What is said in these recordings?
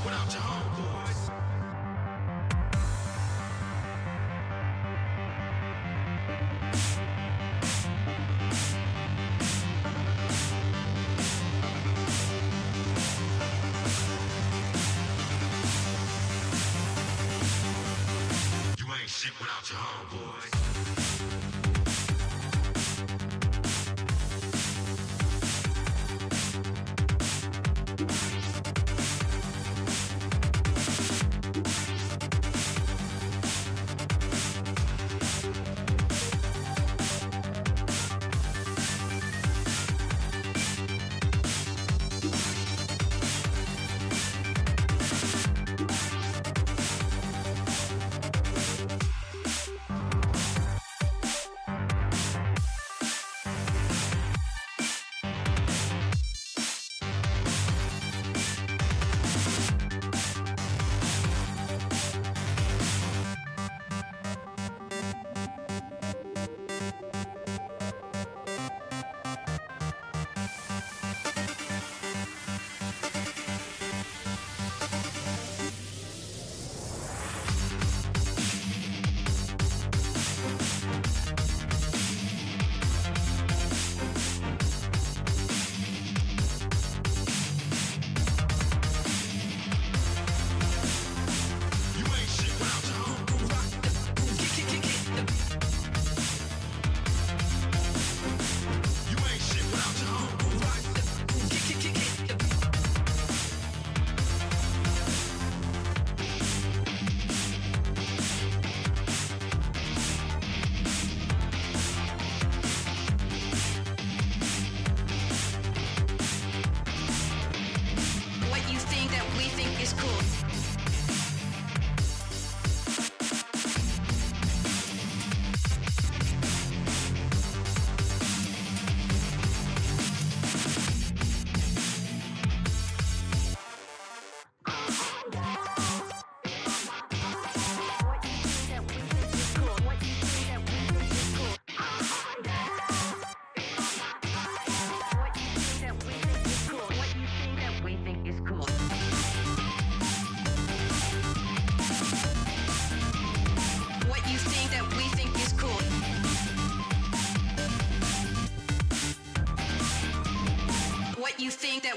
without your homeboys. You ain't shit without your homeboys.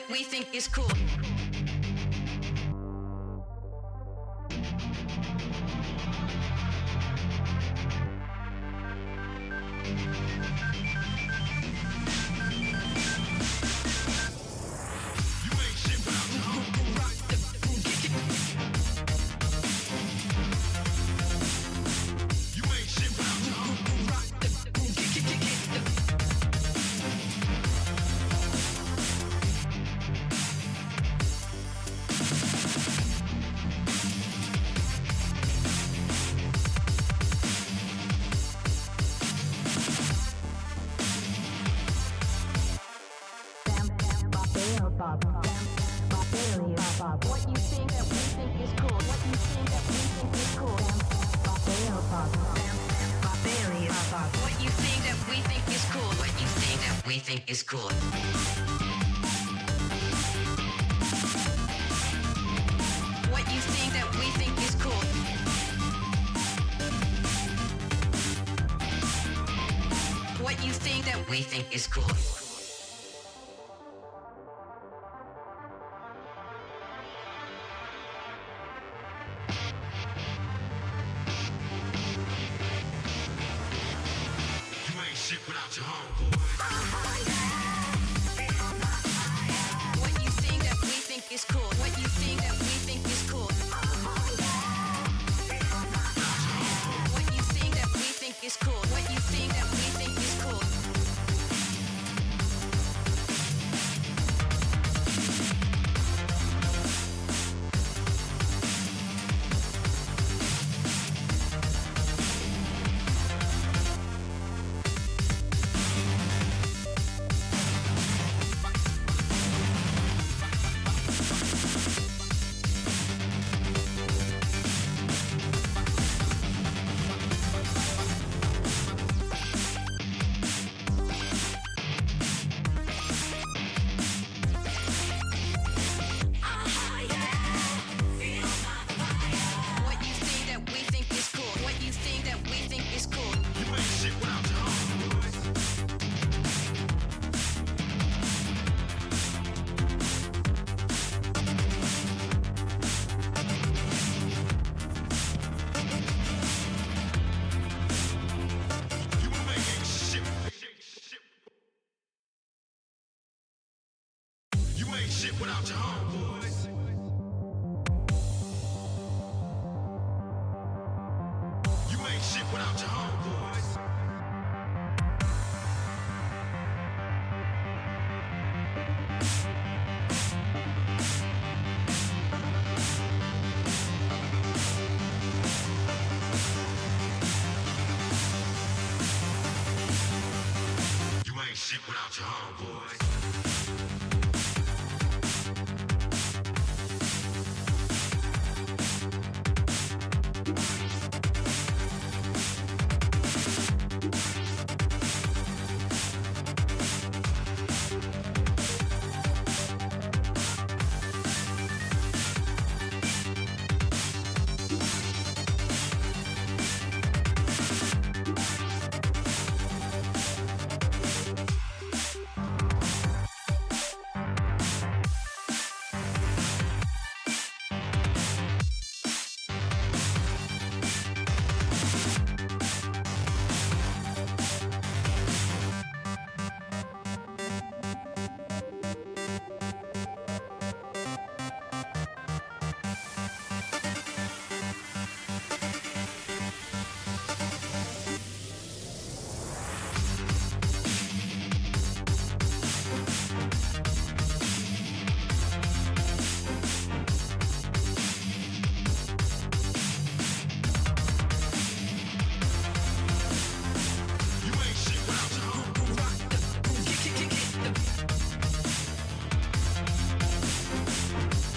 We think is cool. Is cool. What you think that we think is cool. What you think that we think is cool. You ain't shit without your homeboys. Is cool. What you think that we think is cool. What you think that we think is cool. What you think that we think is cool. ain't shit without your homeboys. You ain't shit without your homeboys. You ain't shit without your homeboys. You ain't shit without your homeboys.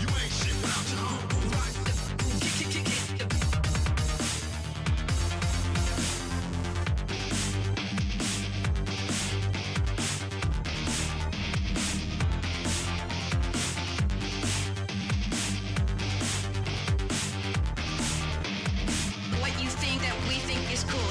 You ain't shit without your homeboys. What you think that we think is cool.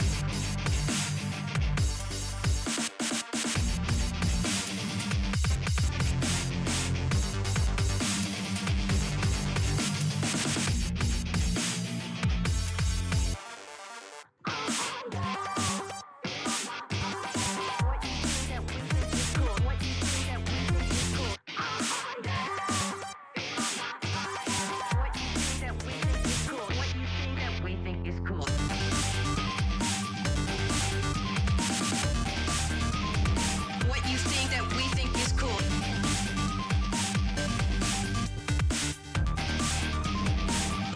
What you think that we think is cool.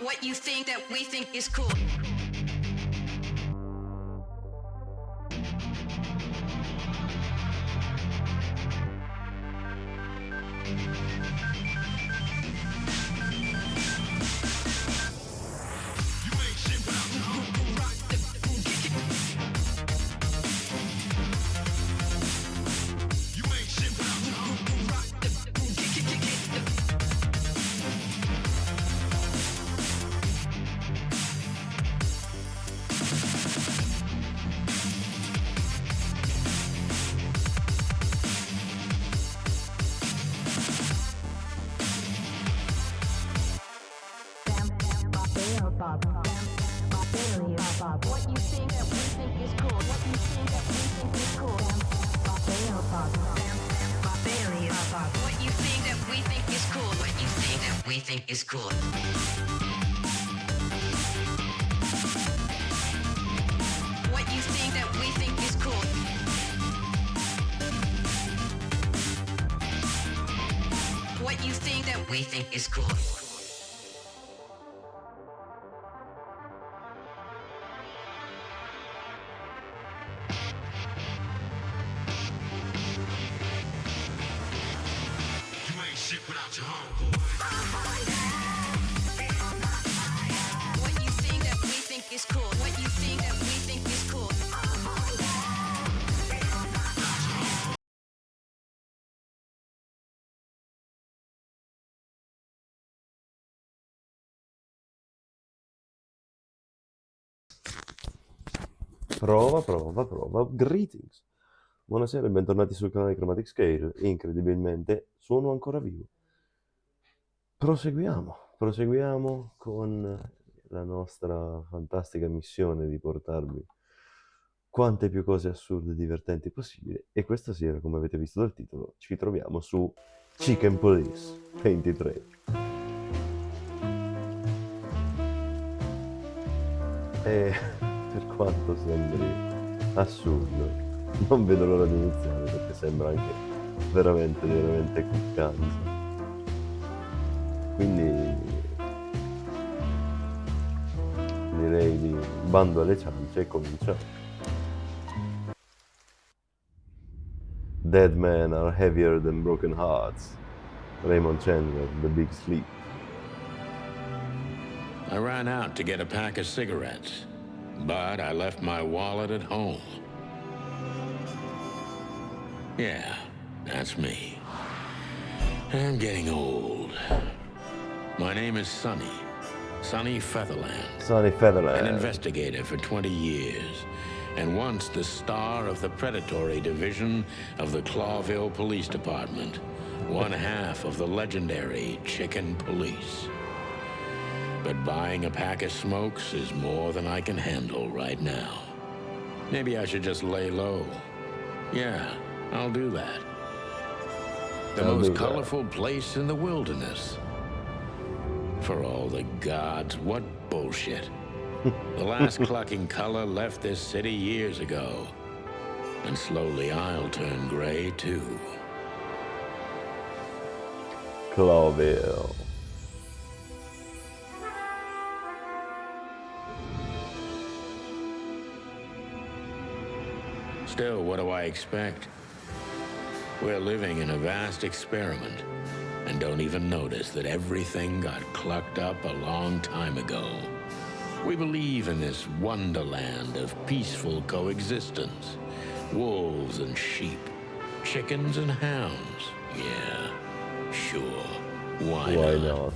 What you think that we think is cool. You ain't shit without your homeboys. You ain't shit without your homeboys. What you think that we think is cool. What you think that we think is cool. What you think that we think is cool. What you think that we think is cool. What you think that we think is cool. What you think that we think is cool. You ain't shit without your homeboys. What you think that we think is cool. What you think that we think is cool. Prova, prova, prova. Greetings. Buonasera e bentornati sul canale Chromatic Scale. Incredibilmente sono ancora vivo. Proseguiamo con la nostra fantastica missione di portarvi quante più cose assurde e divertenti possibile. E questa sera, come avete visto dal titolo, ci troviamo su Chicken Police 23. E per quanto sembri assurdo, non vedo l'ora di iniziare perché sembra anche veramente cliccante. Quindi direi di bando alle ciance e cominciamo. Dead men are heavier than broken hearts. Raymond Chandler, The Big Sleep. I ran out to get a pack of cigarettes, but I left my wallet at home. Yeah, that's me. I'm getting old. My name is Sonny. Sonny Featherland. Sonny Featherland. An investigator for 20 years, and once the star of the predatory division of the Clawville Police Department, one half of the legendary Chicken Police. But buying a pack of smokes is more than I can handle right now. Maybe I should just lay low. Yeah, I'll do that. The most colorful place in the wilderness. For all the gods, what bullshit. The last clucking color left this city years ago. And slowly I'll turn gray too. Clawville. Still, what do I expect? We're living in a vast experiment, and don't even notice that everything got clucked up a long time ago. We believe in this wonderland of peaceful coexistence. Wolves and sheep, chickens and hounds. Yeah, sure. Why not?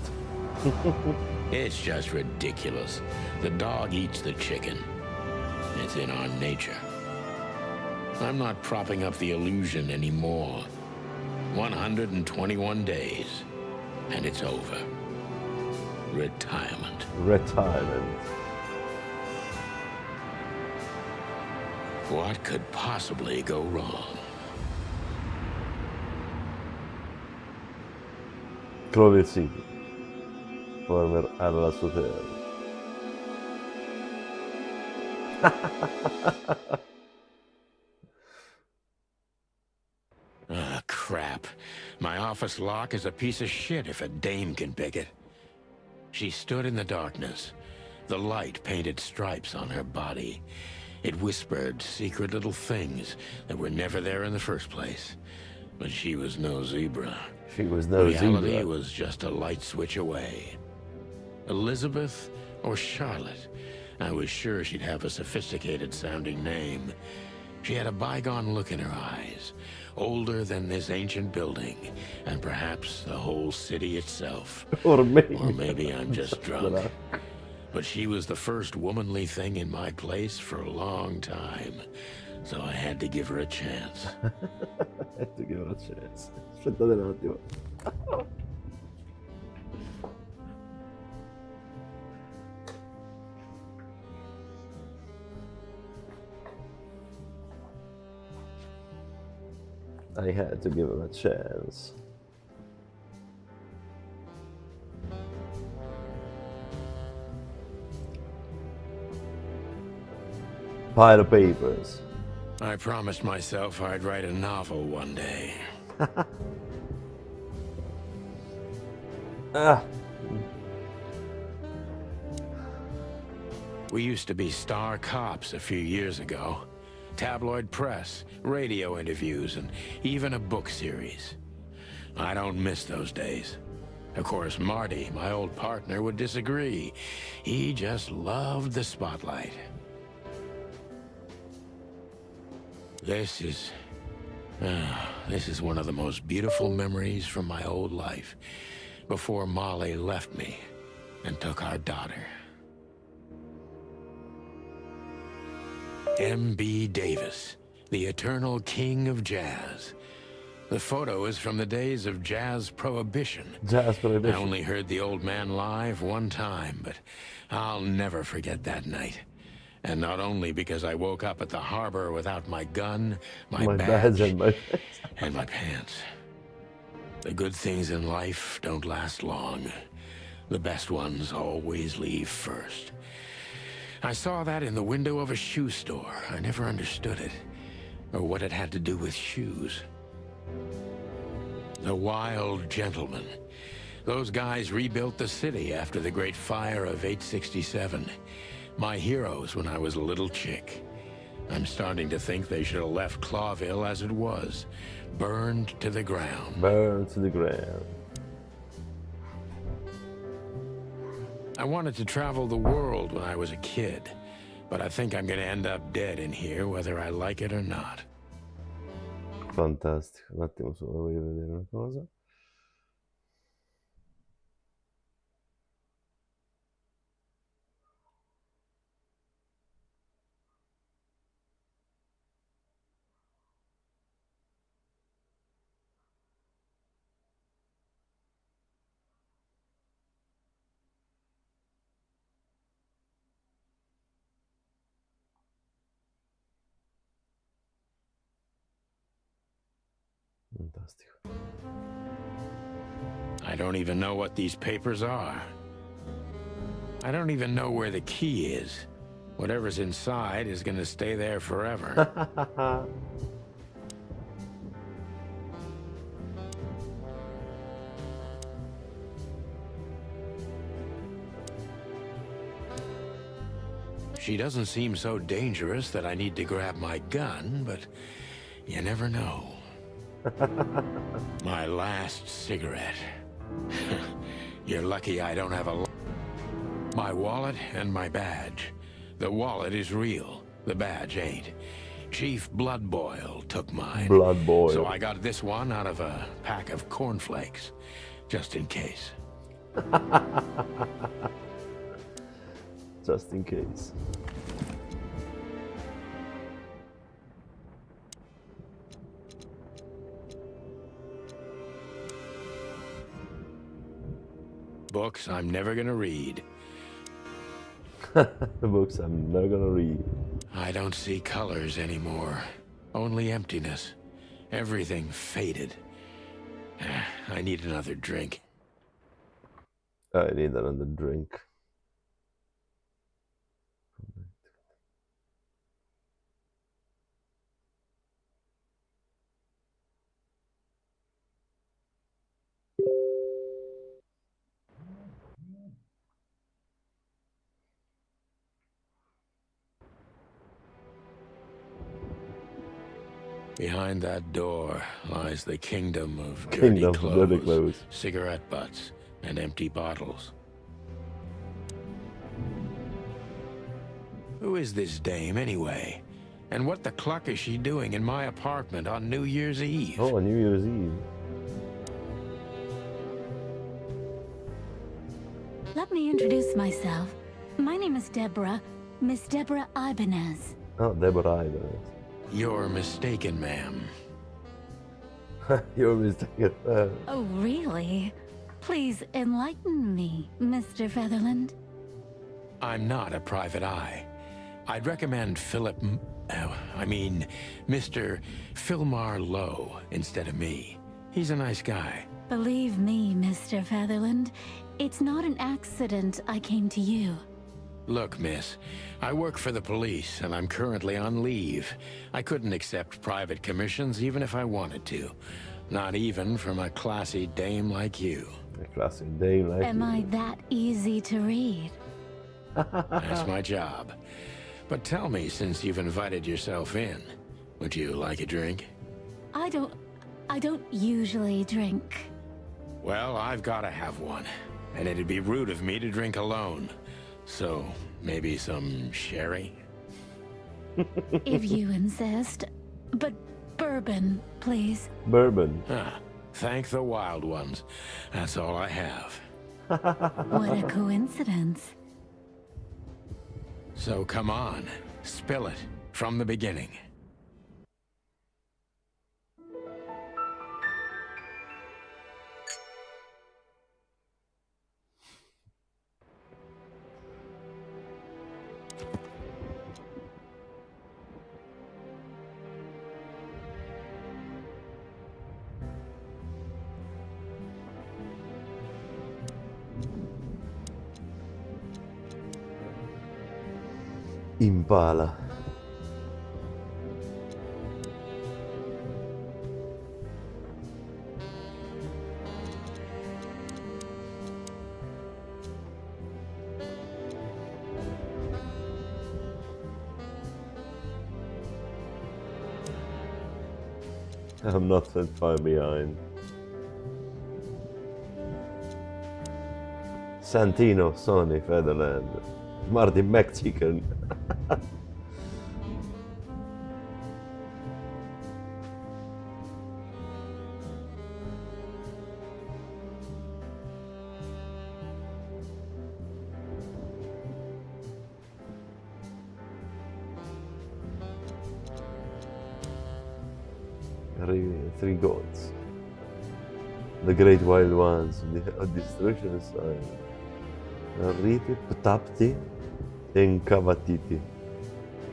It's just ridiculous. The dog eats the chicken. It's in our nature. I'm not propping up the illusion anymore. 121 days, and it's over. Retirement. Retirement. What could possibly go wrong? Clover City. Former alla sua terra. Ah, crap. My office lock is a piece of shit if a dame can pick it. She stood in the darkness. The light painted stripes on her body. It whispered secret little things that were never there in the first place. But she was no zebra. She was no Reality zebra. was just a light switch away. Elizabeth or Charlotte? I was sure she'd have a sophisticated-sounding name. She had a bygone look in her eyes, older than this ancient building, and perhaps the whole city itself. Or Or maybe I'm just drunk. But she was the first womanly thing in my place for a long time, so I had to give her a chance. Had to give her a chance. Aspettate un attimo. I had to give him a chance. Pile of papers. I promised myself I'd write a novel one day. Ah, We used to be star cops a few years ago. Tabloid press, radio interviews, and even a book series. I don't miss those days. Of course, Marty, my old partner, would disagree. He just loved the spotlight. This is one of the most beautiful memories from my old life, before Molly left me and took our daughter. M.B. Davis, the eternal king of jazz. The photo is from the days of jazz prohibition. Jazz I Prohibition. only heard the old man live one time, but I'll never forget that night. And not only because I woke up at the harbor without my gun, my badge, and my and my pants. The good things in life don't last long. The best ones always leave first. I saw that in the window of a shoe store. I never understood it, or what it had to do with shoes. The Wild Gentlemen. Those guys rebuilt the city after the Great Fire of 867. My heroes when I was a little chick. I'm starting to think they should have left Clawville as it was, burned to the ground. Burn to the ground. I wanted to travel the world when I was a kid, but I think I'm gonna end up dead in here whether I like it or not. Fantastico. Un attimo solo, voglio vedere una cosa. Fantastico. I don't even know what these papers are. I don't even know where the key is. Whatever's inside is gonna stay there forever. She doesn't seem so dangerous that I need to grab my gun, but you never know. My last cigarette. You're lucky I don't have a... My wallet and my badge. The wallet is real. The badge ain't. Chief Bloodboil took mine. Bloodboil. So I got this one out of a pack of cornflakes. Just in case. Just in case. Books I'm never gonna read. The books I'm never gonna read. I don't see colors anymore. Only emptiness. Everything faded. I need another drink. I need another drink. Behind that door lies the kingdom of Kingdom dirty of clothes, dirty clothes. cigarette butts, and empty bottles. Who is this dame, anyway? And what the cluck is she doing in my apartment on New Year's Eve? Oh, New Year's Eve. Let me introduce myself. My name is Deborah, Miss Deborah Ibanez. Oh, Deborah Ibanez. You're mistaken, ma'am. You're mistaken. Oh, really? Please enlighten me, Mr. Featherland. I'm not a private eye. I'd recommend Mr. Philmar Lowe instead of me. He's a nice guy. Believe me, Mr. Featherland, it's not an accident I came to you. Look, miss, I work for the police, and I'm currently on leave. I couldn't accept private commissions even if I wanted to. Not even from a classy dame like you. A classic dame like Am you. I that easy to read? That's my job. But tell me, since you've invited yourself in, would you like a drink? I don't usually drink. Well, I've gotta have one. And it'd be rude of me to drink alone. So, maybe some sherry? If you insist. But bourbon, please. Bourbon. Ah, thank the wild ones. That's all I have. What a coincidence. So come on, spill it from the beginning. Impala. I'm not that far behind. Santino, Sony, Featherland, Martin McChicken. Three gods. The great wild ones, the destruction sign. Riti, Ptapti e Incavatiti.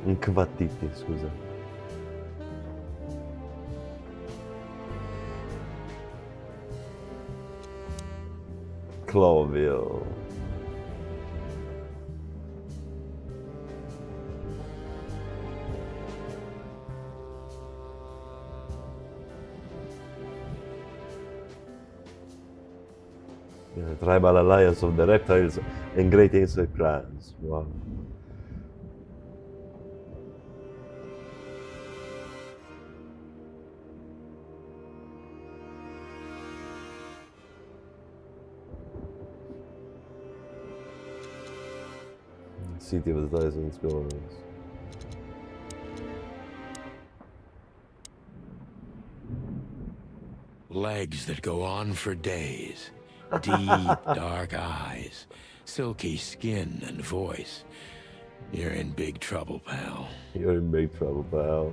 Incavatiti, scusa. Clovio. Yeah, Tribal Alliance of the Reptiles and Great Insect Clans. Wow. City of the Thousand Scholars. Legs that go on for days. Deep, dark eyes. Silky skin and voice. You're in big trouble, pal. You're in big trouble, pal.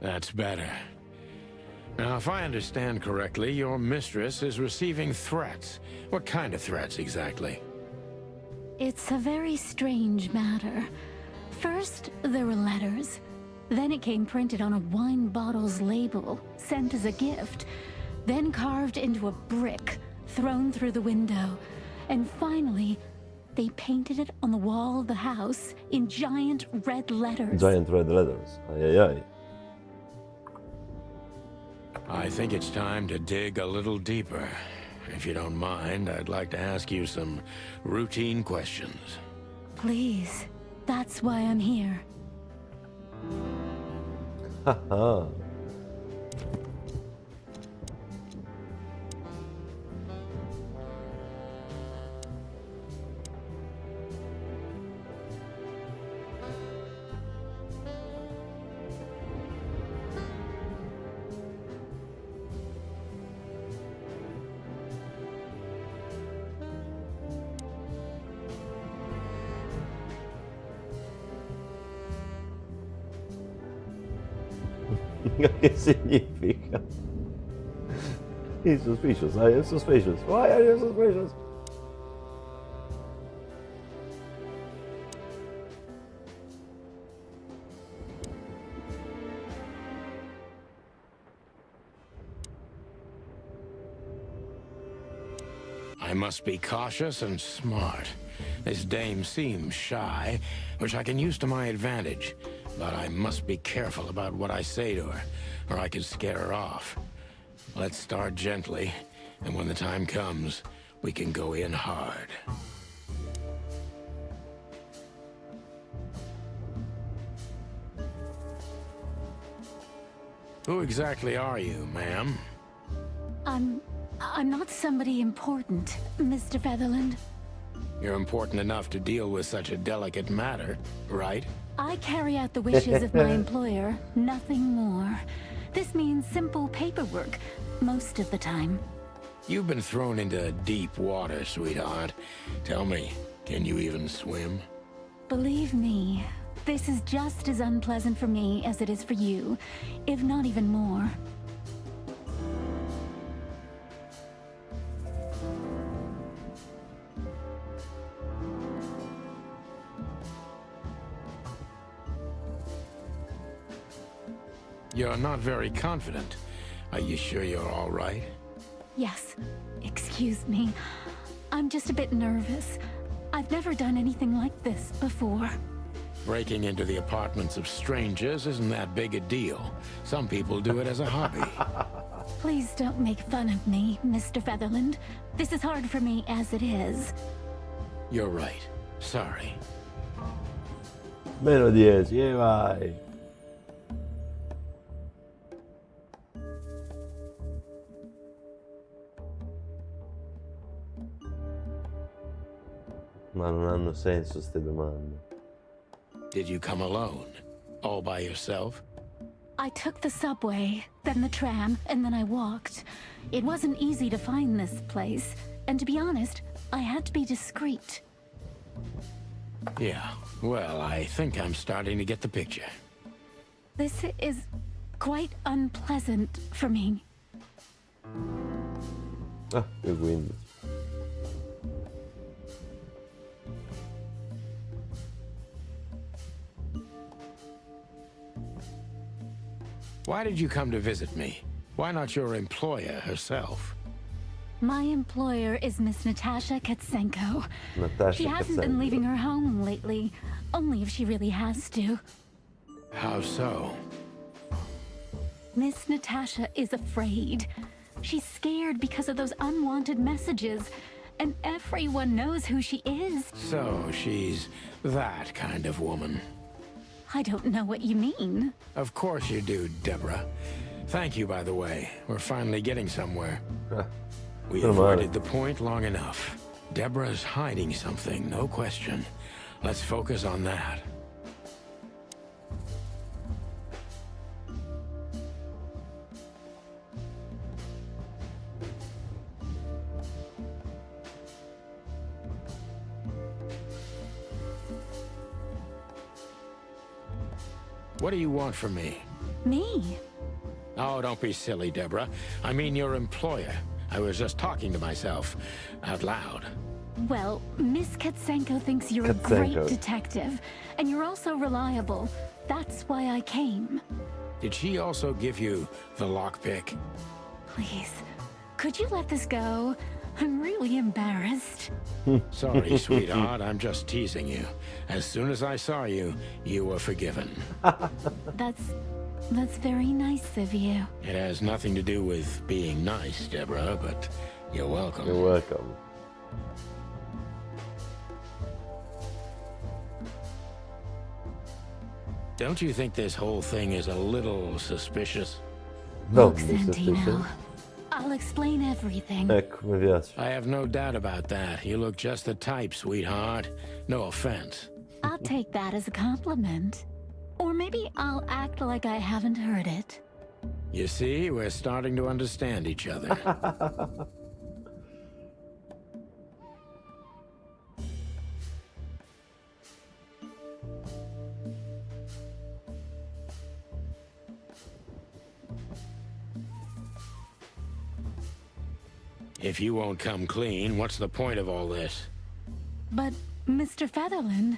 That's better. Now, if I understand correctly, your mistress is receiving threats. What kind of threats, exactly? It's a very strange matter. First, there were letters. Then it came printed on a wine bottle's label, sent as a gift. Then carved into a brick, thrown through the window. And finally, they painted it on the wall of the house in giant red letters. Giant red letters. Ay, ay, ay. I think it's time to dig a little deeper. If you don't mind, I'd like to ask you some routine questions. Please, that's why I'm here. Haha. Che significa? He's suspicious. I am suspicious. Why are you suspicious? I must be cautious and smart. This dame seems shy, which I can use to my advantage. But I must be careful about what I say to her, or I could scare her off. Let's start gently, and when the time comes, we can go in hard. Who exactly are you, ma'am? I'm not somebody important, Mr. Featherland. You're important enough to deal with such a delicate matter, right? I carry out the wishes of my employer, nothing more. This means simple paperwork, most of the time. You've been thrown into deep water, sweetheart. Tell me, can you even swim? Believe me, this is just as unpleasant for me as it is for you, if not even more. You're not very confident. Are you sure you're all right? Yes, excuse me. I'm just a bit nervous. I've never done anything like this before. Breaking into the apartments of strangers isn't that big a deal. Some people do it as a hobby. Please don't make fun of me, Mr. Featherland. This is hard for me as it is. You're right. Sorry. Meno 10, e vai. Ma non hanno senso ste domande. Did you come alone? All by yourself? I took the subway, then the tram, and then I walked. It wasn't easy to find this place, and to be honest, I had to be discreet. Yeah, well, I think I'm starting to get the picture. This is quite unpleasant for me. Ah, e quindi. Why did you come to visit me? Why not your employer herself? My employer is Miss Natasha Katsenko. Natasha She hasn't been Katsenko. leaving her home lately, only if she really has to. How so? Miss Natasha is afraid. She's scared because of those unwanted messages, and everyone knows who she is. So she's that kind of woman. I don't know what you mean. Of course you do, Deborah. Thank you, by the way. We're finally getting somewhere. We Come on. avoided the point long enough. Deborah's hiding something, no question. Let's focus on that. What do you want from me? Me? Oh, don't be silly, Deborah. I mean your employer. I was just talking to myself, out loud. Well, Miss Katsenko thinks you're a Katsenko. great detective, and you're also reliable. That's why I came. Did she also give you the lockpick? Please, could you let this go? I'm really embarrassed. Sorry, sweetheart, I'm just teasing you. As soon as I saw you, you were forgiven. That's very nice of you. It has nothing to do with being nice, Deborah, but you're welcome. You're welcome. Don't you think this whole thing is a little suspicious? No, Look, mi Santino, suspicion. I'll explain everything. Ecco, mi piace. I have no doubt about that. You look just the type, sweetheart. No offense. I'll take that as a compliment. Or maybe I'll act like I haven't heard it. You see, we're starting to understand each other. If you won't come clean, what's the point of all this? But, Mr. Featherland,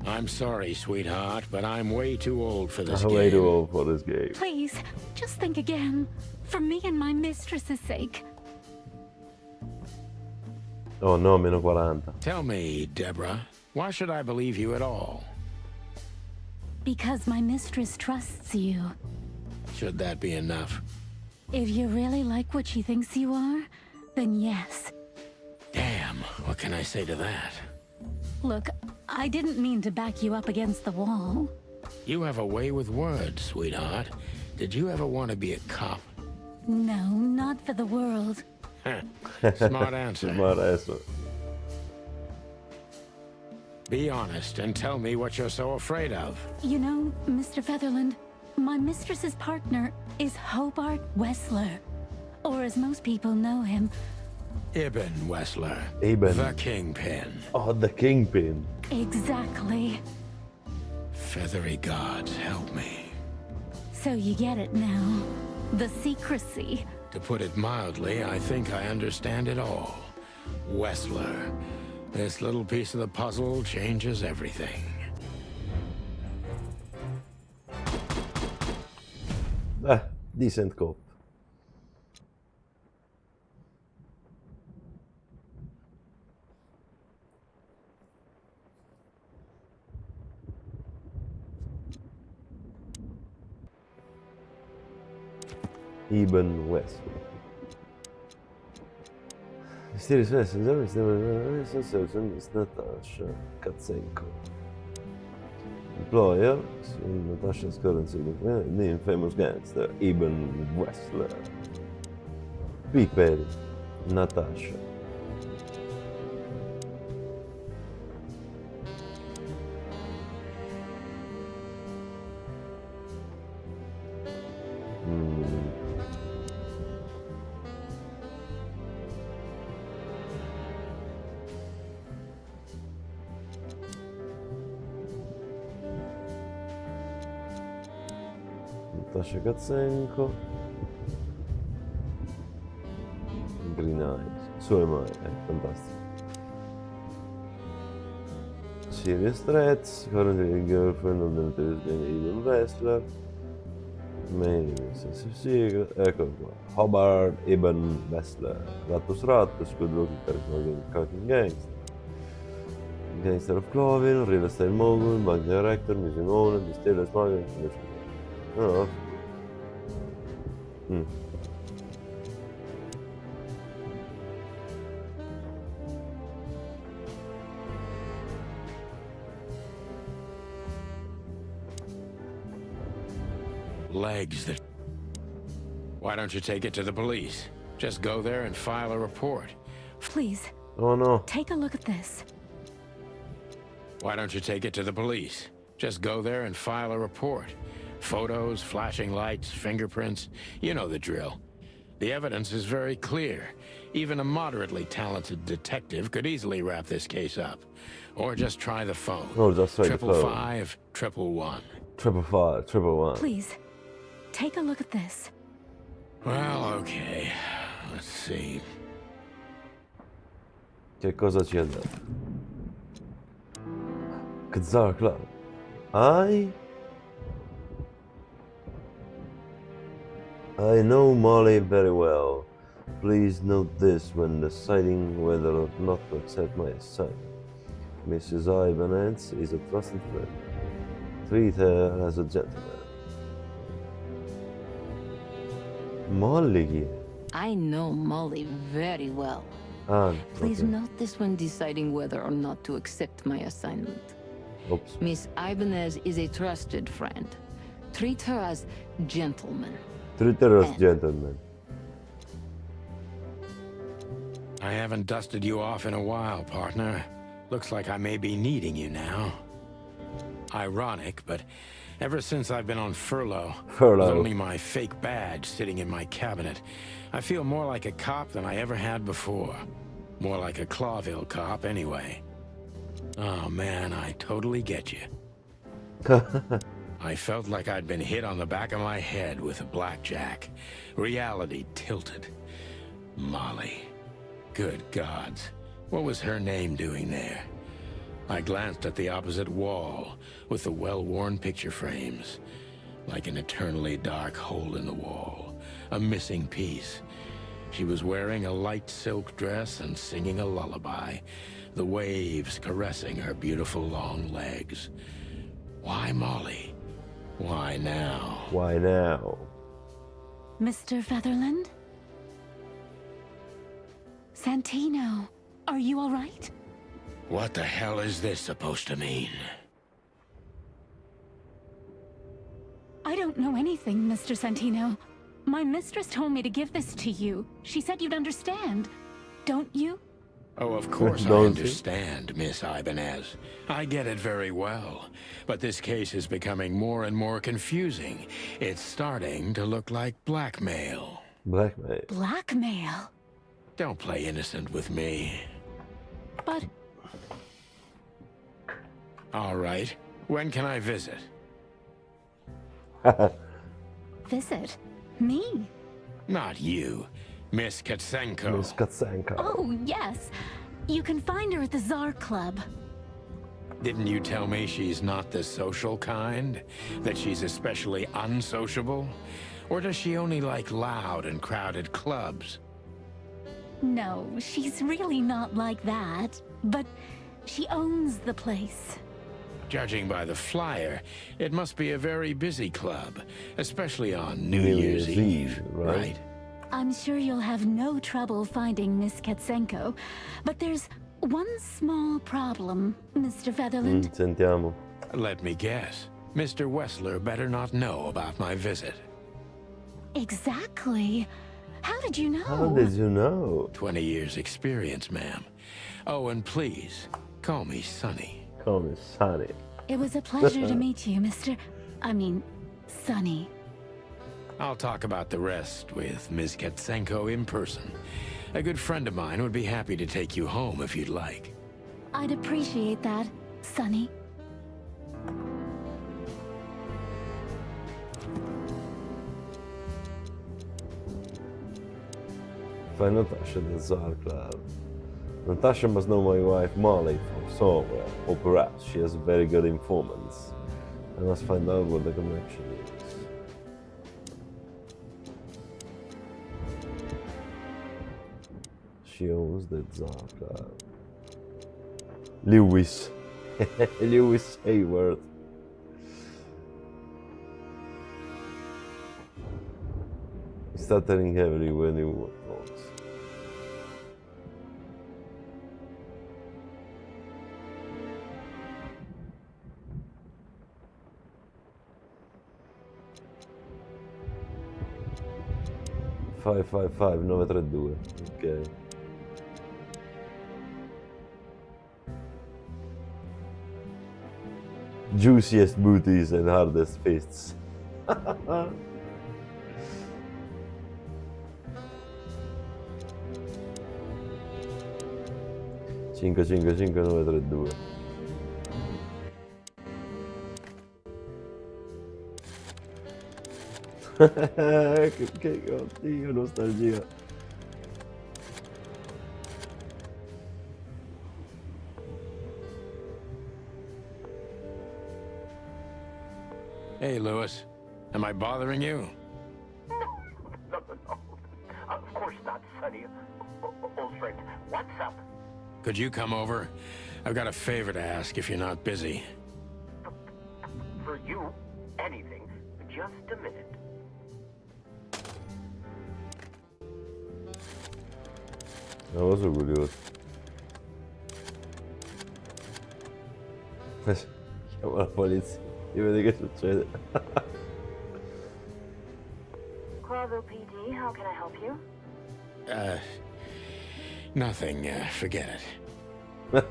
I'm sorry, sweetheart, but I'm way too old for this I'm game. way too old for this game. please, just think again. For me and my mistress's sake. Oh no, meno 40. Tell me, Deborah, why should I believe you at all? Because my mistress trusts you. Should that be enough? If you really like what she thinks you are, then yes. Damn, what can I say to that? Look, I didn't mean to back you up against the wall. You have a way with words, sweetheart. Did you ever want to be a cop? No, not for the world. Smart answer. Ma adesso. Be honest and tell me what you're so afraid of. You know, Mr. Featherland, my mistress's partner is Hobart Wessler. Or as most people know him, Ibn Wessler. Ibn. The Kingpin. Oh, the Kingpin. exactly. Feathery gods, help me. So you get it now. The secrecy. To put it mildly, I think I understand it all. Wessler. This little piece of the puzzle changes everything. Decent cop. Eben Wesley. Mysterious Wesley, Miss Natasha Katsenko. Employer, Natasha's current significant, the infamous gangster, Eben Wesley. People, Natasha. Natasha Katsenko. Green Eyes. So am I. Fantastico. Serious threats. Currently girlfriend of the notorious Eben Wrestler. Main Sensitive Secret. Ecco qua. Hobart Eben Wrestler. Rattus Rattus. Good looking charismatic cutting gangster. Gangster of Cloville. Real estate mogul. Bank director. Museum owner. Distiller smuggler. Oh. Legs that... Why don't you take it to the police? Just go there and file a report. Please, Oh no. take a look at this. Why don't you take it to the police? Just go there and file a report. Photos, flashing lights, fingerprints, you know the drill. The evidence is very clear. Even a moderately talented detective could easily wrap this case up. Or just try the phone. Oh, just try the phone. 555 111. 555 111. Please, take a look at this. Well, okay. Let's see. Che cosa ci ha dato? Kazar Club. I know Molly very well. Please note this when deciding whether or not to accept my assignment. Mrs. Ibanez is a trusted friend. Treat her as a gentleman. Molly chi è? I know Molly very well. Ah, Please ok. note this when deciding whether or not to accept my assignment. Oops. Miss Ibanez is a trusted friend. Treat her as gentleman. Treat her as gentleman. I haven't dusted you off in a while, partner. Looks like I may be needing you now. Ironic, but ever since I've been on furlough, with only my fake badge sitting in my cabinet, I feel more like a cop than I ever had before. More like a Clawville cop, anyway. Oh man, I totally get you. I felt like I'd been hit on the back of my head with a blackjack. Reality tilted. Molly. Good gods. What was her name doing there? I glanced at the opposite wall, with the well-worn picture frames. Like an eternally dark hole in the wall. A missing piece. She was wearing a light silk dress and singing a lullaby. The waves caressing her beautiful long legs. Why Molly? Why now? Why now? Mr. Featherland? Santino, are you all right? What the hell is this supposed to mean? I don't know anything, Mr. Santino. My mistress told me to give this to you. She said you'd understand. Don't you? Oh, of course I Don't you? understand, Miss Ibanez. I get it very well. But this case is becoming more and more confusing. It's starting to look like blackmail. Blackmail. Blackmail? Don't play innocent with me. But All right. When can I visit? visit me? Not you. Miss Katsenko. Miss Katsenko. Oh, yes. You can find her at the Tsar Club. Didn't you tell me she's not the social kind? That she's especially unsociable? Or does she only like loud and crowded clubs? No, she's really not like that. But she owns the place. Judging by the flyer, it must be a very busy club, especially on New New Year's Year's Eve, Eve, right? right? I'm sure you'll have no trouble finding Miss Katsenko, but there's one small problem, Mr. Featherland. Sentiamo. Let me guess. Mr. Wessler better not know about my visit. Exactly. How did you know? How did you know? 20 years experience, ma'am. Oh, and please, call me Sonny. Call me Sonny. It was a pleasure to meet you, Sonny. I'll talk about the rest with Ms. Katsenko in person. A good friend of mine would be happy to take you home if you'd like. I'd appreciate that, Sonny. Find Natasha at the Tsar Club. Natasha must know my wife Molly from somewhere, or perhaps she has very good informants. I must find out what the connection is. She owns the Tsar Club. Lewis. Lewis Hayward. Stuttering heavily when he talks. Five 932. Ok. Juiciest booties and hardest fists. 555932. che oddio, nostalgia. Hey, Lewis. Am I bothering you? No. Of course not, Sonny. Old friend, what's up? Could you come over? I've got a favor to ask if you're not busy. For you, anything. Just a minute. Non lo so curioso. Chiamo la polizia e vedi che succede. Clavo PD, how can I help you? Nothing. Forget it.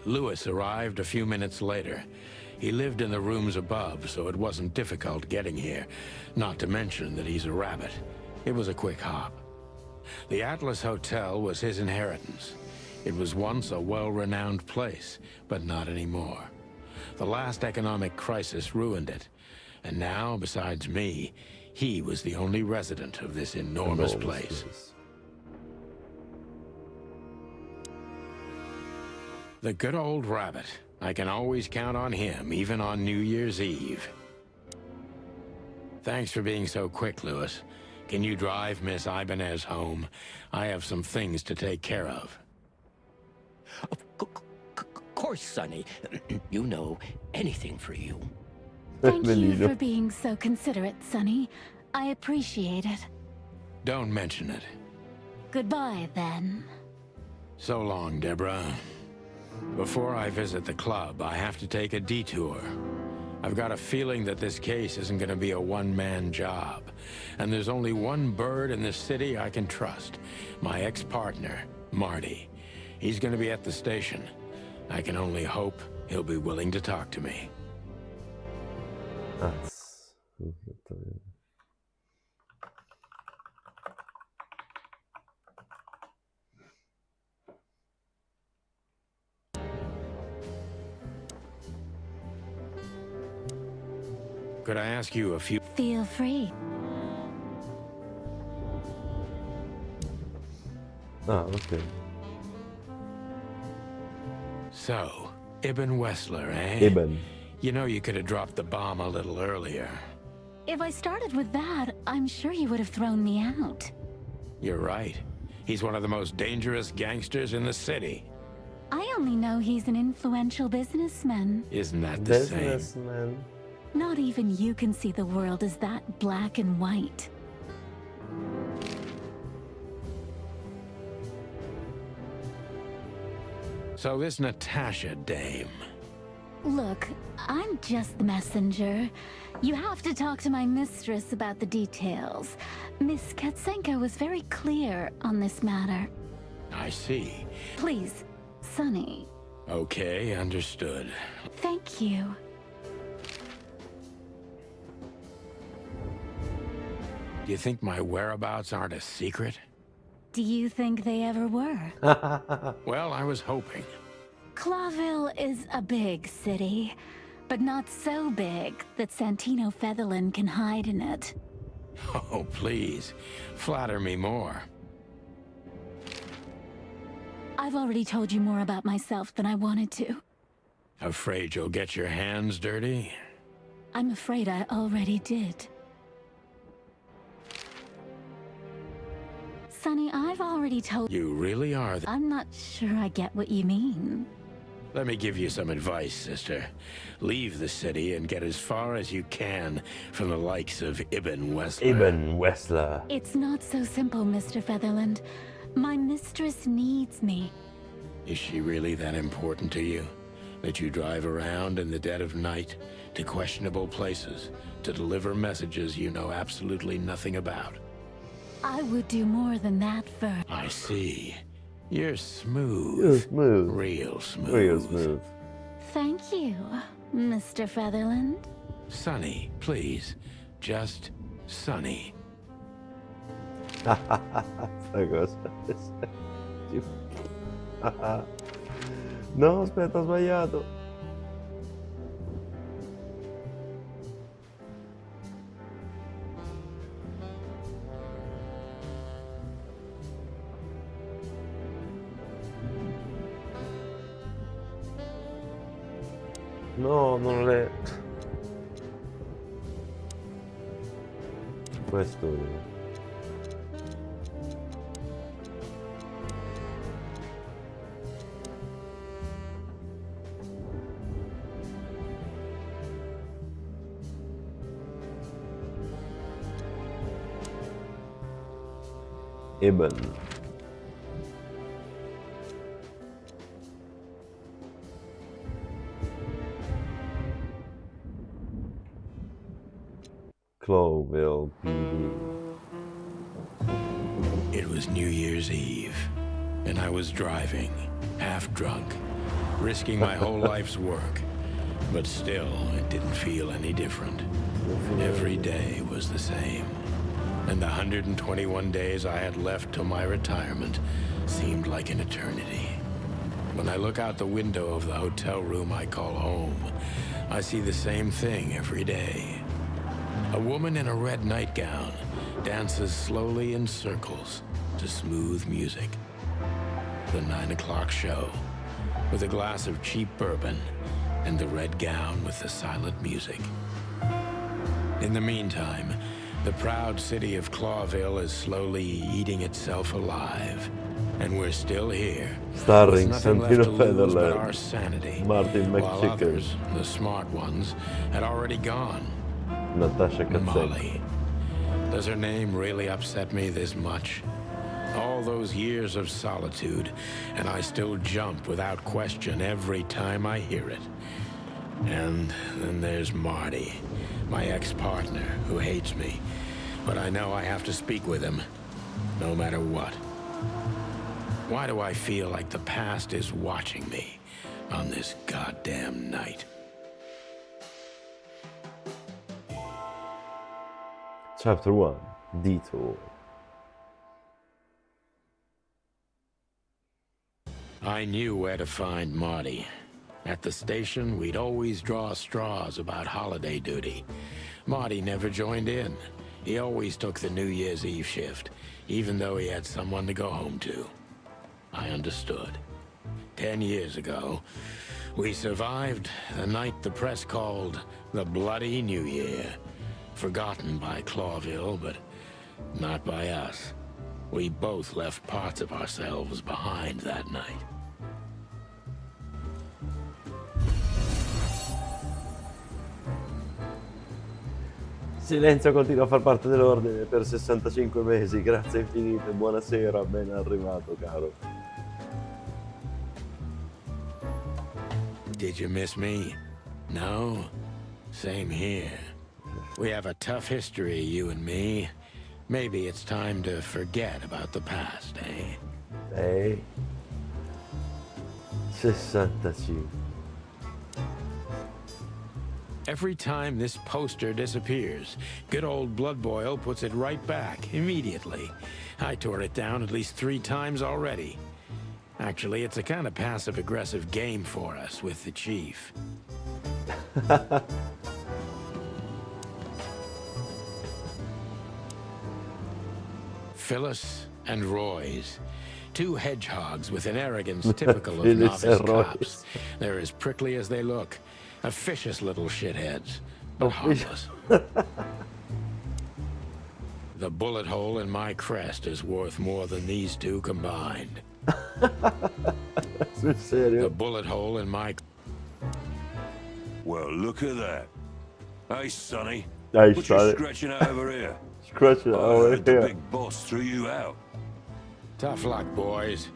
Lewis arrived a few minutes later. He lived in the rooms above, so it wasn't difficult getting here. Not to mention that he's a rabbit. It was a quick hop. The Atlas Hotel was his inheritance. It was once a well-renowned place, but not anymore. The last economic crisis ruined it. And now, besides me, he was the only resident of this enormous place. The good old rabbit. I can always count on him, even on New Year's Eve. Thanks for being so quick, Lewis. Can you drive Miss Ibanez home? I have some things to take care of. Of course, Sonny. You know, anything for you. Thank you Benino. for being so considerate, Sonny. I appreciate it. Don't mention it. Goodbye, then. So long, Deborah. Before I visit the club, I have to take a detour. I've got a feeling that this case isn't going to be a one-man job. And there's only one bird in this city I can trust. My ex-partner, Marty. He's going to be at the station. I can only hope he'll be willing to talk to me. Could I ask you a few... Feel free. Ok. So, Ibn Wessler, eh? Ibn. You know you could have dropped the bomb a little earlier. If I started with that, I'm sure you would have thrown me out. You're right. He's one of the most dangerous gangsters in the city. I only know he's an influential businessman. Isn't that the same? Businessman. Not even you can see the world as that black and white. So this Natasha dame. Look, I'm just the messenger. You have to talk to my mistress about the details. Miss Katsenko was very clear on this matter. I see. Please, Sonny. Okay, understood. Thank you. Do you think my whereabouts aren't a secret? Do you think they ever were? Well, I was hoping. Clawville is a big city, but not so big that Santino Featherland can hide in it. Oh, please. Flatter me more. I've already told you more about myself than I wanted to. Afraid you'll get your hands dirty? I'm afraid I already did. Sonny, I've already told you. You really are I'm not sure I get what you mean. Let me give you some advice, sister. Leave the city and get as far as you can from the likes of Ibn Wessler. Ibn Wessler. It's not so simple, Mr. Featherland. My mistress needs me. Is she really that important to you? That you drive around in the dead of night to questionable places to deliver messages you know absolutely nothing about? I would do more than that for... I see. You're smooth. You're smooth. Real smooth. Real smooth. Thank you, Mr. Featherland. Sonny, please. Just Sonny. Sta cosa. No, aspetta, ho sbagliato. No, non le... Questo... Ibn. Clawville PD. It was New Year's Eve, and I was driving, half drunk, risking my whole life's work. But still, it didn't feel any different. Every day was the same. And the 121 days I had left till my retirement seemed like an eternity. When I look out the window of the hotel room I call home, I see the same thing every day. A woman in a red nightgown dances slowly in circles to smooth music. The 9 o'clock show, with a glass of cheap bourbon and the red gown with the silent music. In the meantime, the proud city of Clawville is slowly eating itself alive. And we're still here. Starring with nothing left to Santino lose but Featherland, our sanity. Martin While McChicken, others, the smart ones, had already gone. Natasha Katsenko. Molly. Does her name really upset me this much? All those years of solitude, and I still jump without question every time I hear it. And then there's Marty, my ex-partner, who hates me. But I know I have to speak with him, no matter what. Why do I feel like the past is watching me on this goddamn night? Chapter 1. Detour. I knew where to find Marty. At the station, we'd always draw straws about holiday duty. Marty never joined in. He always took the New Year's Eve shift, even though he had someone to go home to. I understood. 10 years ago, we survived the night the press called the Bloody New Year. Forgotten by Clawville, but not by us. We both left parts of ourselves behind that night. Silenzio continua a far parte dell'ordine per 65 mesi, grazie infinite, buonasera, ben arrivato caro. Did you miss me? No? Same here. We have a tough history, you and me. Maybe it's time to forget about the past, eh? 65. Every time this poster disappears, good old Blood Boil puts it right back, immediately. I tore it down at least 3 times already. Actually, it's a kind of passive-aggressive game for us with the Chief. Phyllis and Royce. 2 hedgehogs with an arrogance typical of Phyllis novice and Royce. cops. They're as prickly as they look. Officious little shitheads, but harmless. The bullet hole in my crest is worth more than these 2 combined. Sul serio? The bullet hole in my... Well, look at that. Hey, Sonny. Hey, what Sonny. you scratching out over here? Scratch it I over heard the here. big boss threw you out. Tough luck, boys.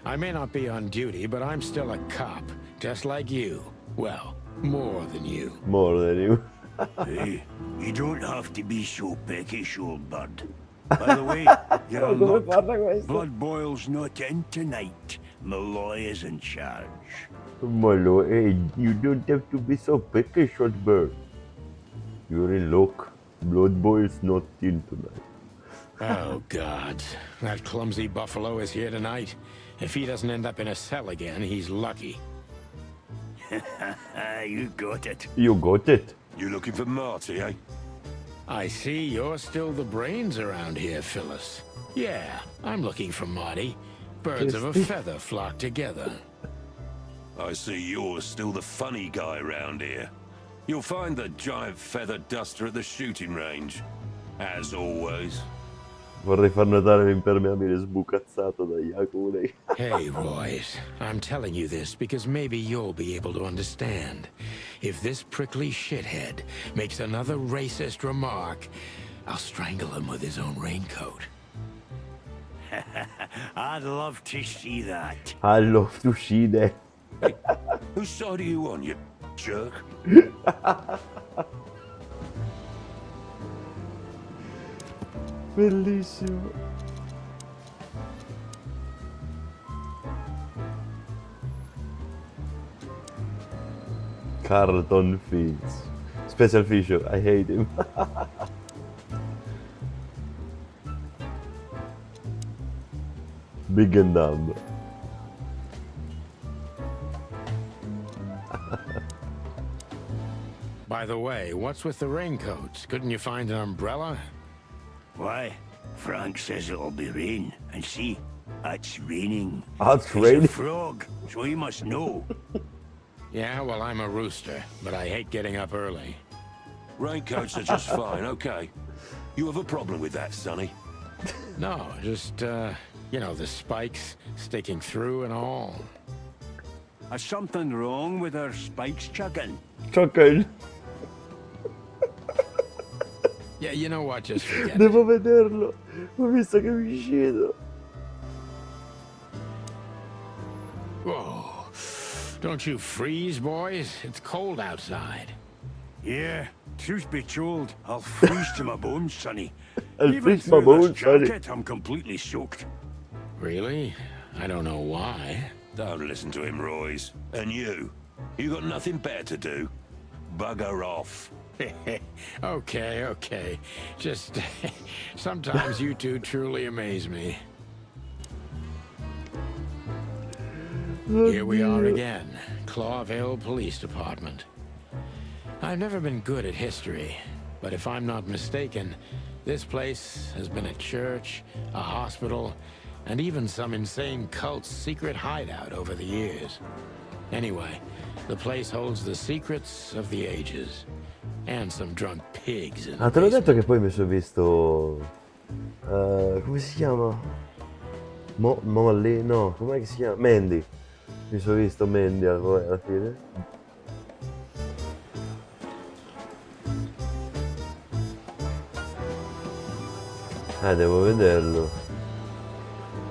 I may not be on duty, but I'm still a cop, just like you. Well, more than you. More than you. Hey, you don't have to be so peckish, old bud. By the way, you're Come look. parla questo? Blood Boil's not in tonight. Malloy is in charge. Molo, hey, you don't have to be so picky, short bird. You're in luck. Blood Boil's not in tonight. Oh, God. That clumsy buffalo is here tonight. If he doesn't end up in a cell again, he's lucky. You got it. You got it. You looking for Marty, eh? I see you're still the brains around here, Phyllis. Yeah, I'm looking for Marty. Birds of a feather flock together. I see you're still the funny guy round here. You'll find the giant feather duster at the shooting range. As always. Vorrei far notare l'impermeabile sbucazzato dagli Yakuni. Hey, Royce, I'm telling you this because maybe you'll be able to understand. If this prickly shithead makes another racist remark, I'll strangle him with his own raincoat. I'd love to see that. I love to see that. Whose side are you on, you jerk? Bellissimo. Carlton Fields. Special feature, I hate him. Big and dumb. By the way, what's with the raincoats? Couldn't you find an umbrella? Why? Frank says it'll be rain. And see, it's raining. It's He's raining. a frog, so he must know. Yeah, well, I'm a rooster, but I hate getting up early. Raincoats are just fine, okay. You have a problem with that, Sonny? No, just, you know, the spikes sticking through and all. Is something wrong with our spikes, chicken? Chuckle. Yeah, you know what? Just forget it. Devo vederlo. Ho visto che mi scedo. Whoa. Don't you freeze, boys? It's cold outside. Yeah, truth be told, I'll freeze to my bones, Sonny. I'll Even freeze my through this bones, Sonny. jacket, I'm completely soaked. Really? I don't know why. Don't listen to him, Royce. And you got nothing better to do? Bugger off. Okay. Just, sometimes you two truly amaze me. Here we are again, Clawville Police Department. I've never been good at history, but if I'm not mistaken, this place has been a church, a hospital, and even some insane cult's secret hideout over the years. Anyway, the place holds the secrets of the ages, and some drunk pigs in the Ah, te l'ho detto basement. che poi mi sono visto... come si chiama? Molly? No, com'è che si chiama? Mandy. Mi sono visto Mandy alla fine. Devo vederlo.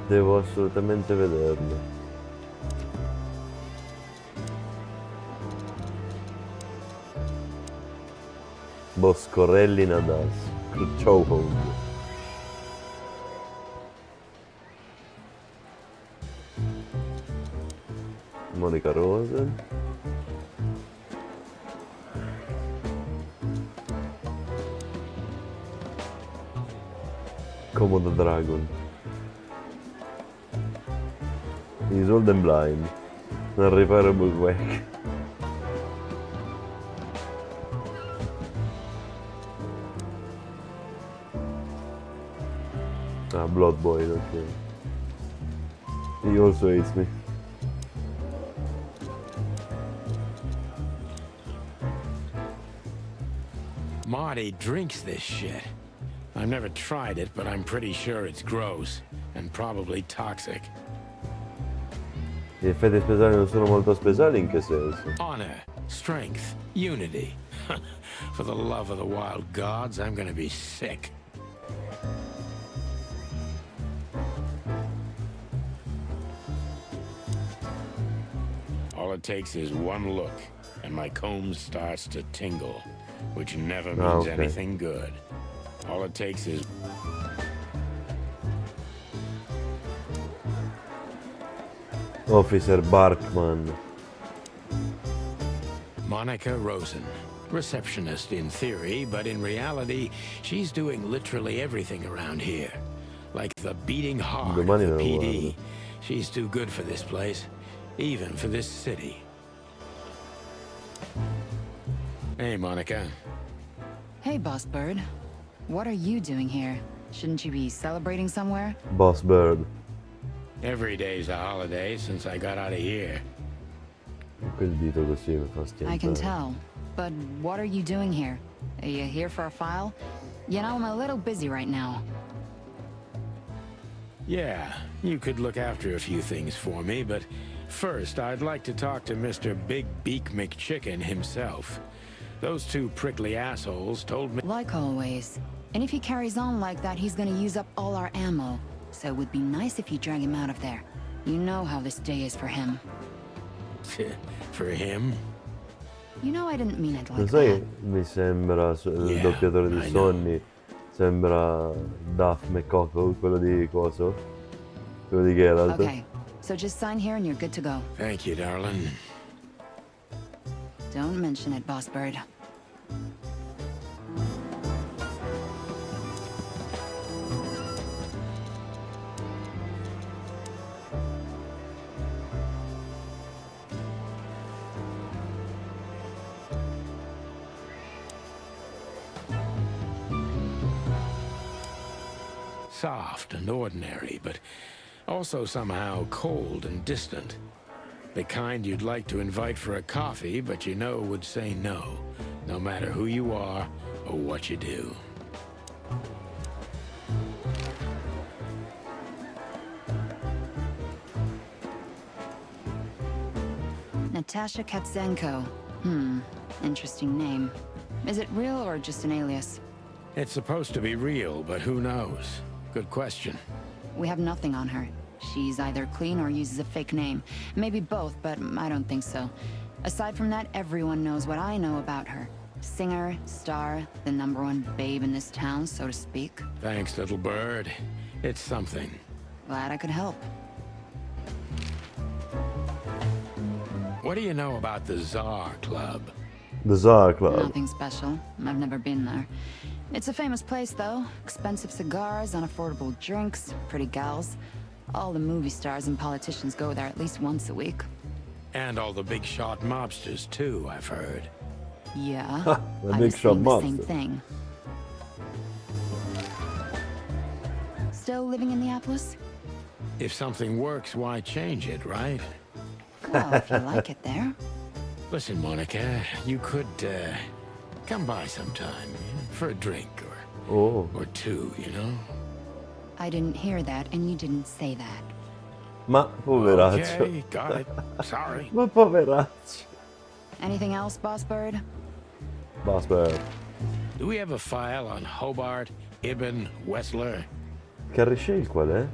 Devo assolutamente vederlo. Boscorelli Nadas. Chokehold. Monica Rosen. Komodo Dragon. He's old and blind. Unrepairable quack. Ah, Blood Boy, okay. He also hates me. Marty drinks this shit. I've never tried it, but I'm pretty sure it's gross and probably toxic. Gli effetti speciali non sono molto speciali, in che senso? Honor, strength, unity. For the love of the wild gods, I'm gonna be sick. All it takes is one look, and my comb starts to tingle, which never means okay. anything good. All it takes is... Officer Barkman. Monica Rosen. Receptionist in theory, but in reality, she's doing literally everything around here. Like the beating heart of Domani the me lo PD. guardo. She's too good for this place, even for this city. Hey, Monica. Hey, Boss Bird. What are you doing here? Shouldn't you be celebrating somewhere? Boss Bird. Every day's a holiday since I got out of here. Quel dito così mi fa I can schiantare. tell. But what are you doing here? Are you here for a file? You know, I'm a little busy right now. Yeah, you could look after a few things for me, but first I'd like to talk to Mr. Big Beak McChicken himself. Those two prickly assholes told me... Like always. And if he carries on like that, he's gonna use up all our ammo. So it would be nice if you drag him out of there. You know how this day is for him. For him? You know I didn't mean it Lo like sai that. che mi sembra il Yeah, doppiatore di I know. Sonny? Sembra Duff McCockle, quello di coso? Quello di Geralt. Okay, so just sign here and you're good to go. Thank you, darling. Don't mention it, Boss Bird. Soft and ordinary, but also somehow cold and distant. The kind you'd like to invite for a coffee, but you know would say no, no matter who you are or what you do. Natasha Katzenko. Interesting name. Is it real or just an alias? It's supposed to be real, but who knows? Good question. We have nothing on her. She's either clean or uses a fake name. Maybe both, but I don't think so. Aside from that, everyone knows what I know about her. Singer, star, the #1 babe in this town, so to speak. Thanks, little bird. It's something. Glad I could help. What do you know about the Tsar Club? The Tsar Club. Nothing special. I've never been there. It's a famous place, though. Expensive cigars, unaffordable drinks, pretty gals. All the movie stars and politicians go there at least once a week. And all the big shot mobsters, too, I've heard. Yeah, The I big was shot saying the same mobster. thing. Still living in Neapolis? If something works, why change it, right? Well, if you like it there. Listen, Monica, you could, come by sometime for a drink Oh, or two, you know? I didn't hear that, and you didn't say that. ma poveraccio. Okay, got it. Sorry. Ma poveraccio. Anything else, Boss Bird? Boss Bird. Do we have a file on Hobart Ibn Wessler? Carrie qual è?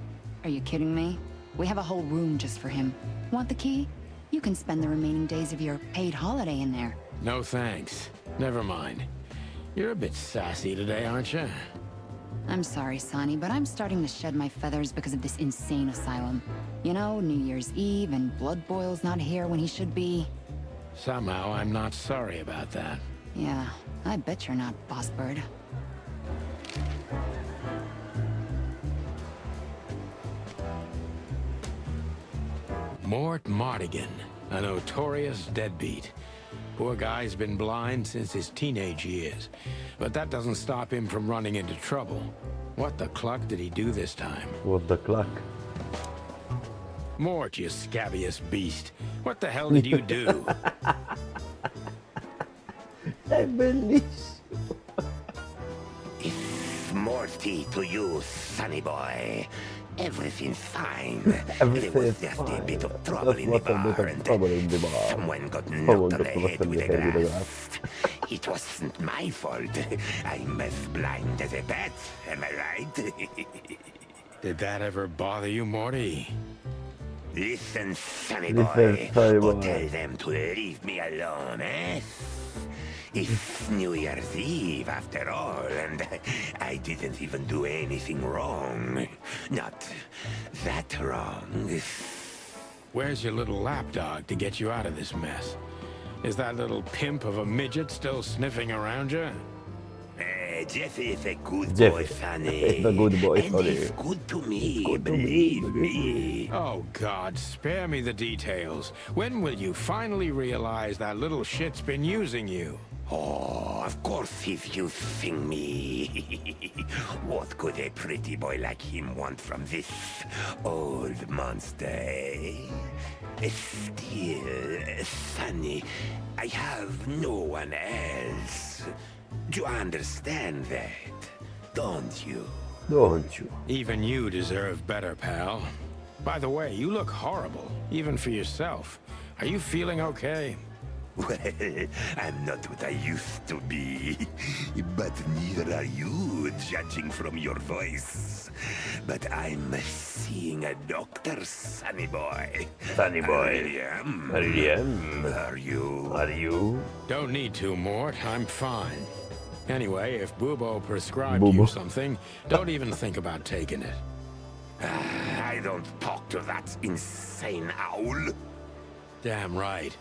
Are you kidding me? We have a whole room just for him. Want the key? You can spend the remaining days of your paid holiday in there. No thanks. Never mind. You're a bit sassy today, aren't you? I'm sorry, Sonny, but I'm starting to shed my feathers because of this insane asylum. You know, New Year's Eve and Blood Boil's not here when he should be. Somehow I'm not sorry about that. Yeah, I bet you're not, Boss Bird. Mort Mardigan, a notorious deadbeat. Poor guy's been blind since his teenage years, but that doesn't stop him from running into trouble. What the cluck did he do this time? What the cluck? Mort, you scabious beast. What the hell did you do? È bellissimo. It's Morty to you, sonny boy. Everything's fine. Everything's There was just a fine. bit of trouble in the Just a bit bar, of and trouble in the bar. someone got Someone knocked on got the head knocked on with the a head with a glass. It wasn't my fault. I'm as blind as a bat, am I right? Did that ever bother you, Morty? Listen, sonny Listen, boy. sonny Go boy. tell them to leave me alone, eh? It's New Year's Eve, after all, and I didn't even do anything wrong. Not that wrong. Where's your little lapdog to get you out of this mess? Is that little pimp of a midget still sniffing around you? Jeffy is a good Jeffy boy, Sonny. is a good boy, and Sonny. he's good to me, good to me, believe believe me. Oh, God, spare me the details. When will you finally realize that little shit's been using you? Oh, of course he's using me. What could a pretty boy like him want from this old monster, eh? Still, Sonny, I have no one else. Do you understand that? Don't you? Don't you? Even you deserve better, pal. By the way, you look horrible, even for yourself. Are you feeling okay? Well, I'm not what I used to be, but neither are you, judging from your voice. But I'm seeing a doctor, sonny boy. Sonny boy. I really am. I really am. Are you? Are you? Don't need to, Mort. I'm fine. Anyway, if Bubo prescribed Bubo. you something, don't even think about taking it. I don't talk to that insane owl. Damn right.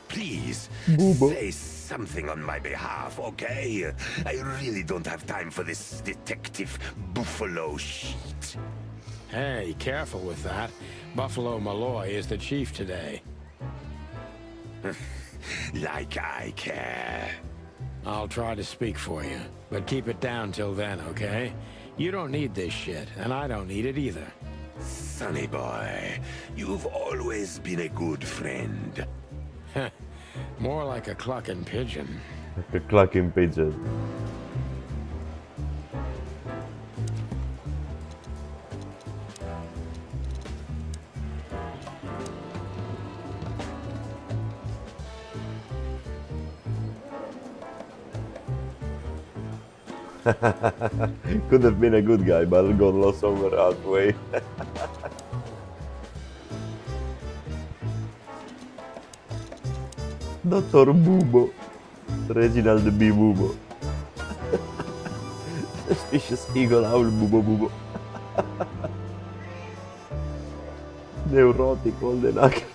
Please, Bubo. say something on my behalf, okay? I really don't have time for this detective buffalo shit. Hey, careful with that. Buffalo Malloy is the chief today. Like I care. I'll try to speak for you, but keep it down till then, okay? You don't need this shit, and I don't need it either. Sonny boy, you've always been a good friend. More like a clucking pigeon. Like a clucking pigeon. Could have been a good guy, but got lost somewhere halfway. Dottor Bubo. Reginald B. Bubo. Suspicious Eagle Owl Bubo Bubo. Neurotic Golden Hacker.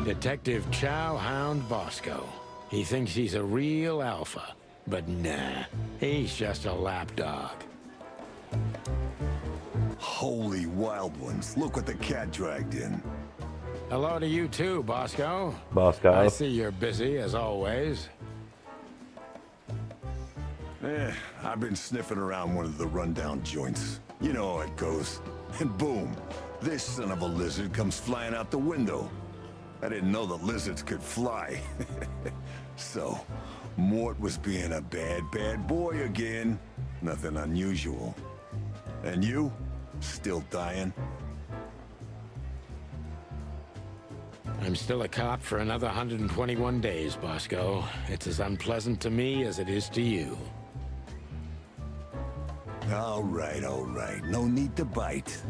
Detective Chow Hound Bosco. He thinks he's a real alpha, but nah, he's just a lapdog. Holy wild ones, look what the cat dragged in. Hello to you too, Bosco. Bosco. I see you're busy, as always. I've been sniffing around one of the rundown joints. You know how it goes. And boom, this son of a lizard comes flying out the window. I didn't know the lizards could fly. So, Mort was being a bad boy again. Nothing unusual. And you? Still dying? I'm still a cop for another 121 days, Bosco. It's as unpleasant to me as it is to you. All right. No need to bite.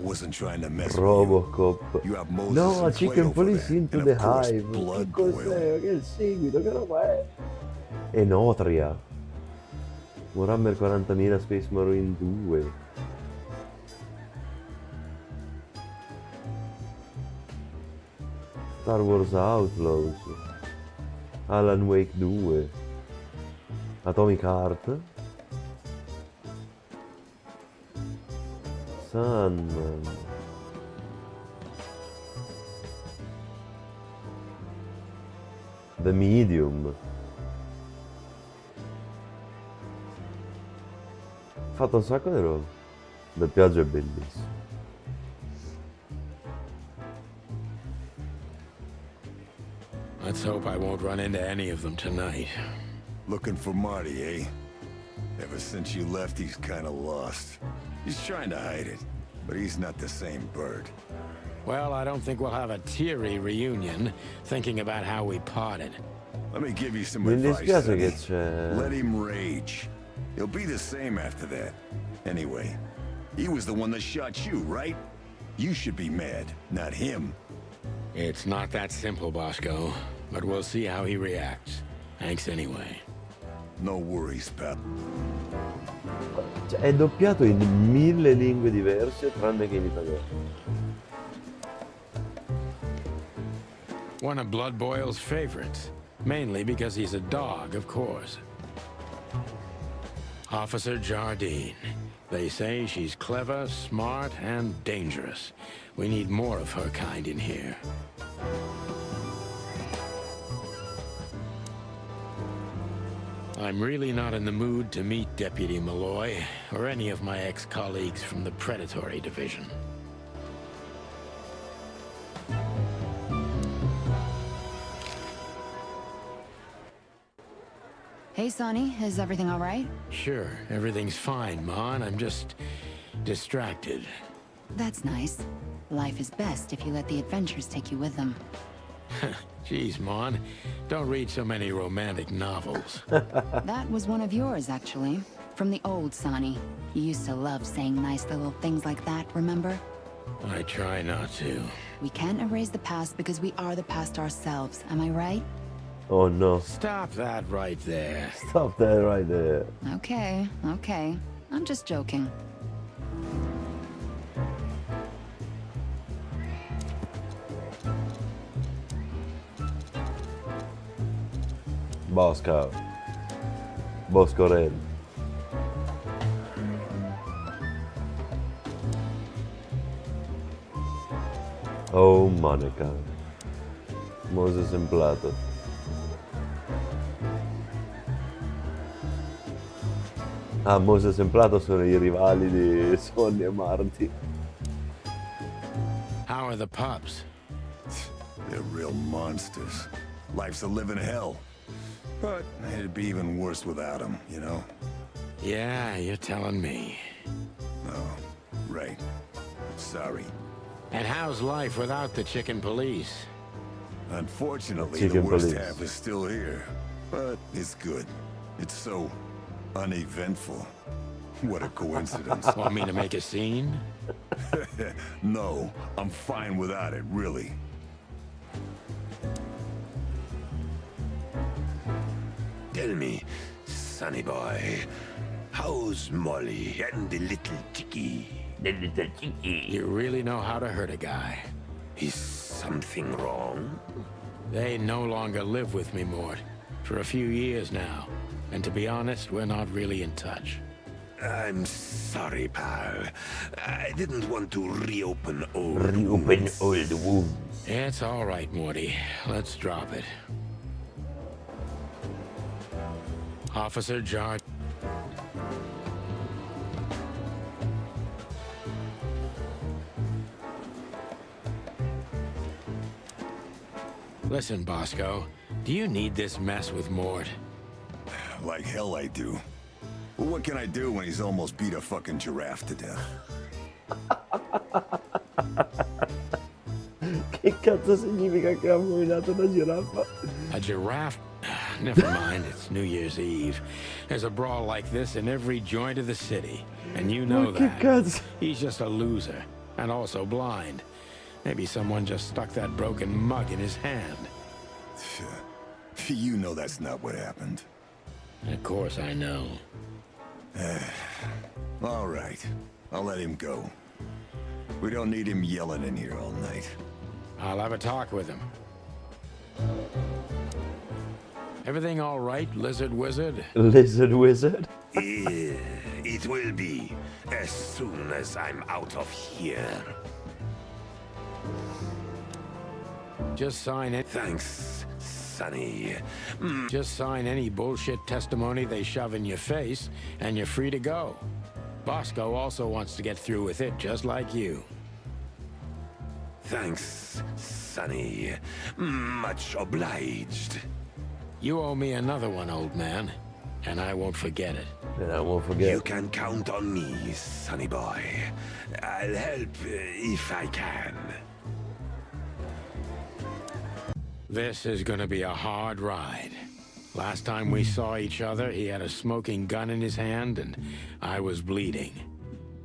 Wasn't trying to mess Robocop. with you. You have Moses No, and Chicken Plato for Police that, into and the of course, Hive. Che Blood cos'è? Boil. Che è il seguito? Che roba è? Enotria. Warhammer 40.000 Space Marine 2. Star Wars Outlaws. Alan Wake 2. Atomic Heart. Sandman. The Medium. Ha fatto un sacco di roba. Il doppiaggio è bellissimo. Let's hope I won't run into any of them tonight. Looking for Marty, eh? Ever since you left, he's kinda lost. He's trying to hide it, but he's not the same bird. Well, I don't think we'll have a teary reunion, thinking about how we parted. Let me give you some Mi advice, dispiace che Sonny. Let c'è... him rage. He'll be the same after that. Anyway, he was the one that shot you, right? You should be mad, not him. It's not that simple, Bosco, but we'll see how he reacts. Thanks anyway. No worries, pal. Cioè, è doppiato in 1000 lingue diverse, tranne che in italiano. One of Blood Boil's favorites, mainly because he's a dog, of course. Officer Jardine. They say she's clever, smart, and dangerous. We need more of her kind in here. I'm really not in the mood to meet Deputy Malloy, or any of my ex-colleagues from the Predatory Division. Hey, Sonny, is everything all right? Sure, everything's fine, Mon. I'm just distracted. That's nice. Life is best if you let the adventures take you with them. Jeez, Mon. Don't read so many romantic novels. That was one of yours, actually. From the old Sonny. You used to love saying nice little things like that, remember? I try not to. We can't erase the past because we are the past ourselves, am I right? Oh no. Stop that right there. Stop that right there. Okay. I'm just joking. Bosco. Bosco Red. Oh, Monica. Moses and Plato. Ah, Moses e Plato sono I rivali di Sonny e Marty. How are the pups? They're real monsters. Life's a living hell. But it'd be even worse without them, you know? Yeah, you're telling me. Oh, right. Sorry. And how's life without the chicken police? Unfortunately, Chicken the worst police. half is still here. But it's good. It's so uneventful. What a coincidence. Want me to make a scene? No, I'm fine without it, really. Tell me, sonny boy, how's Molly and the little chickie? The little chickie. You really know how to hurt a guy. Is something wrong? They no longer live with me, Mort. For a few years now. And to be honest, we're not really in touch. I'm sorry, pal. I didn't want to reopen old Reopen wounds. old wounds. It's all right, Morty. Let's drop it. Officer Jar... Listen, Bosco. Do you need this mess with Mort? Like hell I do. Well, what can I do when he's almost beat a fucking giraffe to death? Che Che cazzo significa che ha rovinato una giraffa? A giraffe? Never mind, it's New Year's Eve. There's a brawl like this in every joint of the city. And you know Ma che that. cazzo? He's just a loser. And also blind. Maybe someone just stuck that broken mug in his hand. You know that's not what happened. Of course I know. All right. I'll let him go. We don't need him yelling in here all night. I'll have a talk with him. Everything all right, Lizard Wizard? Lizard Wizard? It will be as soon as I'm out of here. Just sign it. Thanks, Sonny. Just sign any bullshit testimony they shove in your face, and you're free to go. Bosco also wants to get through with it, just like you. Thanks, Sonny. Much obliged. You owe me another one, old man, and I won't forget it. And I won't forget. You can count on me, Sonny boy. I'll help if I can. This is gonna be a hard ride. Last time we saw each other, he had a smoking gun in his hand, and I was bleeding.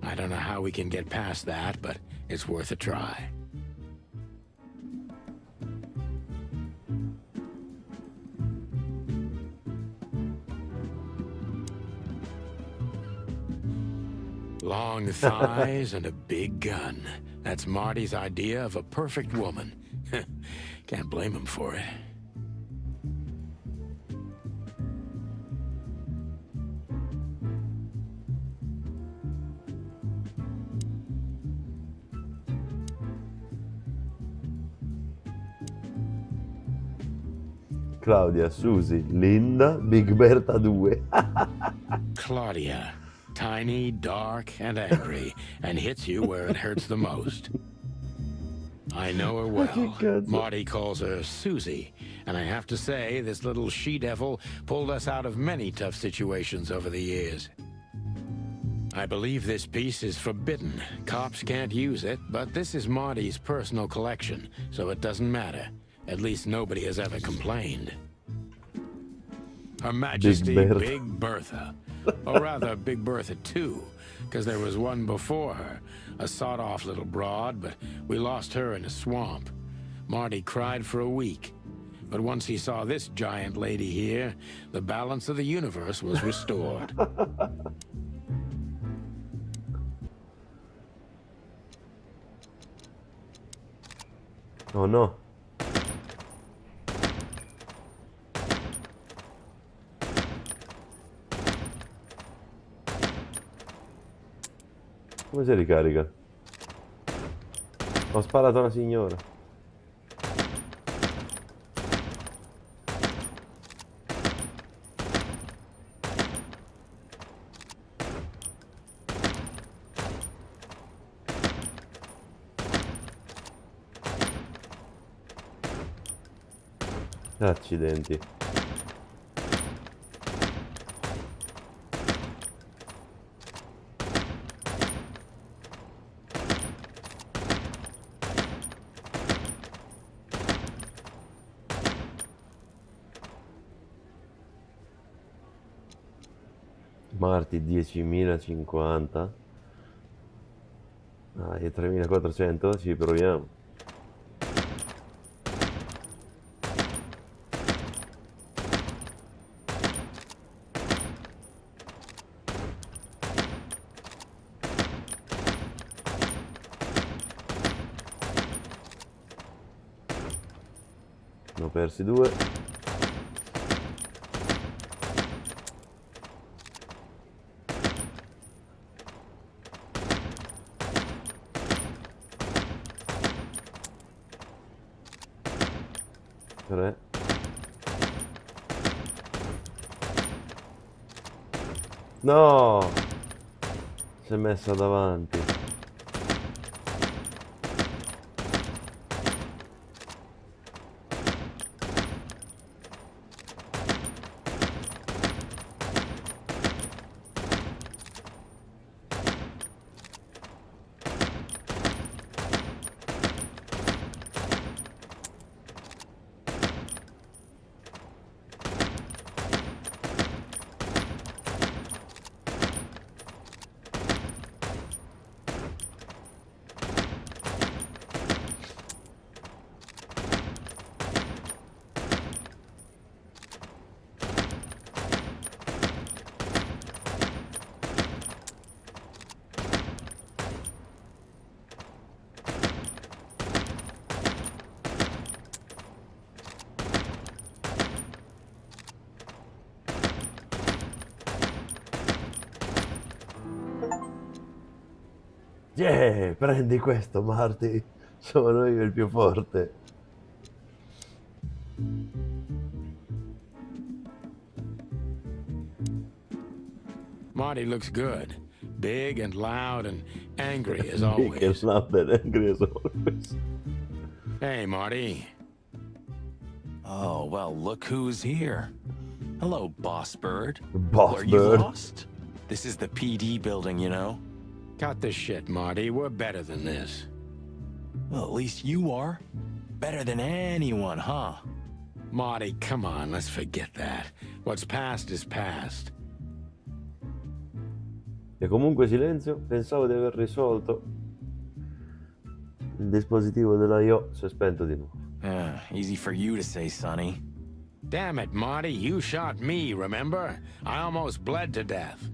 I don't know how we can get past that, but it's worth a try. Long thighs and a big gun. That's Marty's idea of a perfect woman. Can't blame him for it. Claudia, Susie, Linda, Big Berta 2. Claudia. Tiny, dark, and angry, and hits you where it hurts the most. I know her well. Marty calls her Susie, and I have to say, this little she-devil pulled us out of many tough situations over the years. I believe this piece is forbidden. Cops can't use it, but this is Marty's personal collection, so it doesn't matter. At least nobody has ever complained. Her Majesty Big Bertha. Or rather, Big Bertha 2, because there was one before her, a sawed-off little broad, but we lost her in a swamp. Marty cried for a week, but once he saw this giant lady here, the balance of the universe was restored. Oh no. Come si ricarica? Ho sparato a una signora. Accidenti. Marti 10.050. Ah, e 3.400? Ci proviamo. Ne ho persi 2. No! Si è messa davanti. Yeah, prendi questo, Marty. Sono io il più forte. Marty looks good. Big and loud and angry as Big and always. loud and angry as always. Hey, Marty. Oh, well, look who's here. Hello, Boss Bird. Boss Are you Bird. lost? This is the PD building, you know? Cut the shit, Marty. We're better than this. Well, at least you are. Better than anyone, huh? Marty, come on, let's forget that. What's past is past. E comunque silenzio, pensavo di aver risolto. Il dispositivo della IO si è spento di nuovo. Easy for you to say, Sonny. Damn it, Marty, you shot me, remember? I almost bled to death.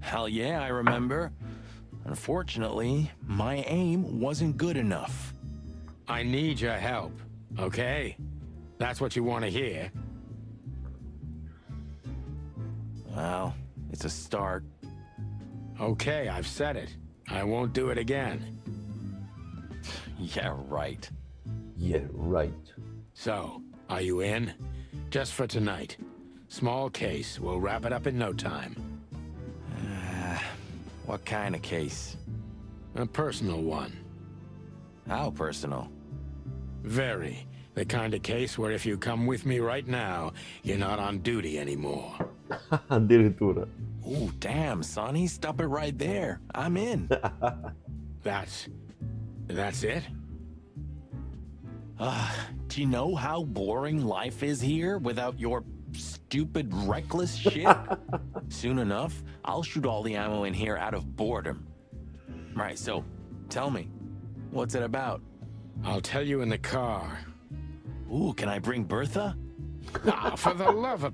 Hell yeah, I remember. Unfortunately, my aim wasn't good enough. I need your help, okay? That's what you want to hear. Well, it's a start. Okay, I've said it. I won't do it again. Yeah, right. Yeah, right. So, are you in? Just for tonight. Small case. We'll wrap it up in no time. What kind of case? A personal one. How personal? Very. The kind of case where if you come with me right now, you're not on duty anymore. Addirittura. Ooh, damn, Sonny, stop it right there. I'm in. That's it? Do you know how boring life is here without your stupid, reckless shit? Soon enough, I'll shoot all the ammo in here out of boredom. Right, so, tell me, what's it about? I'll tell you in the car. Ooh, can I bring Bertha? Ah, for the love of...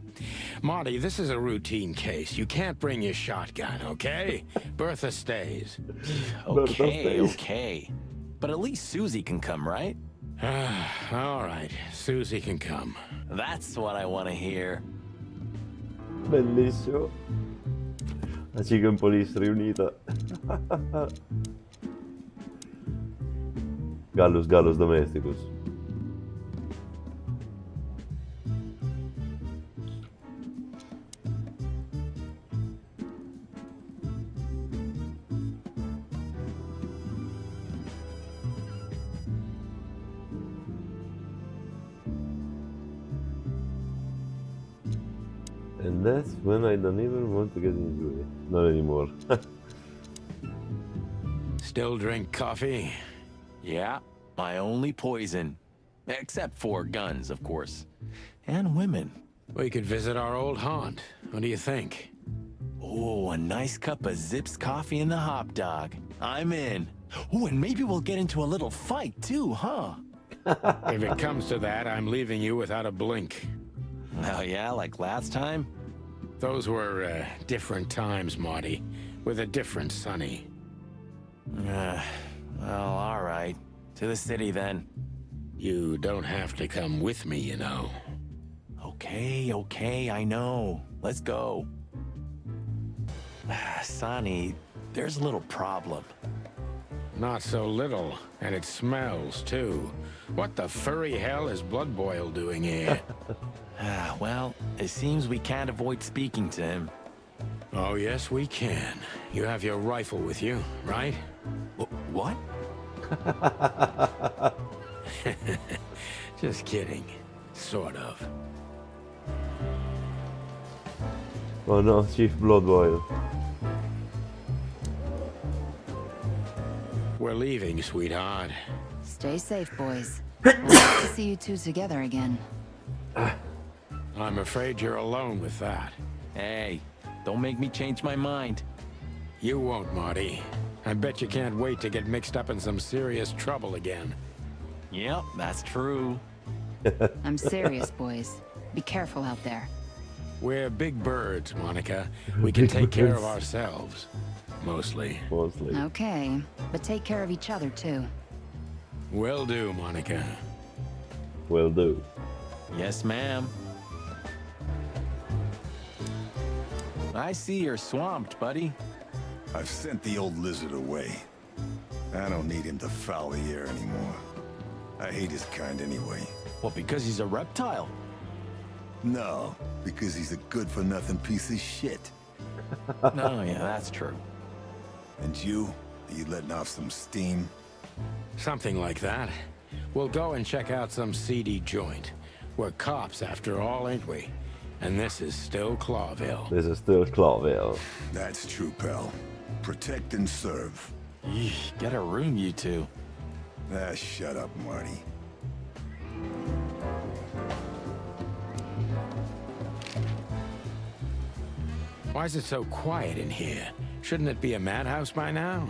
Marty, this is a routine case. You can't bring your shotgun, okay? Bertha stays. Okay, okay. But at least Susie can come, right? All right, Susie can come. That's what I want to hear. Bellissimo. La Chicken Police riunita. Gallus Domesticus. And that's when I don't even want to get into it. Not anymore. Still drink coffee? Yeah, my only poison. Except for guns, of course. And women. We could visit our old haunt. What do you think? Oh, a nice cup of Zips coffee and the hot dog. I'm in. Oh, and maybe we'll get into a little fight too, huh? If it comes to that, I'm leaving you without a blink. Oh yeah, like last time? Those were different times, Marty. With a different Sonny. Well, all right. To the city then. You don't have to come with me, you know. Okay, okay, I know. Let's go. Sonny, there's a little problem. Not so little, and it smells, too. What the furry hell is Blood Boil doing here? Well, it seems we can't avoid speaking to him. Oh, yes, we can. You have your rifle with you, right? What? Just kidding. Sort of. Oh no, Chief Blood Boil. We're leaving, sweetheart. Stay safe, boys. We'll have to see you two together again. I'm afraid you're alone with that. Hey, don't make me change my mind. You won't, Marty. I bet you can't wait to get mixed up in some serious trouble again. Yep, that's true. I'm serious, boys. Be careful out there. We're big birds, Monica. We can take care of ourselves. Mostly. Mostly. Okay, but take care of each other, too. Will do, Monica. Will do. Yes, ma'am. I see you're swamped, buddy. I've sent the old lizard away. I don't need him to foul the air anymore. I hate his kind anyway. Well, because he's a reptile. No, because he's a good-for-nothing piece of shit. No, yeah, that's true. And you? Are you letting off some steam? Something like that. We'll go and check out some seedy joint. We're cops after all, ain't we? And this is still Clawville. This is still Clawville. That's true, pal. Protect and serve. Yeesh, get a room, you two. Ah, shut up, Marty. Why is it so quiet in here? Shouldn't it be a madhouse by now?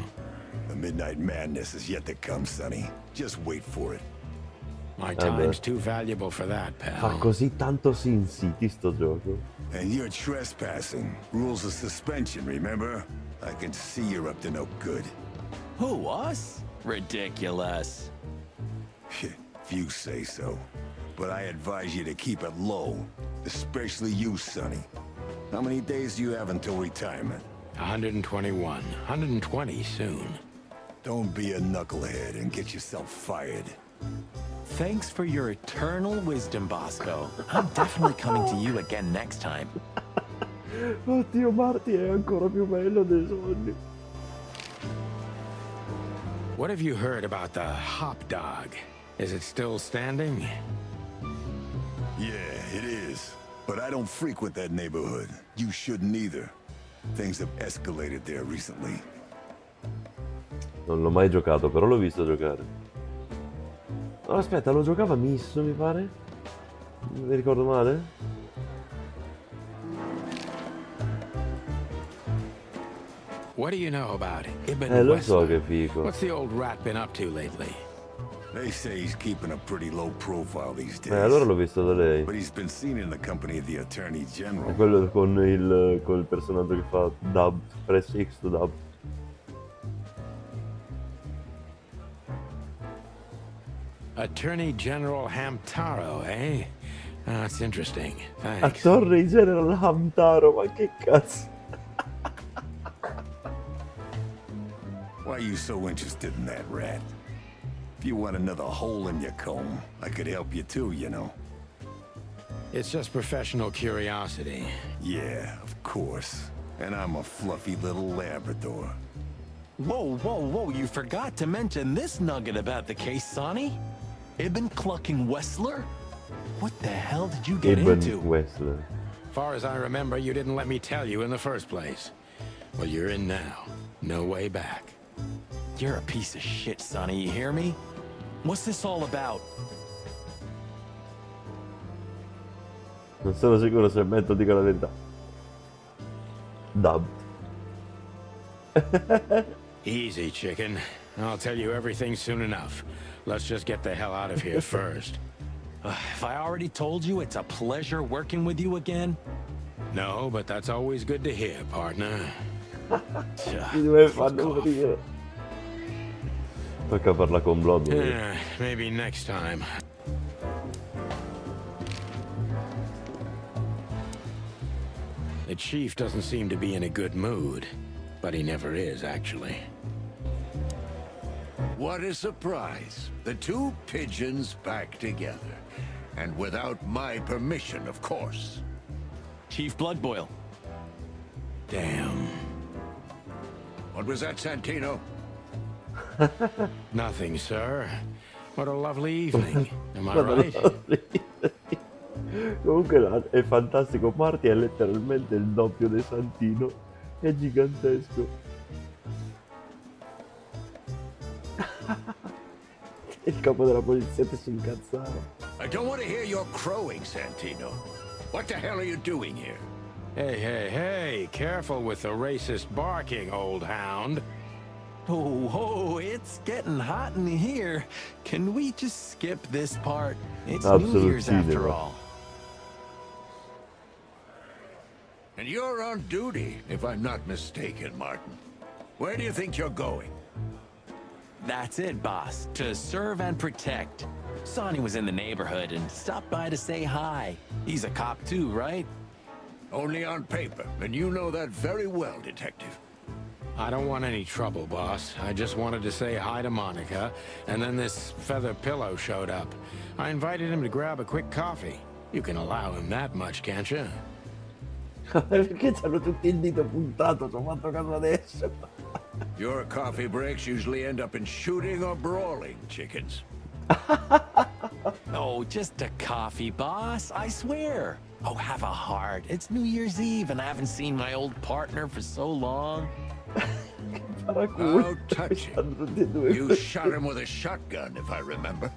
The midnight madness is yet to come, Sonny. Just wait for it. My time's too valuable for that, Fa pal. così tanto Sin City sto gioco. And you're trespassing. Rules of suspension, remember? I can see you're up to no good. Who, us? Ridiculous. If you say so. But I advise you to keep it low. Especially you, Sonny. How many days do you have until retirement? 121. 120 soon. Don't be a knucklehead and get yourself fired. Thanks for your eternal wisdom, Bosco. I'm definitely coming to you again next time. Oddio, Marty è ancora più bello dei sogni. What have you heard about the Hop Dog? Is it still standing? Yeah, it is. But I don't frequent that neighborhood. You shouldn't either. Things have escalated there recently. Non l'ho mai giocato, però l'ho visto giocare. No, aspetta, lo giocava Misso, mi pare? Mi ricordo male? What do you know about Ibn Lo so Wessler? che figo. What's the old rat been up to lately? They say he's keeping a pretty low profile these days. Allora l'ho visto da lei. But he's been seen in the company of the Attorney È General. quello col personaggio che fa dub, press X to dub. Attorney General Hamtaro, eh? That's interesting. Thanks. Attorney General Hamtaro, ma che cazzo? Why are you so interested in that rat? If you want another hole in your comb, I could help you too, you know. It's just professional curiosity. Yeah, of course. And I'm a fluffy little Labrador. Whoa, whoa, whoa, you forgot to mention this nugget about the case, Sonny. Ibn Clucking Wessler? What the hell did you get Ibn into? Wessler. Far as I remember, you didn't let me tell you in the first place. Well, you're in now. No way back. You're a piece of shit, Sonny, you hear me? What's this all about? Non sono sicuro se metto dico la verità. Dub. Easy, chicken. I'll tell you everything soon enough. Let's just get the hell out of here first. If I already told you it's a pleasure working with you again? No, but that's always good to hear, partner. Mi deve fanno morire. Tocca farla con Blood. Yeah, maybe next time. The chief doesn't seem to be in a good mood, but he never is, actually. What a surprise. The two pigeons back together. And without my permission, of course. Chief Bloodboil. Damn. What was that, Santino? Nothing, sir. What a lovely evening. Am I right? Comunque è fantastico. Marty è letteralmente il doppio di Santino. È gigantesco. Il capo della polizia si incazzava. I don't want to hear your crowing, Santino. What the hell are you doing here? Hey, hey, hey, careful with the racist barking, old hound. Oh, it's getting hot in here. Can we just skip this part? It's Absolutely New Year's after never. all. And you're on duty, if I'm not mistaken, Martin. Where do you think you're going? That's it, boss. To serve and protect. Sonny was in the neighborhood and stopped by to say hi. He's a cop too, right? Only on paper, and you know that very well, Detective. I don't want any trouble, boss. I just wanted to say hi to Monica, and then this feather pillow showed up. I invited him to grab a quick coffee. You can allow him that much, can't you? Perché c'hanno tutti il dito puntato? Ci ho fatto caso adesso. Your coffee breaks usually end up in shooting or brawling, chickens. Oh, just a coffee, boss. I swear. Oh, have a heart. It's New Year's Eve, and I haven't seen my old partner for so long. How touching. You shot him with a shotgun, if I remember.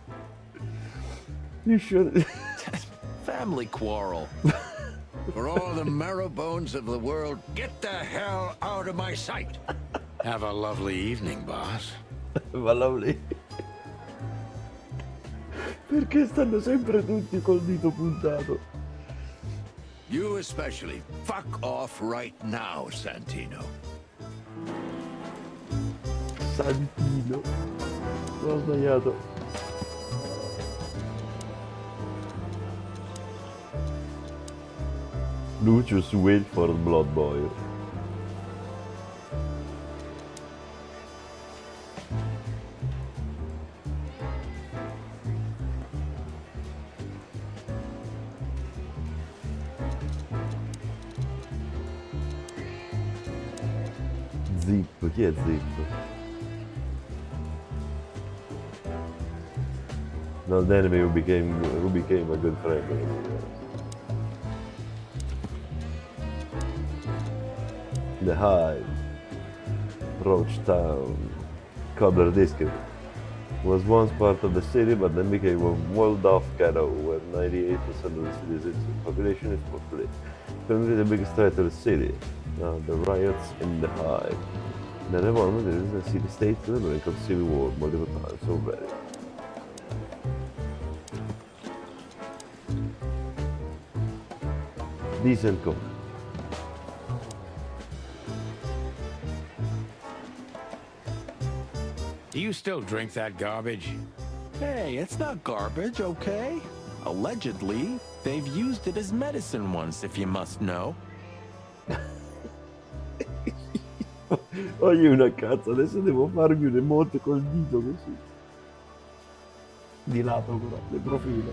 You should. Family quarrel. For all the marrow bones of the world, get the hell out of my sight. Have a lovely evening, boss. Ma lovely. Perché stanno sempre tutti col dito puntato? You especially. Fuck off right now, Santino. Santino. Ho sbagliato. Lucius wait for Blood Boy. Zip, chi è Zip? No, the enemy who became a good friend. The Hive, Roach Town, Cobbler District was once part of the city, but then became a walled-off ghetto where 98% of the city's population is populated. Currently the biggest threat to the city are the riots in the Hive. The revolvement is the city-state to the brink of civil war multiple times already. Decent cook. Do you still drink that garbage? Hey, it's not garbage, okay? Allegedly, they've used it as medicine once, if you must know. Oh, io una cazzo, adesso devo farmi un emote col dito così. Di lato però, di profilo.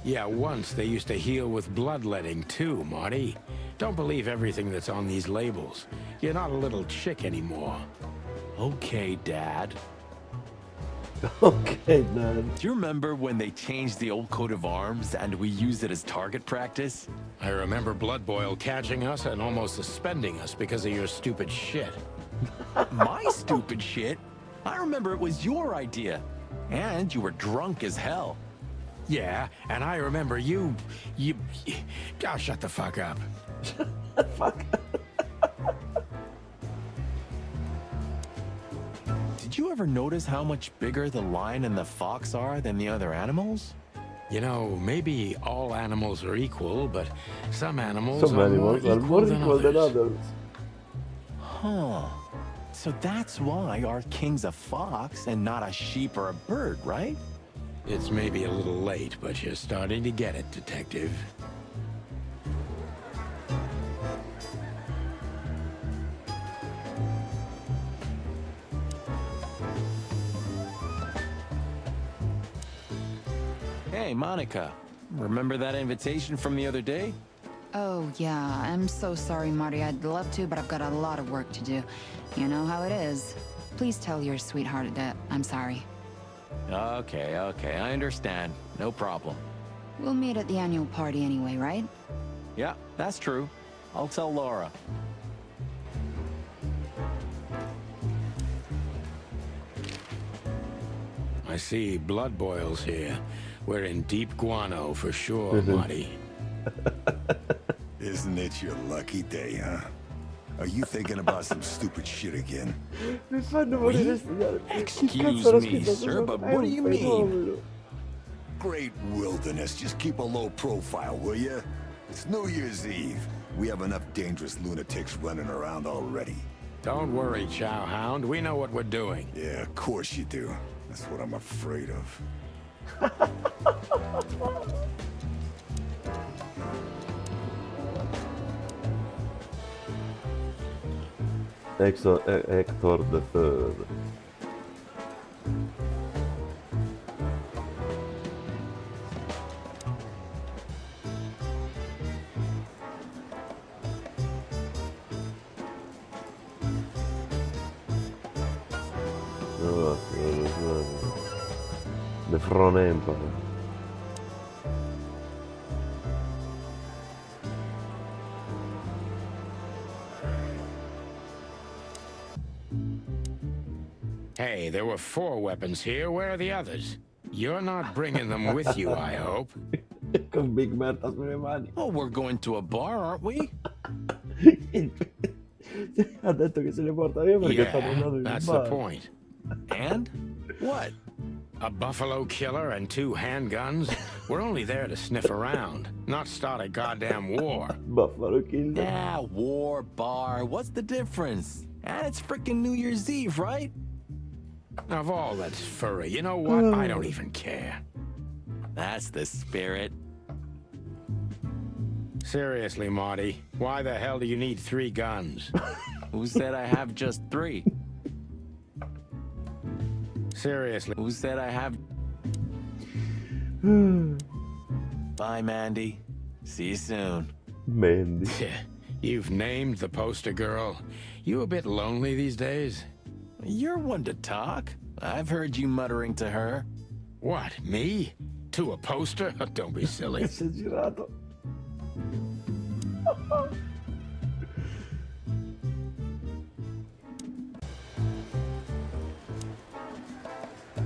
Yeah, once they used to heal with bloodletting too, Marty. Don't believe everything that's on these labels. You're not a little chick anymore. Okay, Dad. Okay, Dad. Do you remember when they changed the old coat of arms and we used it as target practice? I remember Blood Boil catching us and almost suspending us because of your stupid shit. My stupid shit? I remember it was your idea. And you were drunk as hell. Yeah, and I remember you... Oh, shut the fuck up. Fuck. Did you ever notice how much bigger the lion and the fox are than the other animals? You know, maybe all animals are equal, but some animals Some are animals more are more equal than others. Huh. So that's why our king's a fox and not a sheep or a bird, right? It's maybe a little late, but you're starting to get it, Detective. Hey, Monica. Remember that invitation from the other day? Oh, yeah. I'm so sorry, Marty. I'd love to, but I've got a lot of work to do. You know how it is. Please tell your sweetheart that I'm sorry. Okay, I understand. No problem. We'll meet at the annual party anyway, right? Yeah, that's true. I'll tell Laura. I see Blood Boil's here. We're in deep guano for sure, Marty. Isn't it your lucky day, huh? Are you thinking about some stupid shit again? Mi fanno morire studiare. Excuse me, sir, but what do you mean? Great wilderness. Just keep a low profile, will you? It's New Year's Eve. We have enough dangerous lunatics running around already. Don't worry, Chow Hound. We know what we're doing. Yeah, of course you do. That's what I'm afraid of. Hector the Third. The Front Empire. Hey, there were 4 weapons here. Where are the others? You're not bringing them with you, I hope. Con Big Berta sulle mani. Oh, we're going to a bar, aren't we? Ha detto che se le porta via perché stanno Yeah, andando in that's bar. the point. And? What? A buffalo killer and 2 handguns? We're only there to sniff around, not start a goddamn war. Buffalo Killer. Yeah, war, bar, what's the difference? And it's freaking New Year's Eve, right? Of all that's furry, you know what? I don't even care. That's the spirit. Seriously, Marty, why the hell do you need 3 guns? Who said I have just 3? Seriously. Who said I have... Bye, Mandy. See you soon. Mandy. You've named the poster girl. You a bit lonely these days? You're one to talk. I've heard you muttering to her. What, me? To a poster? Don't be silly. Si è girato.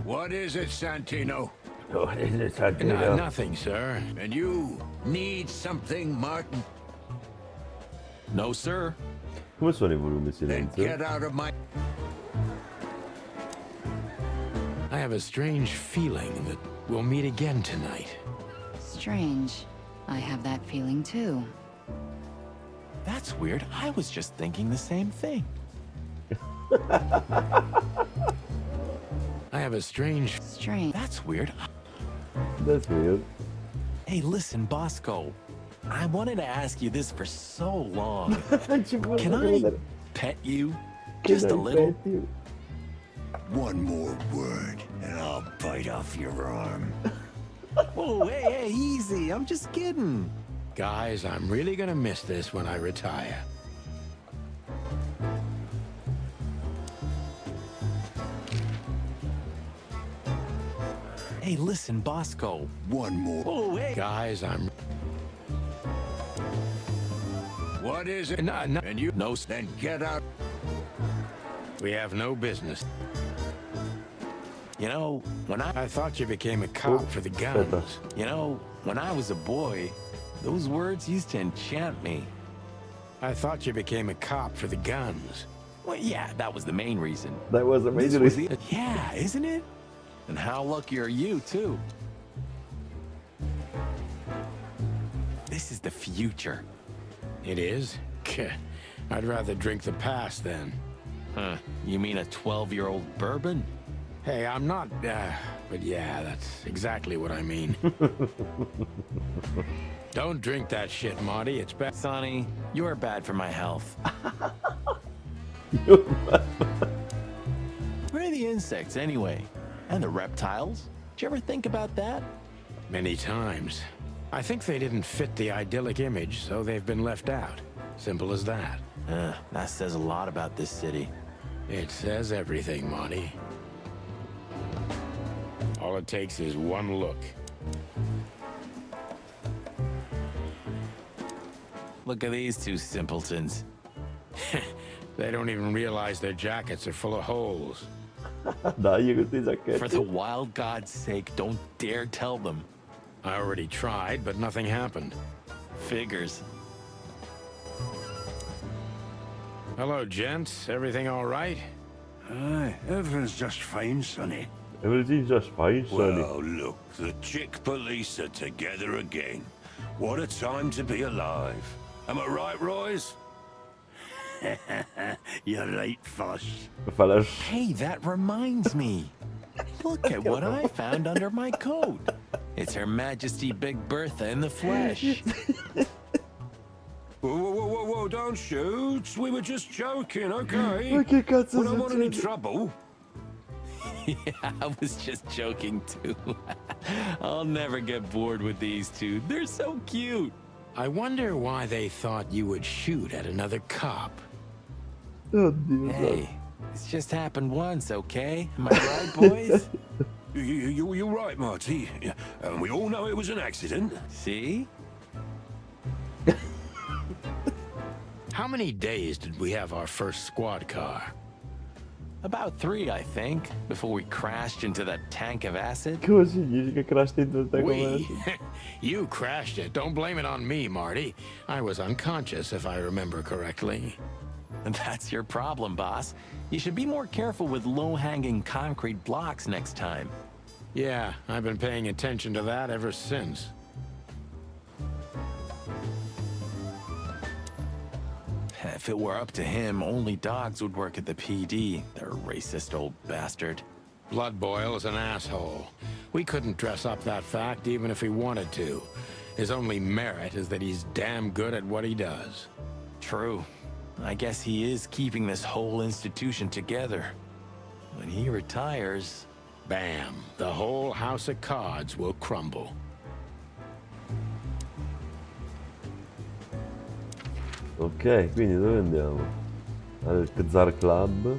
What is it, Santino? What is it, Santino? Nothing, sir. And you need something, Martin? No, sir. Come sono i volumi Then silenzio? get out of my... I have a strange feeling that we'll meet again tonight. Strange. I have that feeling too. That's weird. I was just thinking the same thing. I have a strange... Strange. That's weird. That's weird. Hey, listen, Bosco. I wanted to ask you this for so long. Can I pet you? Just a little? One more word, and I'll bite off your arm. Oh, hey, easy. I'm just kidding. Guys, I'm really gonna miss this when I retire. Hey, listen, Bosco. One more. Oh, hey. Guys, I'm... What is it? No, And you... No, Then get out. we have no business. you know, when I thought you became a cop for the guns. You know, when I was a boy, those words used to enchant me. I thought you became a cop for the guns. Well, yeah, that was the main reason. That was the main This was reason. yeah, isn't it? And how lucky are you, too? This is the future. It is? I'd rather drink the past then. Huh? You mean a 12-year-old bourbon? Hey, I'm not, but yeah, that's exactly what I mean. Don't drink that shit, Marty. It's bad. Sonny, you're bad for my health. Where are the insects, anyway? And the reptiles? Did you ever think about that? Many times. I think they didn't fit the idyllic image, so they've been left out. Simple as that. That says a lot about this city. It says everything, Marty. All it takes is one look. Look at these 2 simpletons. They don't even realize their jackets are full of holes. Dai questi giacchetti. For the wild God's sake, don't dare tell them. I already tried, but nothing happened. Figures. Hello, gents. Everything all right? Aye, everything's just fine, Sonny. Everything's just fine, Sonny. Well, look, the chick police are together again. What a time to be alive. Am I right, Royce? You're right, Foss. Fellas. Hey, that reminds me. Look at what I found under my coat. It's Her Majesty Big Bertha in the flesh. Whoa, don't shoot. We were just joking, okay? Ma che cazzo We don't want any succede? trouble. Yeah, I was just joking too. I'll never get bored with these two. They're so cute. I wonder why they thought you would shoot at another cop. Oddio. Hey, it's just happened once, okay? Am I right, boys? You're right, Marty. And we all know it was an accident. See? How many days did we have our first squad car? About 3, I think, before we crashed into that tank of acid. Come si dice che crash dentro il tank We? of acid? You crashed it. Don't blame it on me, Marty. I was unconscious, if I remember correctly. And that's your problem, boss. You should be more careful with low-hanging concrete blocks next time. Yeah, I've been paying attention to that ever since. If it were up to him, only dogs would work at the PD. They're a racist old bastard. Blood Boil is an asshole. We couldn't dress up that fact even if he wanted to. His only merit is that he's damn good at what he does. True. I guess he is keeping this whole institution together. When he retires, bam, the whole house of cards will crumble. Ok, quindi dove andiamo? Al Kzar Club,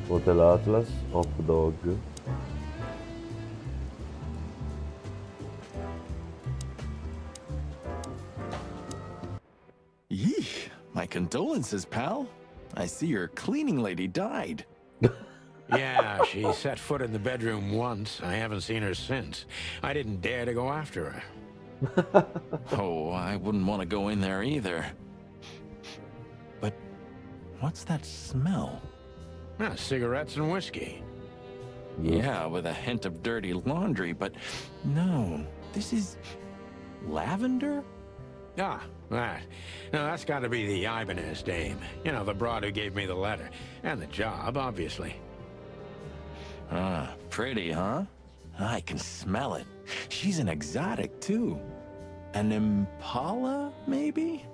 Hotel Atlas, Hot Dog. Yeesh, my condolences, pal. I see your cleaning lady died. Yeah, she set foot in the bedroom once. I haven't seen her since. I didn't dare to go after her. Oh, I wouldn't want to go in there either. But what's that smell? Cigarettes and whiskey. Yeah, with a hint of dirty laundry, but no, this is lavender? Ah, that. Now that's got to be the Ibanez dame. You know, the broad who gave me the letter. And the job, obviously. Ah, pretty, huh? I can smell it. She's an exotic, too. An Impala, maybe?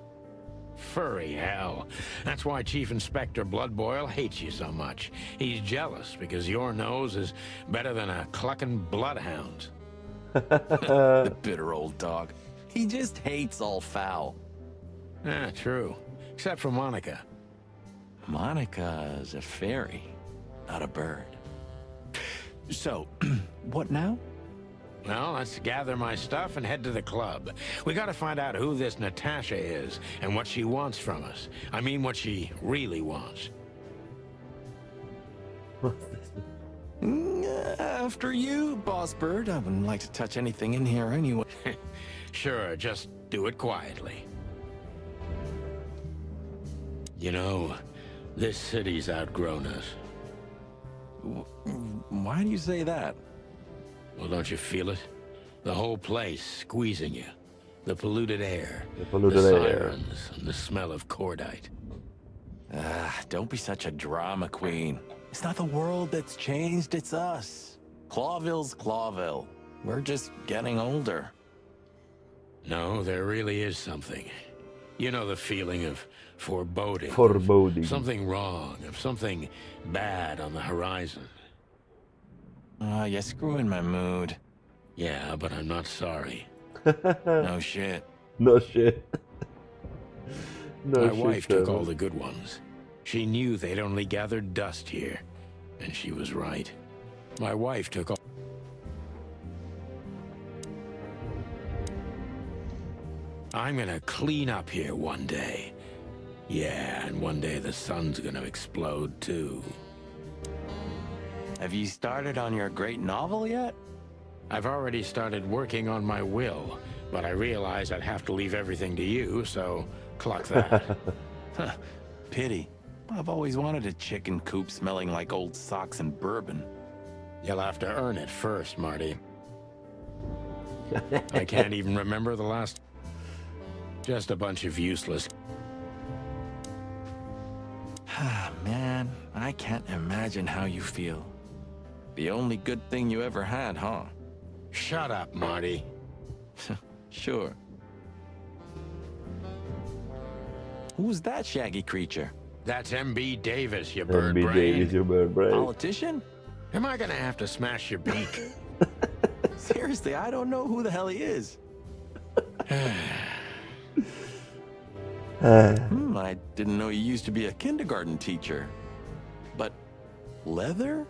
Furry hell. That's why Chief Inspector Bloodboil hates you so much. He's jealous because your nose is better than a clucking bloodhound. The bitter old dog. He just hates all foul. Ah, true. Except for Monica. Monica's a fairy, not a bird. So, what now? Well, let's gather my stuff and head to the club. We gotta find out who this Natasha is and what she wants from us. I mean, what she really wants. After you, Boss Bird. I wouldn't like to touch anything in here anyway. Sure, just do it quietly. You know, this city's outgrown us. Why do you say that? Well, don't you feel it? The whole place squeezing you. The polluted air. The sirens, and the smell of cordite. Don't be such a drama queen. It's not the world that's changed, it's us. Clawville's Clawville. We're just getting older. No, there really is something. You know the feeling of foreboding. Foreboding. Of something wrong, of something bad on the horizon. You're screwing my mood. Yeah, but I'm not sorry. No shit. No shit. No my shit, wife took Trevor. all the good ones. She knew they'd only gathered dust here. And she was right. My wife took all... I'm gonna clean up here one day. Yeah, and one day the sun's gonna explode too. Have you started on your great novel yet? I've already started working on my will, but I realized I'd have to leave everything to you, so cluck that. Huh, pity. I've always wanted a chicken coop smelling like old socks and bourbon. You'll have to earn it first, Marty. I can't even remember the last... Just a bunch of useless... Man, I can't imagine how you feel. The only good thing you ever had, huh? Shut up, Marty. Sure. Who's that shaggy creature? That's M.B. Davis, you bird MB brain. Davis, you bird brain. Politician? Am I gonna have to smash your beak? Seriously, I don't know who the hell he is. I didn't know you used to be a kindergarten teacher. But leather?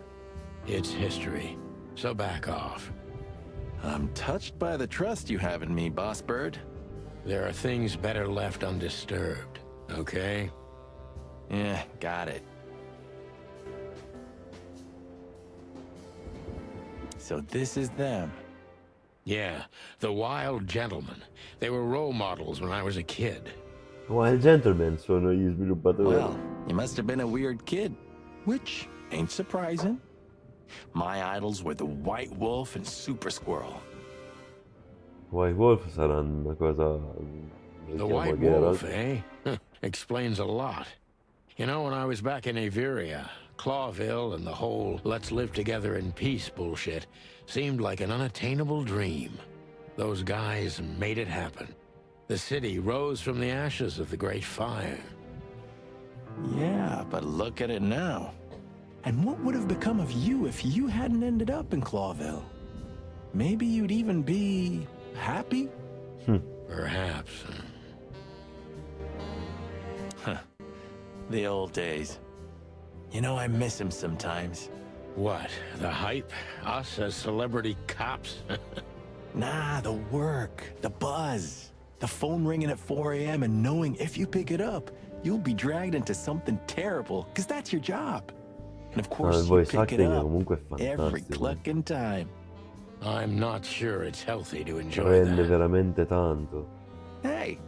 It's history, so back off. I'm touched by the trust you have in me, Boss Bird. There are things better left undisturbed, okay? Yeah, got it. So this is them. Yeah, the Wild Gentlemen. They were role models when I was a kid. Wild Gentlemen sono gli sviluppatori. Well, you must have been a weird kid, which ain't surprising. My idols were the White Wolf and Super Squirrel. White Wolf sarà una cosa... The White Wolf, eh? Explains a lot. You know, when I was back in Averia, Clawville and the whole let's live together in peace bullshit seemed like an unattainable dream. Those guys made it happen. The city rose from the ashes of the Great Fire. Yeah, but look at it now. And what would have become of you if you hadn't ended up in Clawville? Maybe you'd even be happy? Perhaps. Huh. The old days. You know, I miss him sometimes. What? The hype? Us as celebrity cops? Nah, the work, the buzz, the phone ringing at 4 a.m. and knowing if you pick it up, you'll be dragged into something terrible, because that's your job. And of course, you voice pick it acting è up comunque every fantastico. clucking time. I'm not sure it's healthy to enjoy Rende that. veramente tanto. Hey,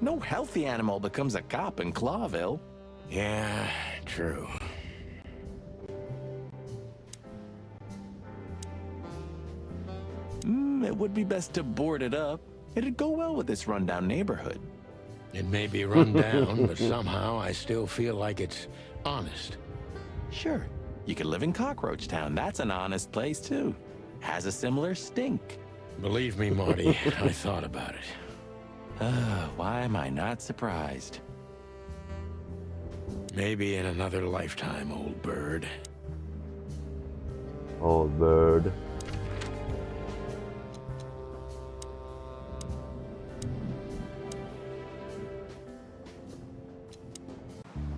no healthy animal becomes a cop in Clawville. Yeah, true. It would be best to board it up. It'd go well with this rundown neighborhood. It may be run down, but somehow I still feel like it's honest. Sure, you could live in Cockroach Town. That's an honest place, too. Has a similar stink. Believe me, Marty, I thought about it. Why am I not surprised? Maybe in another lifetime, old bird. Old bird.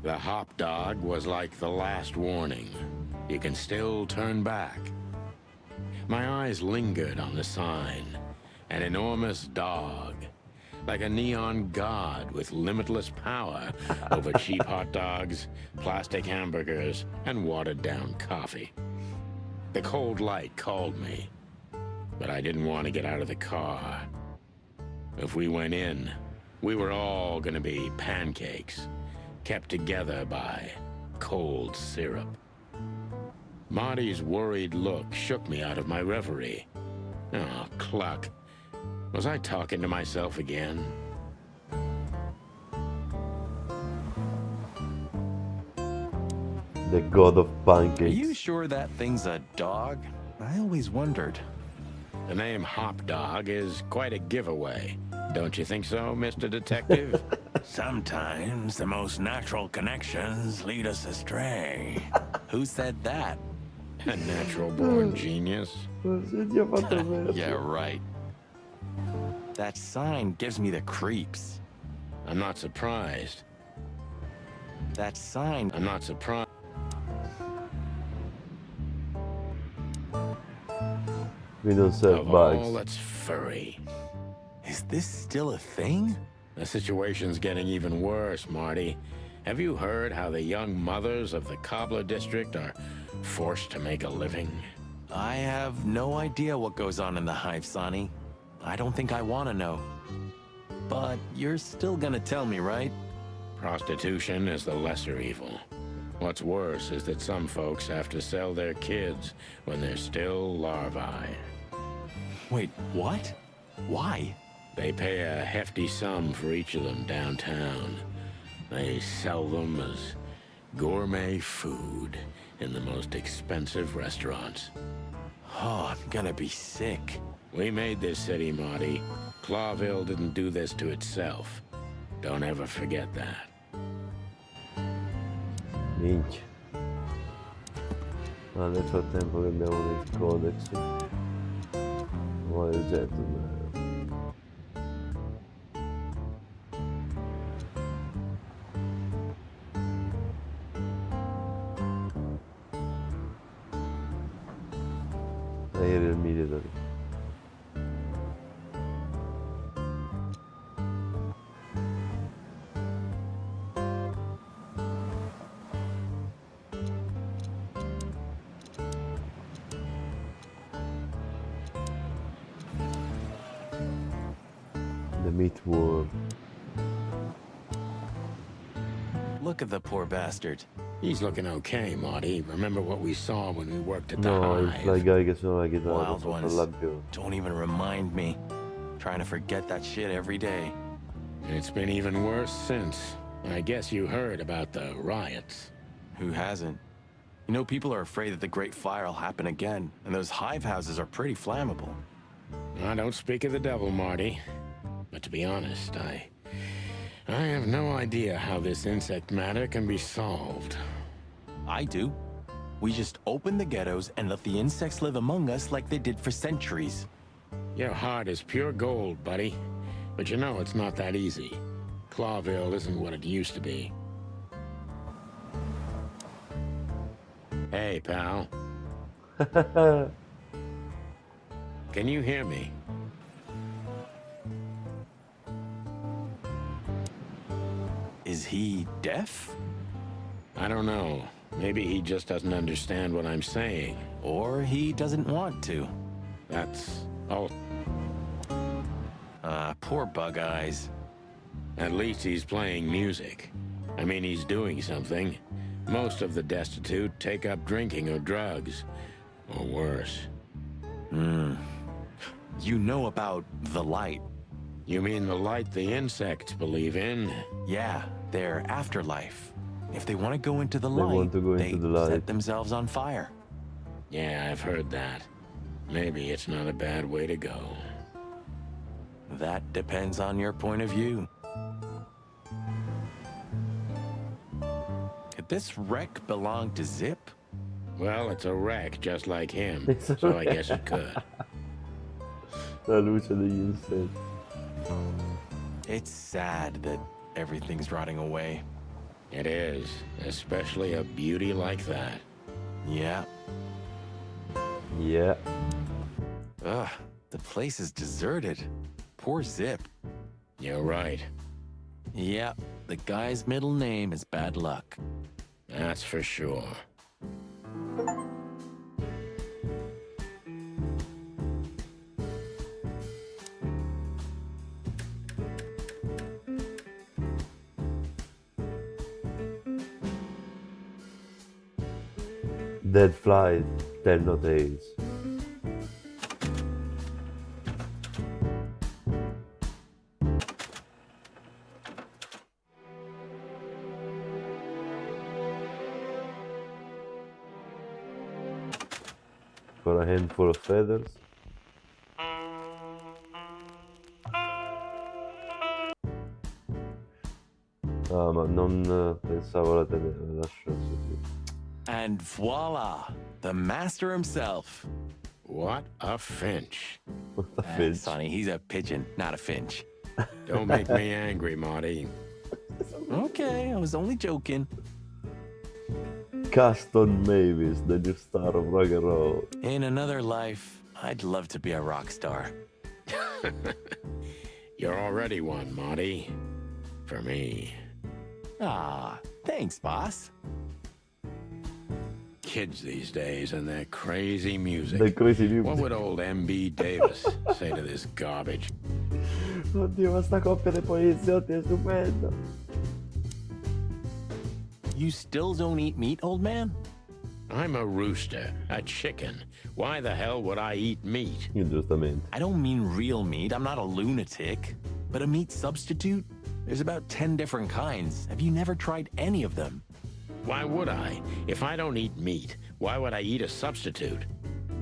The hop dog was like the last warning. You can still turn back. My eyes lingered on the sign. An enormous dog. Like a neon god with limitless power over cheap hot dogs, plastic hamburgers, and watered-down coffee. The cold light called me, but I didn't want to get out of the car. If we went in, we were all gonna be pancakes, kept together by cold syrup. Marty's worried look shook me out of my reverie. Oh, cluck. Was I talking to myself again? The god of Are pancakes. you sure that thing's a dog? I always wondered. The name Hop Dog is quite a giveaway. Don't you think so, Mr. Detective? Sometimes the most natural connections lead us astray. Who said that? A natural-born genius. Yeah, right. That sign gives me the creeps. I'm not surprised. That sign... I'm not surprised. We don't serve Of bugs. all that's furry. Is this still a thing? The situation's getting even worse, Marty. Have you heard how the young mothers of the Cobbler District are forced to make a living? I have no idea what goes on in the hive, Sonny. I don't think I want to know. But you're still gonna tell me, right? Prostitution is the lesser evil. What's worse is that some folks have to sell their kids when they're still larvae. Wait, what? Why? They pay a hefty sum for each of them downtown. They sell them as gourmet food in the most expensive restaurants. Oh, I'm gonna be sick. We made this city, Marty. Clawville didn't do this to itself. Don't ever forget that. Minchia. Ma nel frattempo che abbiamo nel codex. Vuole il gentleman. Aerial military. The meat war. Look at the poor bastard. He's looking okay, Marty. Remember what we saw when we worked at the No, il Hive? fly guy che suona la chitarra Wild sopra ones. l'abbione. Don't even remind me. Trying to forget that shit every day. It's been even worse since. I guess you heard about the riots. Who hasn't? You know, people are afraid that the Great Fire will happen again, and those hive houses are pretty flammable. I don't speak of the devil, Marty. But to be honest, I have no idea how this insect matter can be solved. I do. We just open the ghettos and let the insects live among us like they did for centuries. Your heart is pure gold, buddy. But you know it's not that easy. Clawville isn't what it used to be. Hey, pal. Can you hear me? Is he deaf? I don't know. Maybe he just doesn't understand what I'm saying. Or he doesn't want to. That's all. Poor Bug Eyes. At least he's playing music. I mean, he's doing something. Most of the destitute take up drinking or drugs. Or worse. You know about the light. You mean the light the insects believe in? Yeah, their afterlife. If they want to go into the They light, want to go they into the light. set themselves on fire. Yeah, I've heard that. Maybe it's not a bad way to go. That depends on your point of view. Could this wreck belong to Zip? Well, it's a wreck just like him, It's a so I guess it could. La luce degli insetti. It's sad that everything's rotting away. It is, especially a beauty like that. Yeah. Yeah. Ugh, the place is deserted. Poor Zip. You're right. Yeah, the guy's middle name is Bad Luck. That's for sure. Dead flies tell no tales. For a handful of feathers. Ah, ma non pensavo la lasciassi qui. And voila, the master himself. What a finch. What a finch. Sonny, he's a pigeon, not a finch. Don't make me angry, Marty. Okay, I was only joking. Caston Mavis, the new star of rock and roll. In another life, I'd love to be a rock star. You're already one, Marty. For me. Ah, thanks, boss. Kids these days and their crazy music. The crazy music. What would old M.B. Davis say to this garbage? Oddio, ma sta coppia dei poliziotti è stupenda. You still don't eat meat, old man? I'm a rooster, a chicken. Why the hell would I eat meat? Giustamente. I don't mean real meat. I'm not a lunatic. But a meat substitute? There's about 10 different kinds. Have you never tried any of them? Why would I? If I don't eat meat, why would I eat a substitute?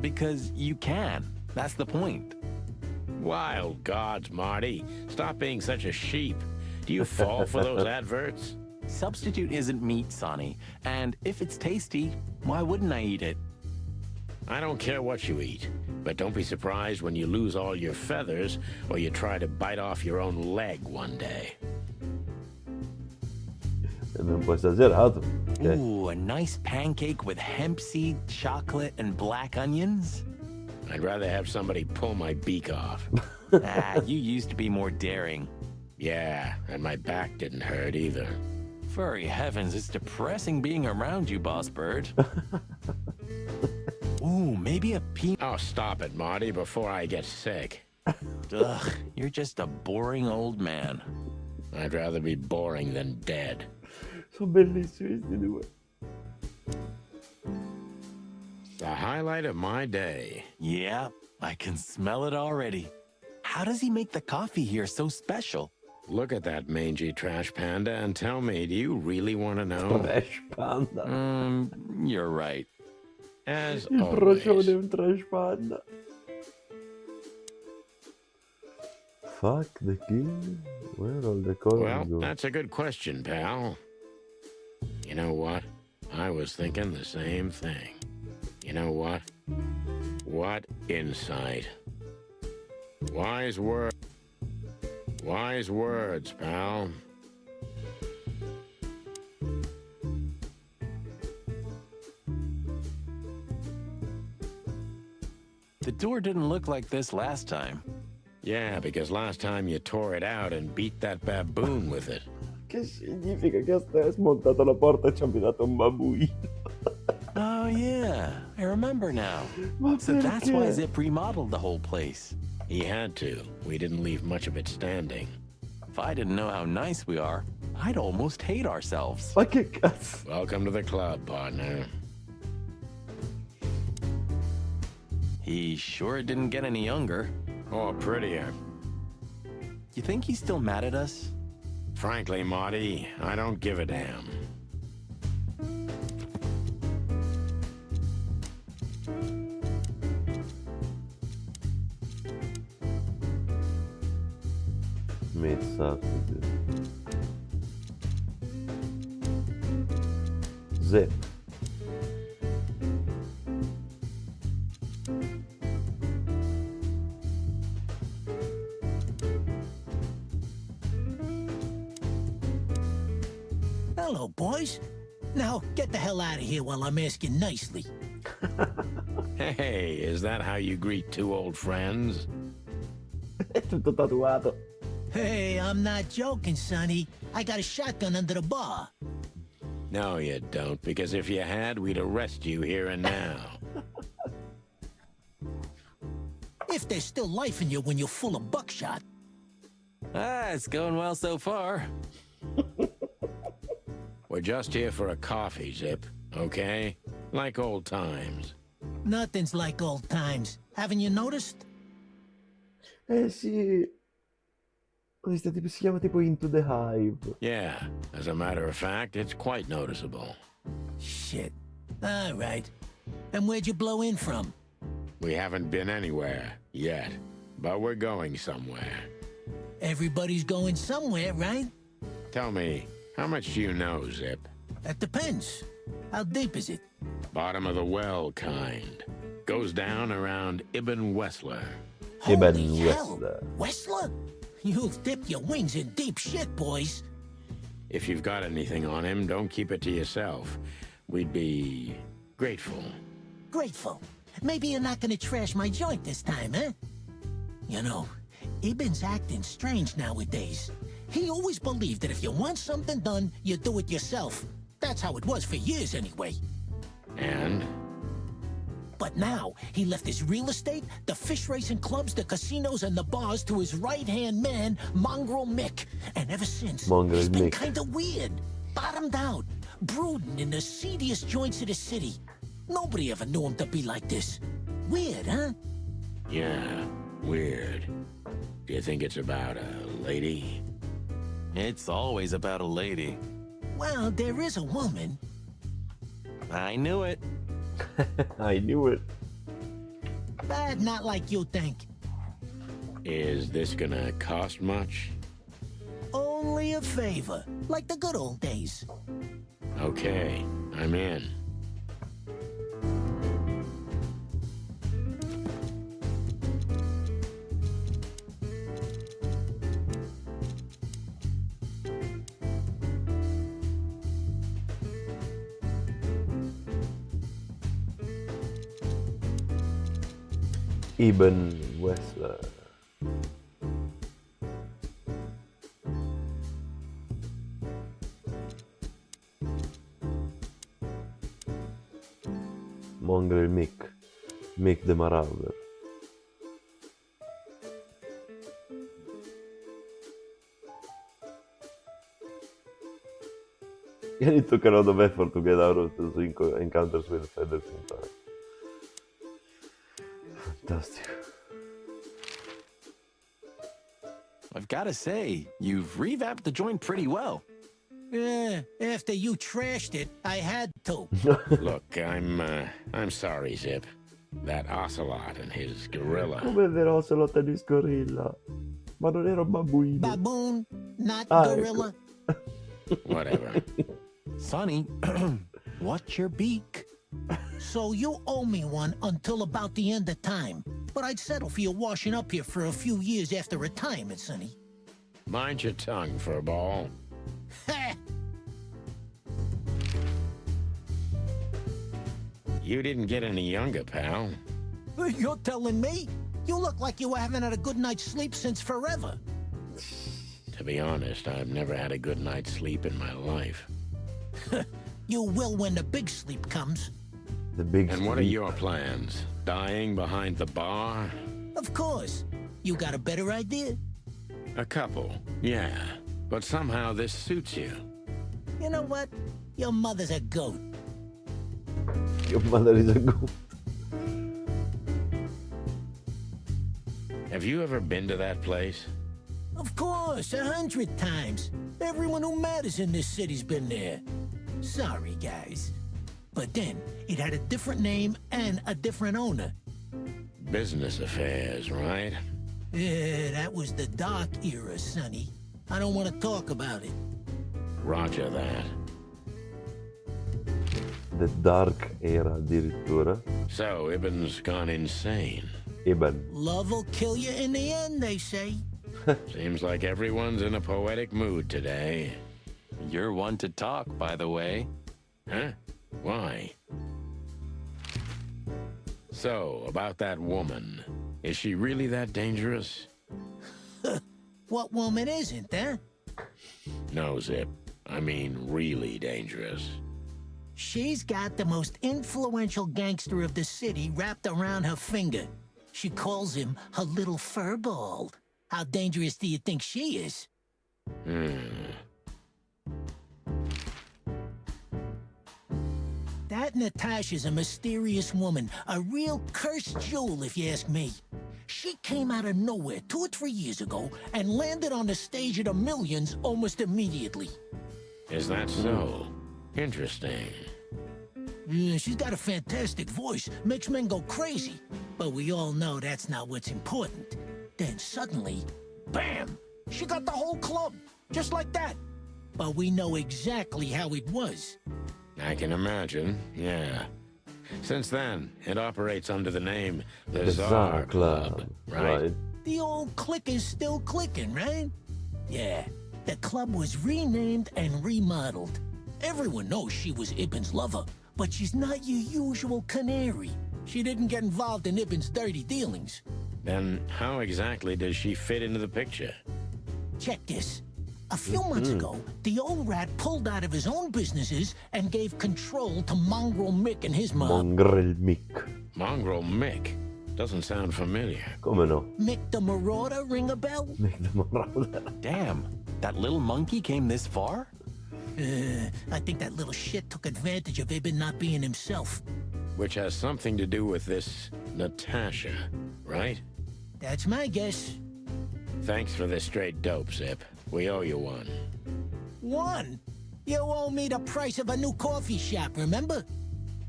Because you can. That's the point. Wild gods, Marty. Stop being such a sheep. Do you fall for those adverts? Substitute isn't meat, Sonny. And if it's tasty, why wouldn't I eat it? I don't care what you eat, but don't be surprised when you lose all your feathers or you try to bite off your own leg one day. E non può esagerato. Ok. Ooh, a nice pancake with hemp seed, chocolate, and black onions? I'd rather have somebody pull my beak off. You used to be more daring. Yeah, and my back didn't hurt either. Furry heavens, it's depressing being around you, Boss Bird. Ooh, maybe a peanut. Oh, stop it, Marty, before I get sick. Ugh, you're just a boring old man. I'd rather be boring than dead. Sono bellissimi questi due. The highlight of my day. Yeah, I can smell it already. How does he make the coffee here so special? Look at that mangy trash panda and tell me, do you really want to know? Trash panda. You're right. As Il always. procione è un trash panda. Fuck the king? Where all the coins Well, go? that's a good question, pal. You know what? I was thinking the same thing. You know what? What insight. Wise words, pal. The door didn't look like this last time. Yeah, because last time you tore it out and beat that baboon with it. Che significa che hai smontato la porta e ci ha abitato un babuino? Oh, yeah. I remember now. So that's why Zip remodeled the whole place. He had to. We didn't leave much of it standing. If I didn't know how nice we are, I'd almost hate ourselves. Ma che cazzo? Welcome to the club, partner. He sure didn't get any younger. Or prettier. You think he's still mad at us? Frankly, Marty, I don't give a damn. Made substitute. Zip. Hello, boys. Now, get the hell out of here while I'm asking nicely. Hey, is that how you greet two old friends? È tutto tatuato. Hey, I'm not joking, Sonny. I got a shotgun under the bar. No, you don't, because if you had, we'd arrest you here and now. If there's still life in you when you're full of buckshot. It's going well so far. We're just here for a coffee, Zip, okay? Like old times. Nothing's like old times. Haven't you noticed? Eh sì. Questo tipo si chiama tipo Into the Hive. Yeah, as a matter of fact, it's quite noticeable. Shit. All right. And where'd you blow in from? We haven't been anywhere yet, but we're going somewhere. Everybody's going somewhere, right? Tell me, how much do you know, Zip? That depends. How deep is it? Bottom of the well kind. Goes down around Ibn Wessler. Ibn Holy hell. Wessler. Wessler? You've dipped your wings in deep shit, boys. If you've got anything on him, don't keep it to yourself. We'd be grateful. Grateful. Maybe you're not gonna trash my joint this time, eh? You know, Ibn's acting strange nowadays. He always believed that if you want something done, you do it yourself. That's how it was for years anyway. And? But now, he left his real estate, the fish racing clubs, the casinos, and the bars to his right-hand man, Mongrel Mick. And ever since, Mongrel he's been Mick. kinda weird, bottomed out, brooding in the seediest joints of the city. Nobody ever knew him to be like this. Weird, huh? Yeah, weird. Do you think it's about a lady? It's always about a lady. Well, there is a woman. I knew it. I knew it. But not like you think. Is this gonna cost much? Oh, Only a favor, like the good old days. Okay, I'm in. Ibn Wessler. Mongrel Mick. Mick the Marauder. And it took a lot of effort to get out of those encounters with feathers in time. Fantastic. I've got to say, you've revamped the joint pretty well. Yeah, after you trashed it, I had to. Look, I'm sorry, Zip. That ocelot and his gorilla. Come dell'ocelot e di gorilla? Ma non era un babbuino. Baboon, not Ah, gorilla. Whatever. Sonny, what's your beak? So you owe me one until about the end of time. But I'd settle for you washing up here for a few years after retirement, Sonny. Mind your tongue, furball. You didn't get any younger, pal. You're telling me? You look like you haven't had a good night's sleep since forever. To be honest, I've never had a good night's sleep in my life. You will when the big sleep comes. The big And sleep. what are your plans? Dying behind the bar? Of course. You got a better idea? A couple, yeah. But somehow this suits you. You know what? Your mother's a goat. Your mother is a goat. Have you ever been to that place? Of course, 100 times. Everyone who matters in this city's been there. Sorry, guys. But then, it had a different name and a different owner. Business affairs, right? Yeah, that was the dark era, Sonny. I don't want to talk about it. Roger that. The Dark Era addirittura. So, Ibn's gone insane. Ibn. Love will kill you in the end, they say. Seems like everyone's in a poetic mood today. You're one to talk, by the way. Huh? Why? So, about that woman. Is she really that dangerous? What woman isn't, huh? No, Zip. I mean, really dangerous. She's got the most influential gangster of the city wrapped around her finger. She calls him her little furball. How dangerous do you think she is? That Natasha's a mysterious woman, a real cursed jewel if you ask me. She came out of nowhere 2 or 3 years ago and landed on the stage of the Millions almost immediately. Is that so? Interesting. Yeah, she's got a fantastic voice, makes men go crazy. But we all know that's not what's important. Then suddenly, bam! She got the whole club, just like that. But we know exactly how it was. I can imagine, yeah. Since then, it operates under the name the Tsar Club, right? The old click is still clicking, right? Yeah, the club was renamed and remodeled. Everyone knows she was Ibn's lover, but she's not your usual canary. She didn't get involved in Ibn's dirty dealings. Then how exactly does she fit into the picture? Check this. A few months ago, the old rat pulled out of his own businesses and gave control to Mongrel Mick and his mob. Mongrel Mick. Mongrel Mick? Doesn't sound familiar. Come no? Mick the Marauder, ring a bell? Mick the Marauder. Damn, that little monkey came this far? I think that little shit took advantage of Ibn not being himself. Which has something to do with this Natasha, right? That's my guess. Thanks for the straight dope, Zip. We owe you one. One? You owe me the price of a new coffee shop, remember?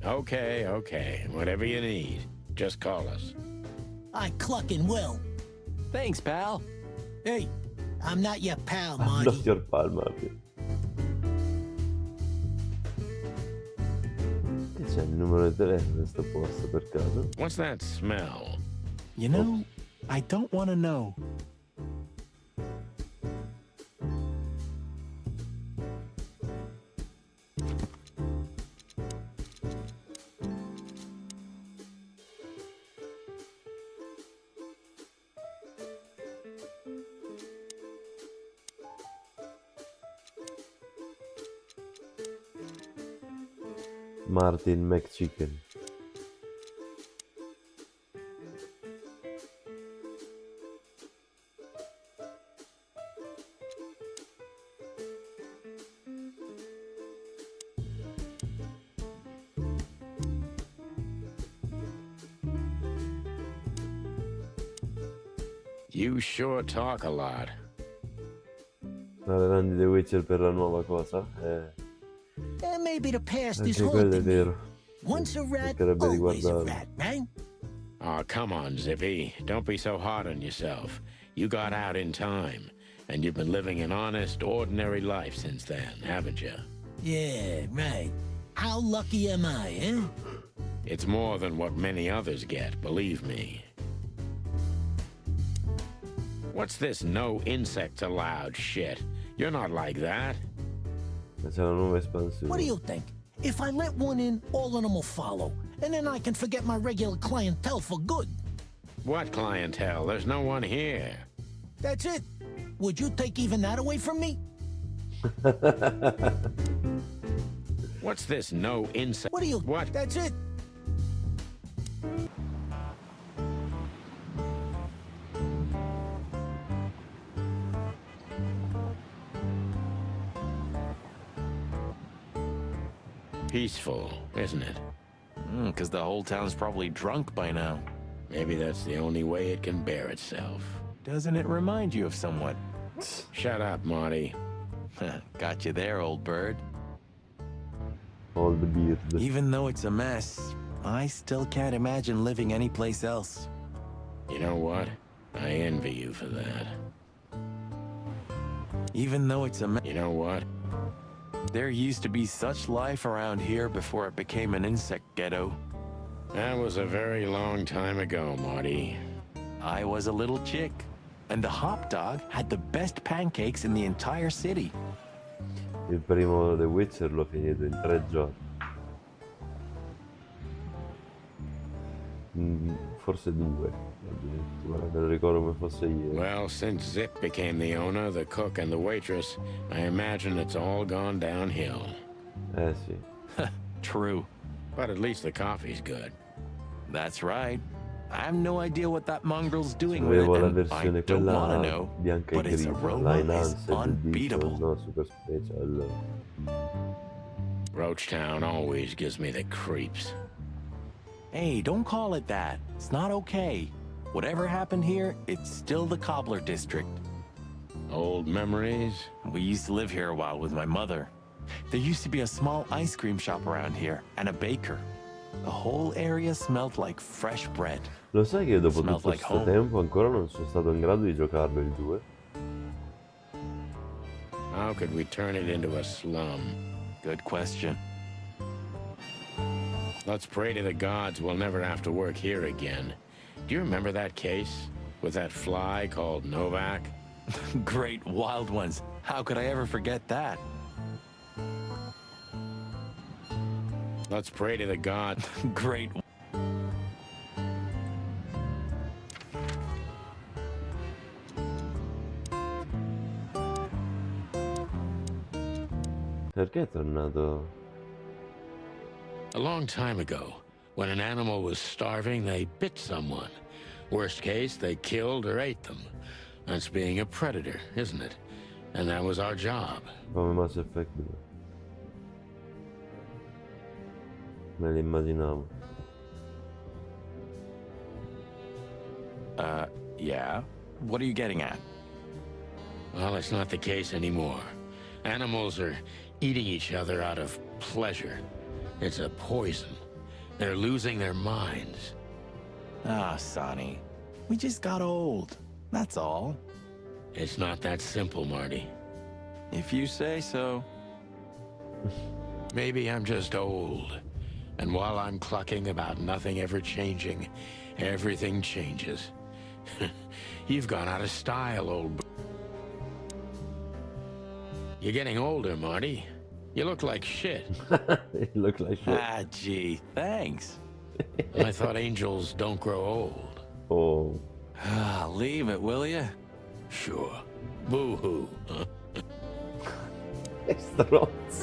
Okay, okay. Whatever you need. Just call us. I clucking will. Thanks, pal. Hey, I'm not your pal, I'm Marty. not your pal, Marty. Che c'è il numero di telefono di sto posto per caso? What's that smell? You know, I don't want to know. Martin McChicken. You sure talk a lot. Randy The Witcher per la nuova cosa? Maybe the past is Anche quello è haunting me. vero. Once a rat, Cercherebbe di always a guardarlo. rat, right? Oh, come on, Zippy. Don't be so hard on yourself. You got out in time, and you've been living an honest, ordinary life since then, haven't you? Yeah, right. How lucky am I, eh? It's more than what many others get, believe me. What's this no insects allowed shit? You're not like that. C'è una nuova espansione. What do you think? If I let one in, all of them will follow. And then I can forget my regular clientele for good. What clientele? There's no one here. That's it. Would you take even that away from me? What's this no insect? What do you... What? That's it. Peaceful, isn't it? Because the whole town's probably drunk by now. Maybe that's the only way it can bear itself. Doesn't it remind you of someone? Shut up, Marty. Got you there, old bird. All the beard. Even though it's a mess, I still can't imagine living anyplace else. You know what? I envy you for that. Even though it's a mess. You know what? There used to be such life around here before it became an insect ghetto. That was a very long time ago, Marty. I was a little chick, and the hop dog had the best pancakes in the entire city. Il primo The Witcher l'ho finito in 3 giorni. Forse 2. Addirittura, me lo ricordo come fosse ieri. Well, since Zip became the owner, the cook, and the waitress, I imagine it's all gone downhill. Sì. True. But at least the coffee's good. That's right. I have no idea what that mongrel's doing with it, Avevo la and I versione don't want to quella know, bianca e but its grigia, aroma la is Enhanced unbeatable. Edition, no, super special. Roachtown always gives me the creeps. Hey, don't call it that. It's not okay. Whatever happened here, it's still the Cobbler District. Old memories? We used to live here a while with my mother. There used to be a small ice cream shop around here, and a baker. The whole area smelled like fresh bread. Lo sai che dopo Smells tutto like questo home. tempo ancora non sono stato in grado di giocarlo il 2? How could we turn it into a slum? Good question. Let's pray to the gods we'll never have to work here again. Do you remember that case? With that fly called Novak? Great wild ones. How could I ever forget that? Let's pray to the gods. Great. Perché è tornato? A long time ago, when an animal was starving, they bit someone. Worst case, they killed or ate them. That's being a predator, isn't it? And that was our job. Come Mass Effect 2. Me l'immaginavo. Yeah? What are you getting at? Well, it's not the case anymore. Animals are eating each other out of pleasure. It's a poison. They're losing their minds. Ah, Sonny. We just got old. That's all. It's not that simple, Marty. If you say so. Maybe I'm just old. And while I'm clucking about nothing ever changing, everything changes. You've gone out of style, old... You're getting older, Marty. You look like shit. You look like shit. Ah, gee, thanks. I thought angels don't grow old. Oh. Ah, leave it, will you? Sure. Boo-hoo. Huh?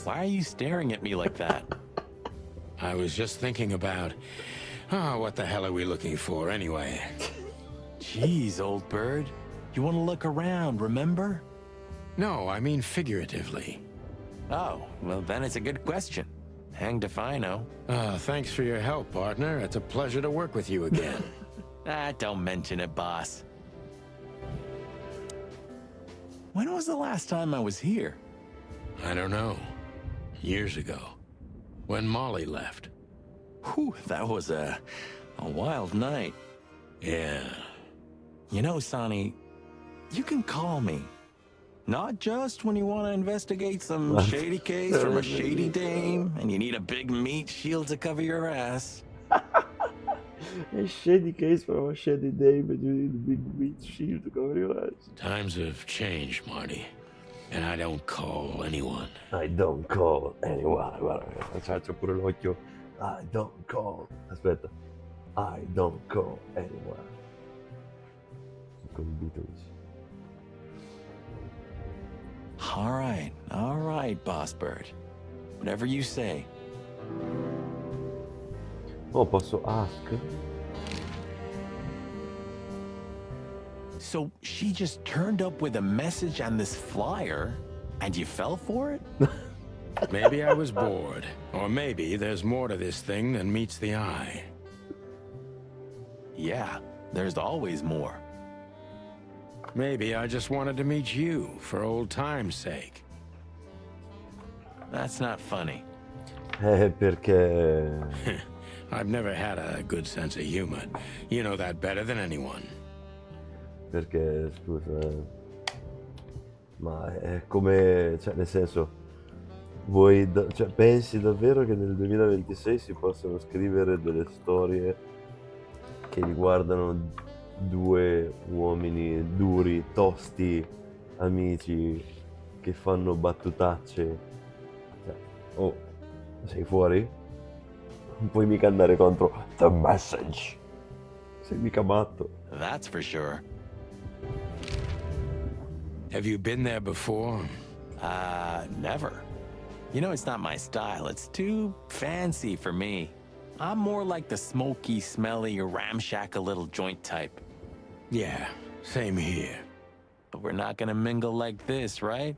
Why are you staring at me like that? I was just thinking about... Oh, what the hell are we looking for, anyway? Jeez, old bird. You want to look around, remember? No, I mean figuratively. Oh, well then it's a good question. Hanged if I know. Thanks for your help, partner. It's a pleasure to work with you again. Don't mention it, boss. When was the last time I was here? I don't know. Years ago. When Molly left. Whew, that was a wild night. Yeah. You know, Sonny, you can call me. Not just when you want to investigate some shady case from a shady dame and you need a big meat shield to cover your ass. A shady case from a shady dame and you need a big meat shield to cover your ass. Times have changed, Marty. And I don't call anyone. I don't call anyone. Guarda, faccio pure l'occhio. I don't call. Aspetta. I don't call anyone. Con i Beatles. All right, Boss Bird. Whatever you say. Oh, posso ask? So she just turned up with a message and this flyer, and you fell for it? Maybe I was bored. Or maybe there's more to this thing than meets the eye. Yeah, there's always more. Maybe I just wanted to meet you for old time's sake. That's not funny. Perché... I've never had a good sense of humor. You know that better than anyone. Perché, scusa... Ma è come... Cioè, nel senso... Vuoi... Cioè, pensi davvero che nel 2026 si possano scrivere delle storie che riguardano due uomini duri, tosti, amici che fanno battutacce? Cioè, oh, sei fuori? Non puoi mica andare contro The Message. Sei mica matto. That's for sure. Have you been there before? Never. You know, it's not my style. It's too fancy for me. I'm more like the smoky, smelly, ramshackle little joint type. Yeah, same here. But we're not gonna mingle like this, right?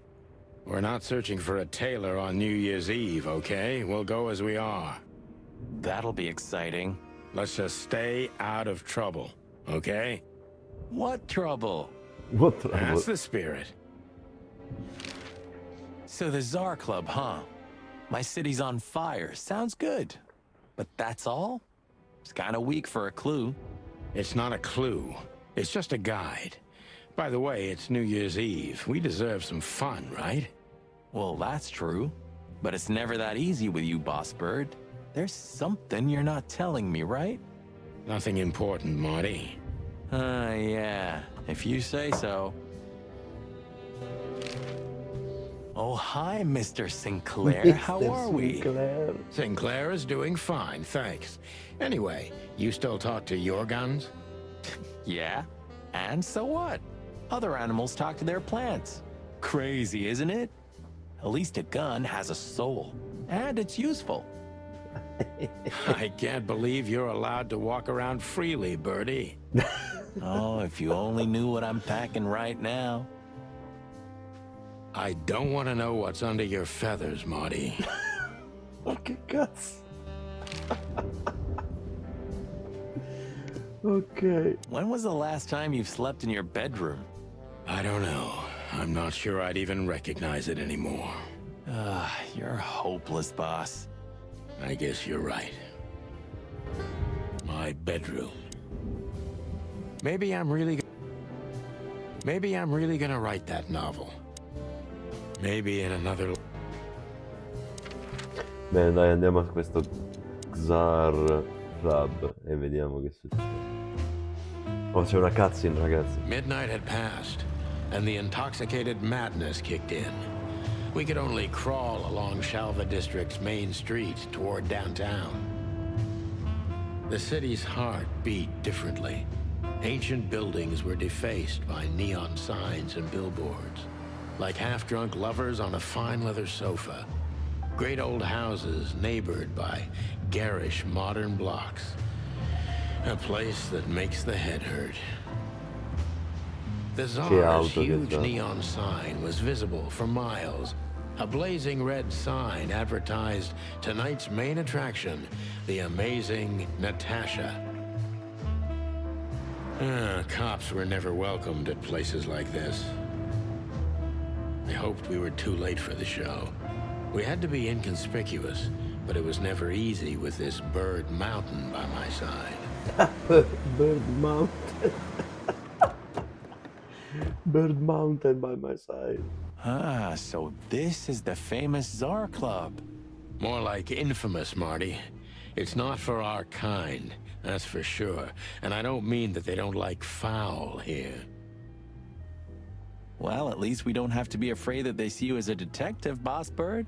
We're not searching for a tailor on New Year's Eve, okay? We'll go as we are. That'll be exciting. Let's just stay out of trouble, okay? What trouble? What trouble? That's the spirit. So the Tsar Club, huh? My city's on fire. Sounds good. But that's all? It's kind of weak for a clue. It's not a clue. It's just a guide. By the way, it's New Year's Eve. We deserve some fun, right? Well, that's true. But it's never that easy with you, Boss Bird. There's something you're not telling me, right? Nothing important, Marty. Yeah. If you say so. Oh, hi, Mr. Sinclair. How are we? Sinclair is doing fine, thanks. Anyway, you still talk to your guns? Yeah. And so what? Other animals talk to their plants. Crazy, isn't it? At least a gun has a soul. And it's useful. I can't believe you're allowed to walk around freely, Birdie. Oh, if you only knew what I'm packing right now. I don't want to know what's under your feathers, Marty. Che cazzo? Okay. When was the last time you've slept in your bedroom? I don't know. I'm not sure I'd even recognize it anymore. You're hopeless, boss. I guess you're right. My bedroom. Maybe I'm really Maybe I'm really gonna write that novel. Maybe in another... Bene, dai, andiamo a questo Xar Club e vediamo che succede. Oh, c'è una cutscene, ragazzi. Midnight had passed, and the intoxicated madness kicked in. We could only crawl along Shalva District's main street toward downtown. The city's heart beat differently. Ancient buildings were defaced by neon signs and billboards, like half-drunk lovers on a fine leather sofa. Great old houses neighbored by garish modern blocks. A place that makes the head hurt. The Tsar's huge neon sign was visible for miles. A blazing red sign advertised tonight's main attraction, the amazing Natasha. Cops were never welcomed at places like this. I hoped we were too late for the show. We had to be inconspicuous, but it was never easy with this Bird Mountain by my side. Bird Mountain. Bird Mountain by my side. Ah, so this is the famous Tsar Club. More like infamous, Marty. It's not for our kind, that's for sure. And I don't mean that they don't like foul here. Well, at least we don't have to be afraid that they see you as a detective, Boss Bird.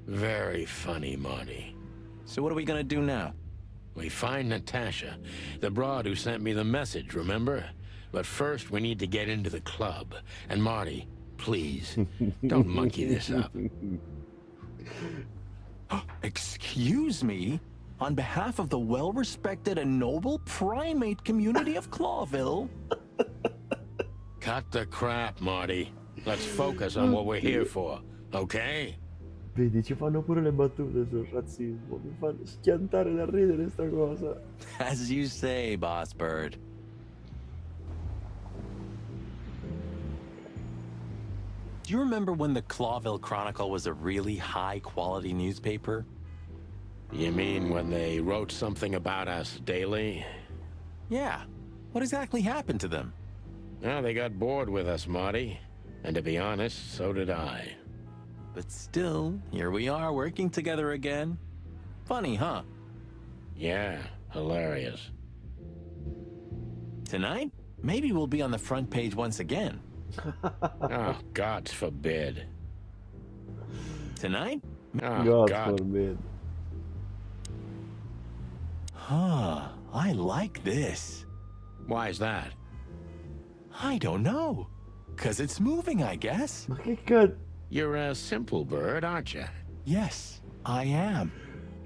Very funny, Marty. So what are we gonna do now? We find Natasha, the broad who sent me the message, remember? But first we need to get into the club. And Marty, please, don't monkey this up. Excuse me? On behalf of the well-respected and noble primate community of Clawville? Cut the crap, Marty. Let's focus on what we're here for, okay? Vedi, ci fanno pure le battute sul razzismo. Mi fanno schiantare da ridere sta cosa. As you say, Boss Bird. Do you remember when the Clawville Chronicle was a really high-quality newspaper? You mean when they wrote something about us daily? Yeah. What exactly happened to them? Well, they got bored with us, Marty. And to be honest, so did I. But still, here we are working together again. Funny, huh? Yeah, hilarious. Tonight, maybe we'll be on the front page once again. Oh, God forbid. Tonight? Oh, God forbid. Huh, I like this. Why is that? I don't know. 'Cause it's moving, I guess. Ma che cazzo? You're a simple bird, aren't you? Yes, I am.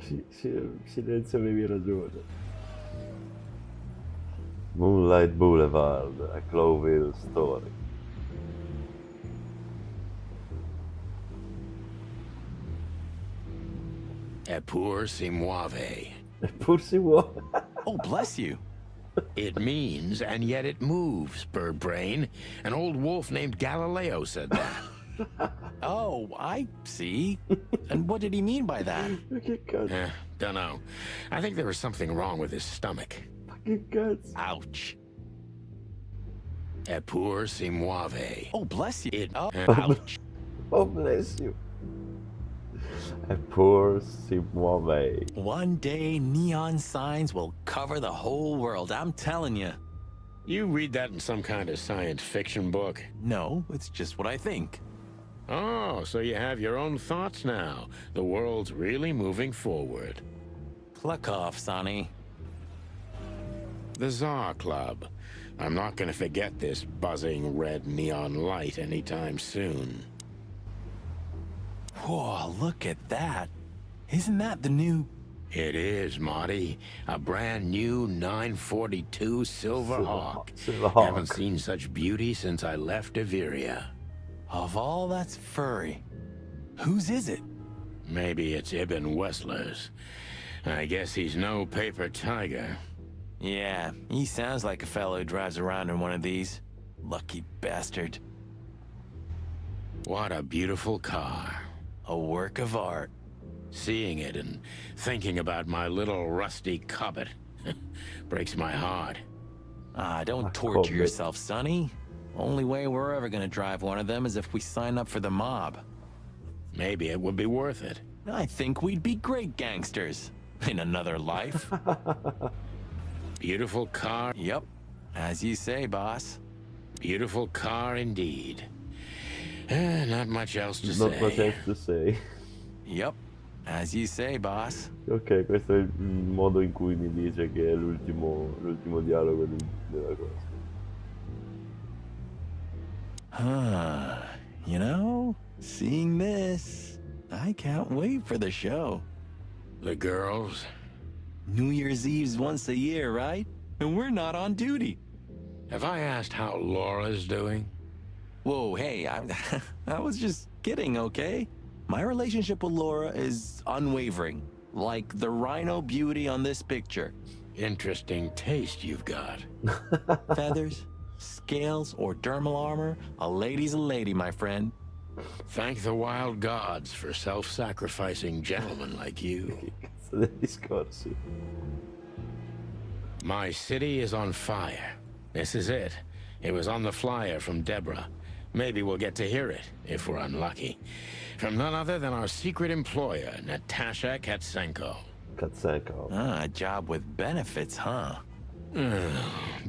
Silenzio, avevi ragione. Moonlight Boulevard, a Clawville story. Eppur si muove. Eppur si muove. Oh, bless you. It means, and yet it moves, bird brain. An old wolf named Galileo said that. Oh, I see. And what did he mean by that? Dunno. I think there was something wrong with his stomach. Ouch. Eppur si muove. Oh, bless you. Ouch. Oh, bless you. Eppur si muove. One day, neon signs will cover the whole world, I'm telling you. You read that in some kind of science fiction book? No, it's just what I think. Oh, so you have your own thoughts now. The world's really moving forward. Cluck off, Sonny. The Tsar Club. I'm not gonna forget this buzzing red neon light anytime soon. Whoa, look at that. Isn't that the new... It is, Marty. A brand new 942 Silverhawk. Haven't seen such beauty since I left Averia. Of all that's furry, whose is it? Maybe it's Ibn Wessler's. I guess he's no paper tiger. Yeah, he sounds like a fellow who drives around in one of these. Lucky bastard. What a beautiful car. A work of art. Seeing it and thinking about my little rusty Cobbett breaks my heart. Ah, don't torture yourself, Sonny. Only way we're ever gonna drive one of them is if we sign up for the mob. Maybe it would be worth it. I think we'd be great gangsters in another life. Beautiful car. Yep, as you say, boss. Beautiful car indeed. Not much else to Not say. much else to say. Yep, as you say, boss. Ok, questo è il modo in cui mi dice che è l'ultimo dialogo della cosa. You know, seeing this, I can't wait for the show. The girls? New Year's Eve's once a year, right? And we're not on duty. Have I asked how Laura's doing? Whoa, hey, I was just kidding, okay? My relationship with Laura is unwavering, like the rhino beauty on this picture. Interesting taste you've got. Feathers, scales, or dermal armor, a lady's a lady, my friend. Thank the wild gods for self-sacrificing gentlemen like you. Dei discorsi. My city is on fire. This is it. It was on the flyer from Deborah. Maybe we'll get to hear it, if we're unlucky. From none other than our secret employer, Natasha Katsenko. Katsenko. Ah, a job with benefits, huh?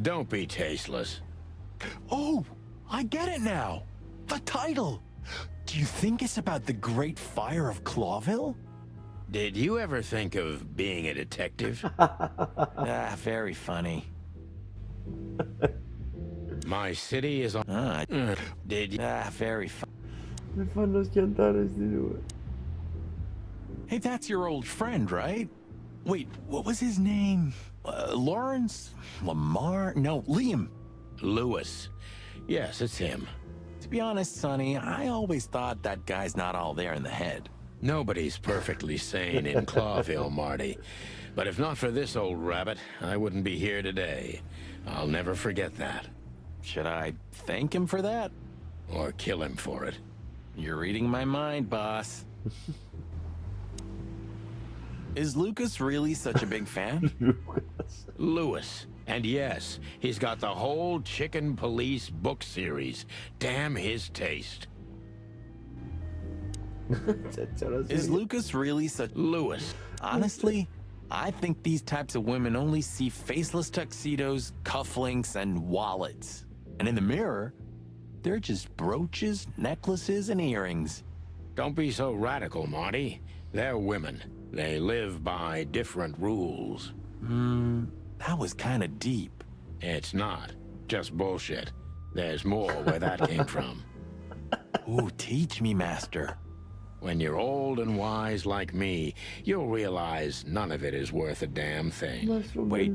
Don't be tasteless. Oh, I get it now. The title. Do you think it's about the Great Fire of Clawville? Did you ever think of being a detective? Very funny. My city is on... Did you... Very funny. Mi fanno schiantare sti due. Hey, that's your old friend, right? Wait, what was his name? Lawrence? Lamar? No, Liam. Lewis. Yes, it's him. To be honest, Sonny, I always thought that guy's not all there in the head. Nobody's perfectly sane in Clawville, Marty. But if not for this old rabbit, I wouldn't be here today. I'll never forget that. Should I thank him for that? Or kill him for it? You're reading my mind, boss. Is Lucas really such a big fan? Lewis. And yes, he's got the whole Chicken Police book series. Damn his taste. Is Lucas really such... Lewis. Honestly, I think these types of women only see faceless tuxedos, cufflinks, and wallets. And in the mirror, they're just brooches, necklaces, and earrings. Don't be so radical, Marty. They're women. They live by different rules. That was kind of deep. It's not. Just bullshit. There's more where that came from. Ooh, teach me, master. When you're old and wise like me, you'll realize none of it is worth a damn thing. Wait,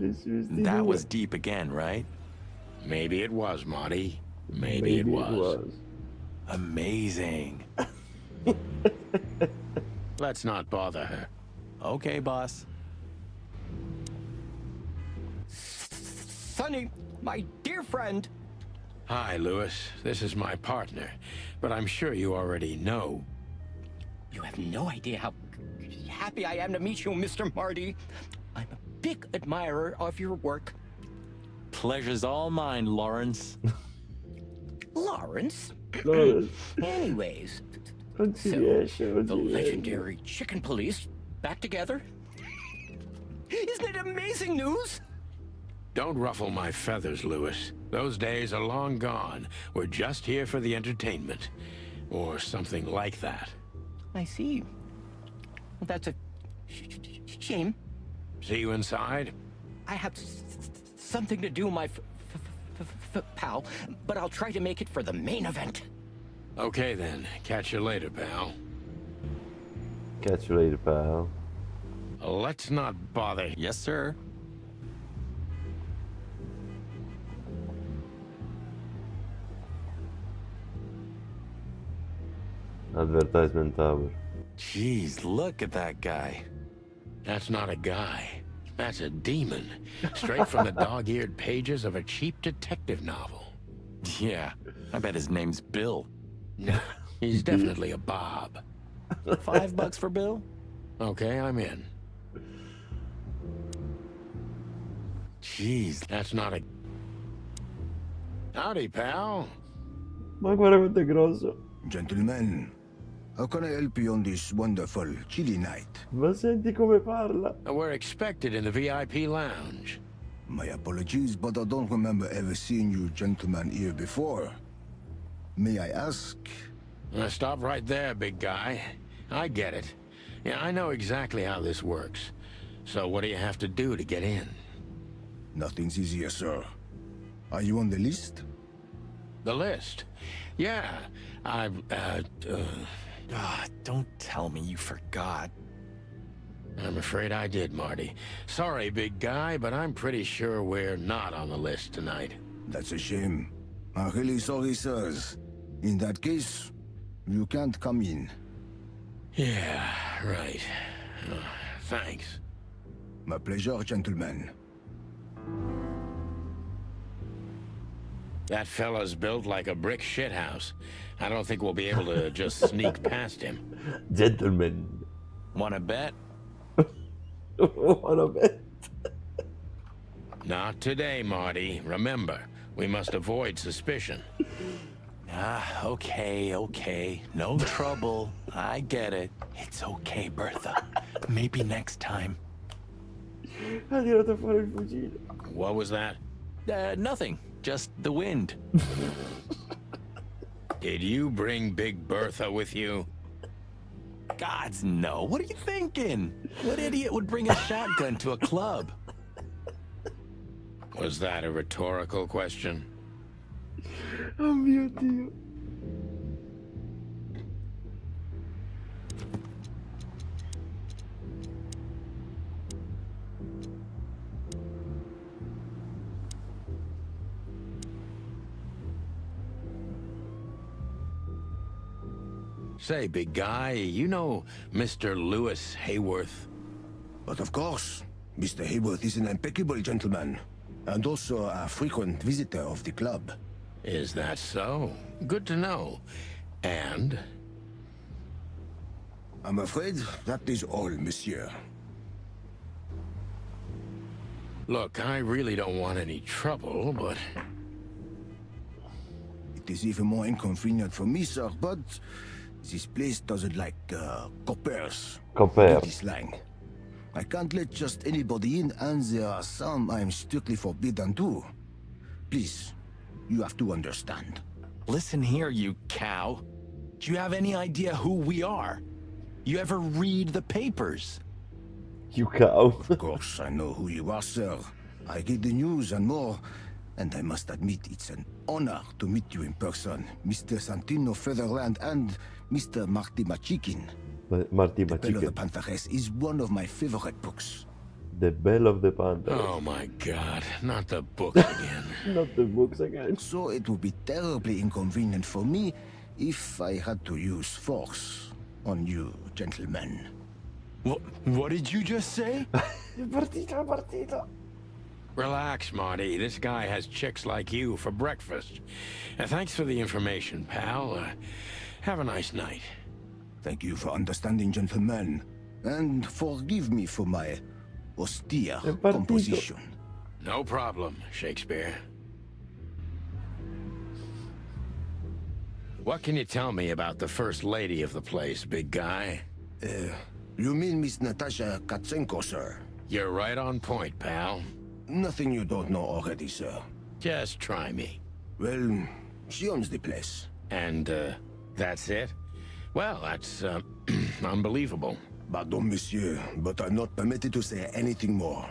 that was deep again, right? Maybe it was, Marty. Maybe it was. Amazing. Let's not bother her. Okay, boss. Sonny, my dear friend. Hi, Lewis. This is my partner. But I'm sure you already know. You have no idea how happy I am to meet you, Mr. Marty. I'm a big admirer of your work. Pleasure's all mine, Lawrence. Lawrence? Anyways, so the legendary Chicken Police back together? Isn't it amazing news? Don't ruffle my feathers, Lewis. Those days are long gone. We're just here for the entertainment. Or something like that. I see. Well, that's a shame. See you inside? I have something to do, my pal, but I'll try to make it for the main event. Okay then. Catch you later, pal. Catch you later, pal. Let's not bother. Yes, sir. Advertisement tower. Jeez, look at that guy. That's not a guy. That's a demon. Straight from the dog-eared pages of a cheap detective novel. Yeah, I bet his name's Bill. Nah, he's definitely a Bob. $5 for Bill? Okay, I'm in. Jeez, that's not a... Howdy, pal. Ma guarda quanto è grosso. Gentlemen, how can I help you on this wonderful, chilly night? Ma senti come parla. We're expected in the VIP lounge. My apologies, but I don't remember ever seeing you gentlemen here before. May I ask? Stop right there, big guy. I get it. Yeah, I know exactly how this works. So what do you have to do to get in? Nothing's easier, sir. Are you on the list? The list? Yeah, don't tell me you forgot. I'm afraid I did, Marty. Sorry, big guy, but I'm pretty sure we're not on the list tonight. That's a shame. I'm really sorry, sirs. In that case, you can't come in. Yeah, right. Thanks. My pleasure, gentlemen. That fella's built like a brick shithouse. I don't think we'll be able to just sneak past him. Gentlemen. Wanna bet? Wanna bet? Not today, Marty. Remember, we must avoid suspicion. Okay. No trouble. I get it. It's okay, Bertha. Maybe next time. Ha tirato fuori il fucile. What was that? Nothing. Just the wind. Did you bring Big Bertha with you? Gods, no. What are you thinking? What idiot would bring a shotgun to a club? Was that a rhetorical question? Oh mio Dio. Say, big guy, you know Mr. Lewis Hayworth? But of course, Mr. Hayworth is an impeccable gentleman, and also a frequent visitor of the club. Is that so? Good to know. And? I'm afraid that is all, monsieur. Look, I really don't want any trouble, but... It is even more inconvenient for me, sir, but this place doesn't like coppers. Copper. Slang. I can't let just anybody in, and there are some I'm strictly forbidden to. Please, you have to understand. Listen here, you cow. Do you have any idea who we are? You ever read the papers? You cow. Of course, I know who you are, sir. I get the news and more, and I must admit it's an honor to meet you in person, Mr. Santino Featherland and Mr. Marty Machikin. Marty The Bell of the Machikin. Pantheress is one of my favorite books. The Bell of the Panther. Oh my god, not the books again. Not the books again. So it would be terribly inconvenient for me if I had to use force on you, gentlemen. What did you just say? Partita. Relax, Marty. This guy has chicks like you for breakfast. Thanks for the information, pal. Have a nice night. Thank you for understanding, gentlemen. And forgive me for my austere composition. No problem, Shakespeare. What can you tell me about the first lady of the place, big guy? You mean Miss Natasha Katsenko, sir? You're right on point, pal. Nothing you don't know already, sir. Just try me. Well, she owns the place. And, that's it? Well, that's, unbelievable. Pardon, monsieur, but I'm not permitted to say anything more.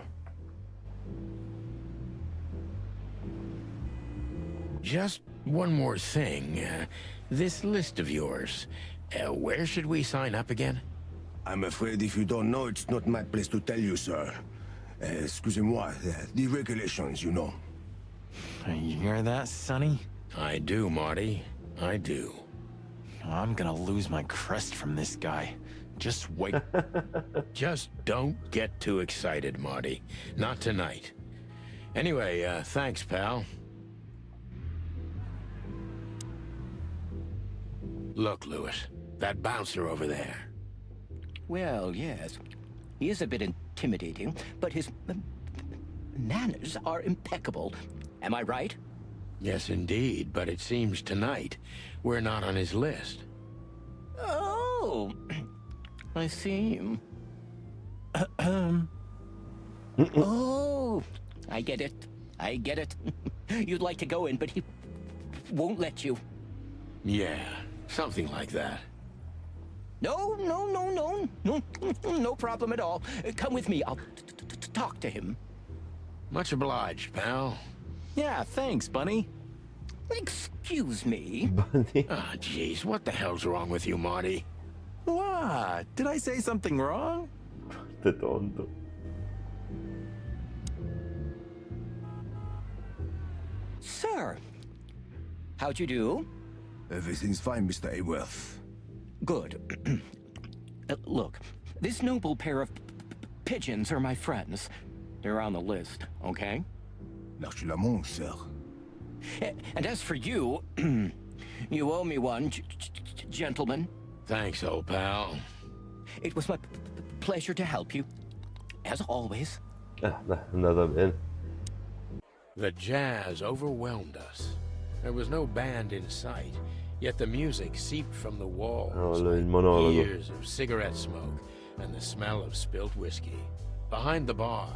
Just one more thing. This list of yours, where should we sign up again? I'm afraid if you don't know, it's not my place to tell you, sir. Excusez-moi, the regulations, you know. You hear that, Sonny? I do, Marty. I do. I'm gonna lose my crest from this guy. Just wait. Just don't get too excited, Marty. Not tonight. Anyway, thanks, pal. Look, Lewis, that bouncer over there. Well, yes. He is a bit intimidating, but his manners are impeccable. Am I right? Yes, indeed, but it seems tonight we're not on his list. Oh, I see. Oh, I get it. I get it. You'd like to go in, but he won't let you. Yeah, something like that. No, no problem at all. Come with me. I'll talk to him. Much obliged, pal. Yeah, thanks, Bunny. Excuse me. Bunny. Ah, jeez, what the hell's wrong with you, Marty? What? Did I say something wrong? Te tonto. Sir, how'd you do? Everything's fine, Mr. Aworth. Good. Look, this noble pair of pigeons are my friends. They're on the list, okay? L'arche sir. And as for you, you owe me one, gentlemen. Thanks, old pal. It was my pleasure to help you, as always. Andata bene. The jazz overwhelmed us. There was no band in sight, yet the music seeped from the walls Il like monologo. years of cigarette smoke and the smell of spilt whiskey. Behind the bar,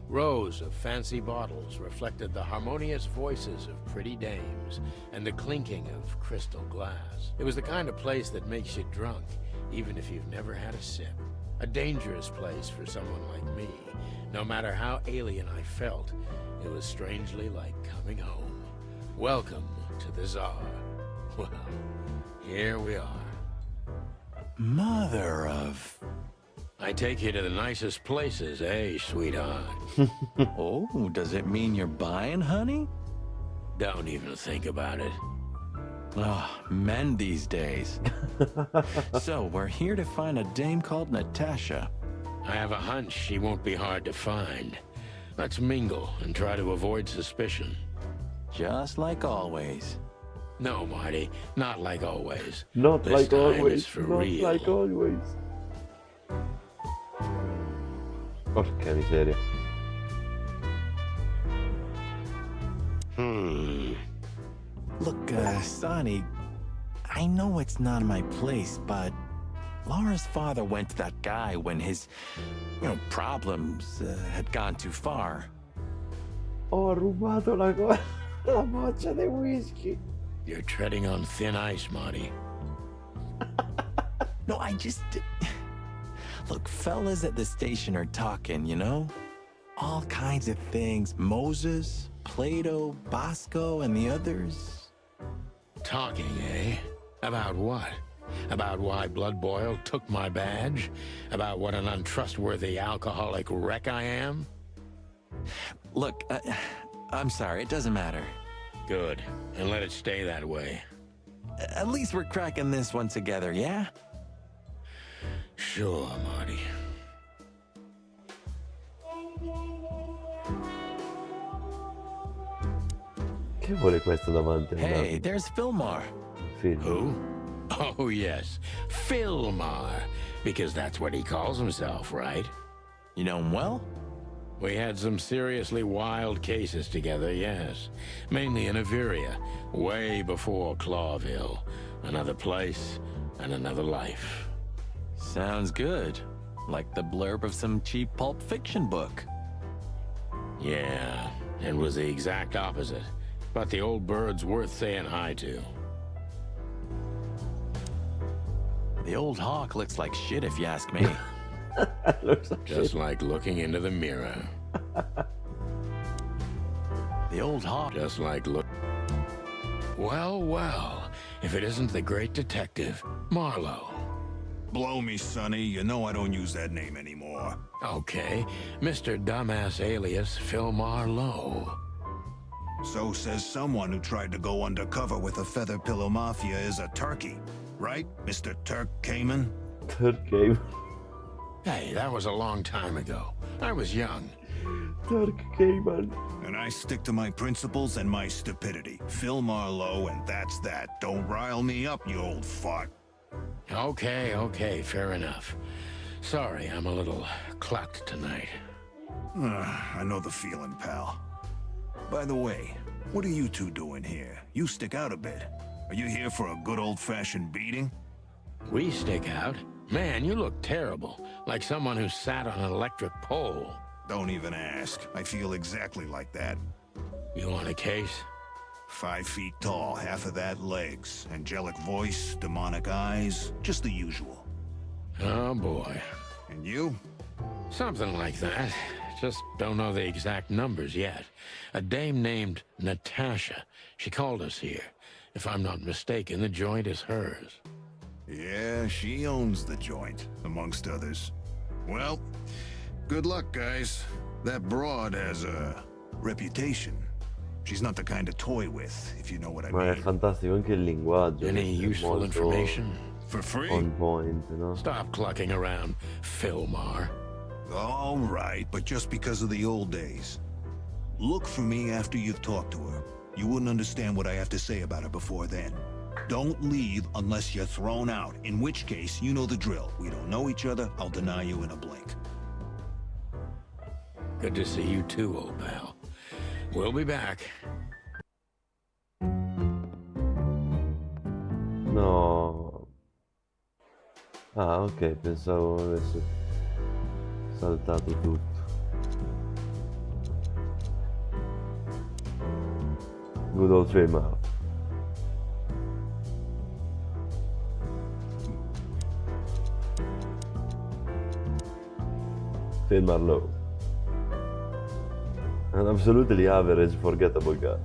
rows of fancy bottles reflected the harmonious voices of pretty dames and the clinking of crystal glass. It was the kind of place that makes you drunk, even if you've never had a sip. A dangerous place for someone like me. No matter how alien I felt, it was strangely like coming home. Welcome to the Tsar. Well, here we are. Mother of... I take you to the nicest places, eh, sweetheart? Oh, does it mean you're buying, honey? Don't even think about it. Oh, men these days. So, we're here to find a dame called Natasha. I have a hunch she won't be hard to find. Let's mingle and try to avoid suspicion. Just like always. No, Marty, not like always. Not This like time always. is for Not real. like always. Porca miseria. Look, Sonny, I know it's not my place, but Laura's father went to that guy when his, problems had gone too far. Ho rubato la boccia di whisky. You're treading on thin ice, Marty. No, I just... Look, fellas at the station are talking, All kinds of things. Moses, Plato, Bosco, and the others. Talking, eh? About what? About why Blood Boil took my badge? About what an untrustworthy alcoholic wreck I am? Look, I'm sorry, it doesn't matter. Good, and let it stay that way. At least we're cracking this one together, yeah? Sure, Marty. Che vuole questo davanti? Hey, there's Fillmar. Film. Who? Oh, yes. Philmar. Because that's what he calls himself, right? You know him well? We had some seriously wild cases together, yes. Mainly in Averia, way before Clawville. Another place and another life. Sounds good. Like the blurb of some cheap pulp fiction book. Yeah, it was the exact opposite. But the old bird's worth saying hi to. The old hawk looks like shit if you ask me. Looks like Just shit. like looking into the mirror. The old hawk. Just like look. Well, well, if it isn't the great detective, Marlowe. Blow me, Sonny. You know I don't use that name anymore. Okay, Mr. Dumbass alias Phil Marlowe. So says someone who tried to go undercover with the Feather Pillow Mafia is a turkey. Right, Mr. Turk Cayman? Turk Cayman. Hey, that was a long time ago. I was young. Turk Cayman. And I stick to my principles and my stupidity. Phil Marlowe, and that's that. Don't rile me up, you old fart. Okay, fair enough. Sorry, I'm a little clucked tonight. I know the feeling, pal. By the way, What are you two doing here? You stick out a bit. Are you here for a good old-fashioned beating? We stick out? Man, you look terrible. Like someone who sat on an electric pole. Don't even ask. I feel exactly like that. You want a case? 5 feet tall, half of that legs. Angelic voice, demonic eyes, just the usual. Oh boy. And you? Something like that. Just don't know the exact numbers yet. A dame named Natasha. She called us here. If I'm not mistaken, the joint is hers. Yeah, she owns the joint, amongst others. Well, good luck, guys. That broad has a reputation. She's not the kind to toy with, if you know what I Ma è mean. fantastico anche il linguaggio. Any è useful molto information? For free? On point, no? Stop clucking around, Philmar. All right, but just because of the old days. Look for me after you've talked to her. You wouldn't understand what I have to say about her before then. Don't leave unless you're thrown out, in which case, you know the drill. We don't know each other, I'll deny you in a blink. Good to see you too, old pal. We'll be back. No. Ah, ok, pensavo avesse saltato tutto. Good old Philmar. Philmar Lowe. An absolutely average, forgettable guy.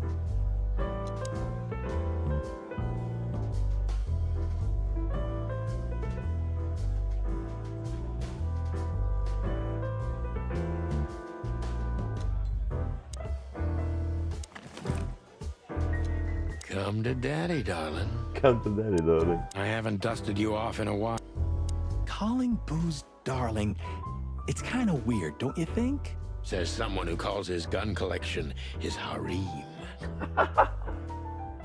Come to daddy, darling. Come to daddy, darling. I haven't dusted you off in a while. Calling booze darling, it's kind of weird, don't you think? Says someone who calls his gun collection his harem.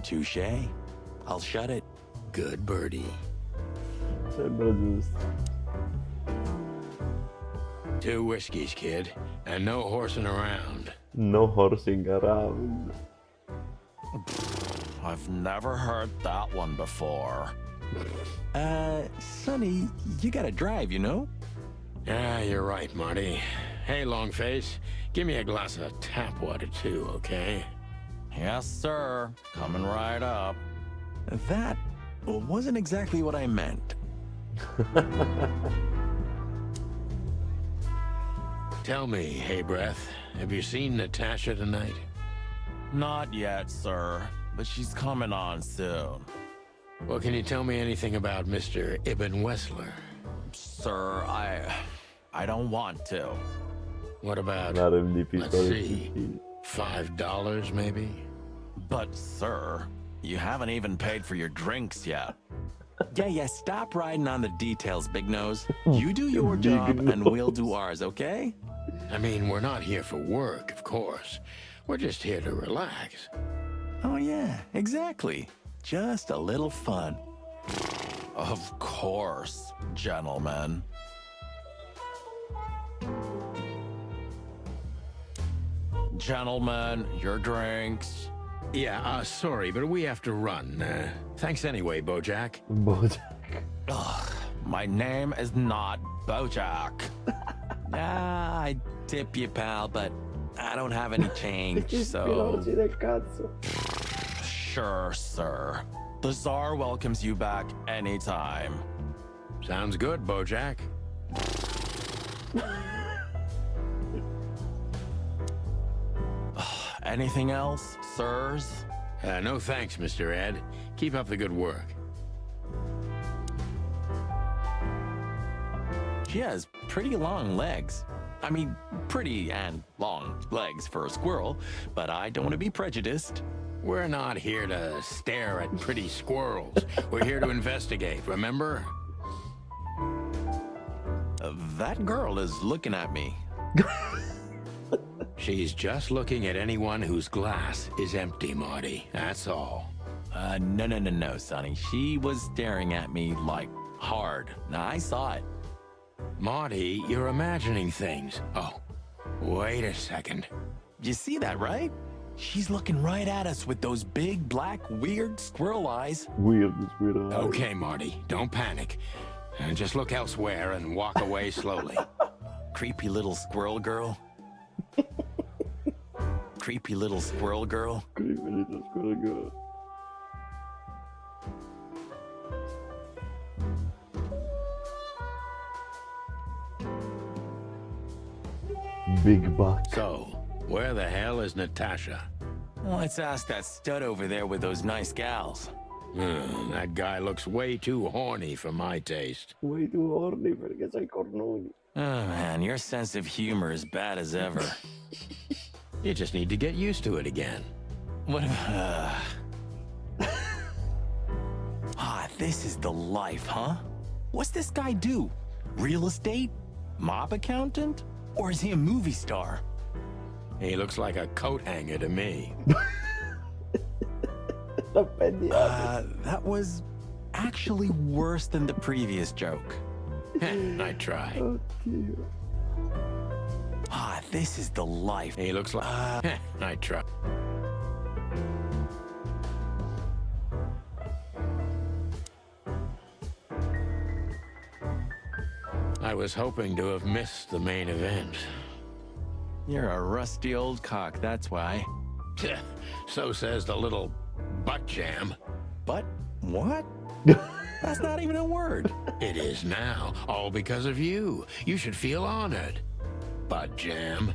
Touche. I'll shut it. Good birdie. Sembra giusto. 2 whiskeys, kid, and no horsing around. No horsing around. I've never heard that one before. Sonny, you gotta drive, you know? Yeah, you're right, Marty. Hey, Longface, give me a glass of tap water too, okay? Yes, sir. Coming right up. That wasn't exactly what I meant. Tell me, hey breath, have you seen Natasha tonight? Not yet, sir. But she's coming on soon. Well, can you tell me anything about Mr. Ibn Wessler? Sir, I don't want to. What about, RMDP let's see, $5 maybe? But, sir, you haven't even paid for your drinks yet. Yeah, stop riding on the details, Big Nose. You do your job and we'll do ours, okay? I mean, we're not here for work, of course. We're just here to relax. Oh, yeah, exactly. Just a little fun. Of course, gentlemen. Gentlemen, your drinks. Yeah, sorry, but we have to run. Thanks anyway, Bojack. Bojack. Ugh, my name is not Bojack. I tip you, pal, but I don't have any change, so... Sure, sir. The Tsar welcomes you back anytime. Sounds good, Bojack. Anything else, sirs? No thanks, Mr. Ed. Keep up the good work. She has pretty long legs. I mean, pretty and long legs for a squirrel, but I don't want to be prejudiced. We're not here to stare at pretty squirrels. We're here to investigate, remember? That girl is looking at me. She's just looking at anyone whose glass is empty, Marty. That's all. No, Sonny. She was staring at me, like, hard. I saw it. Marty, you're imagining things. Oh, wait a second. You see that, right? She's looking right at us with those big, black, weird squirrel eyes. Weird eyes. Okay, Marty, don't panic. Just look elsewhere and walk away slowly. Creepy little squirrel girl. Creepy little squirrel girl. Creepy little squirrel girl. Big buck. So, where the hell is Natasha? Let's ask that stud over there with those nice gals. That guy looks way too horny for my taste. Way too horny perché sei cornoni. Oh man, your sense of humor is bad as ever. You just need to get used to it again. What this is the life, huh? What's this guy do? Real estate? Mob accountant? Or is he a movie star? He looks like a coat hanger to me. That was actually worse than the previous joke. I try. Oh, dear. This is the life. He looks like... I try. I was hoping to have missed the main event. You're a rusty old cock, that's why. So says the little butt jam. But what? That's not even a word. It is now, all because of you. You should feel honored. Butt jam.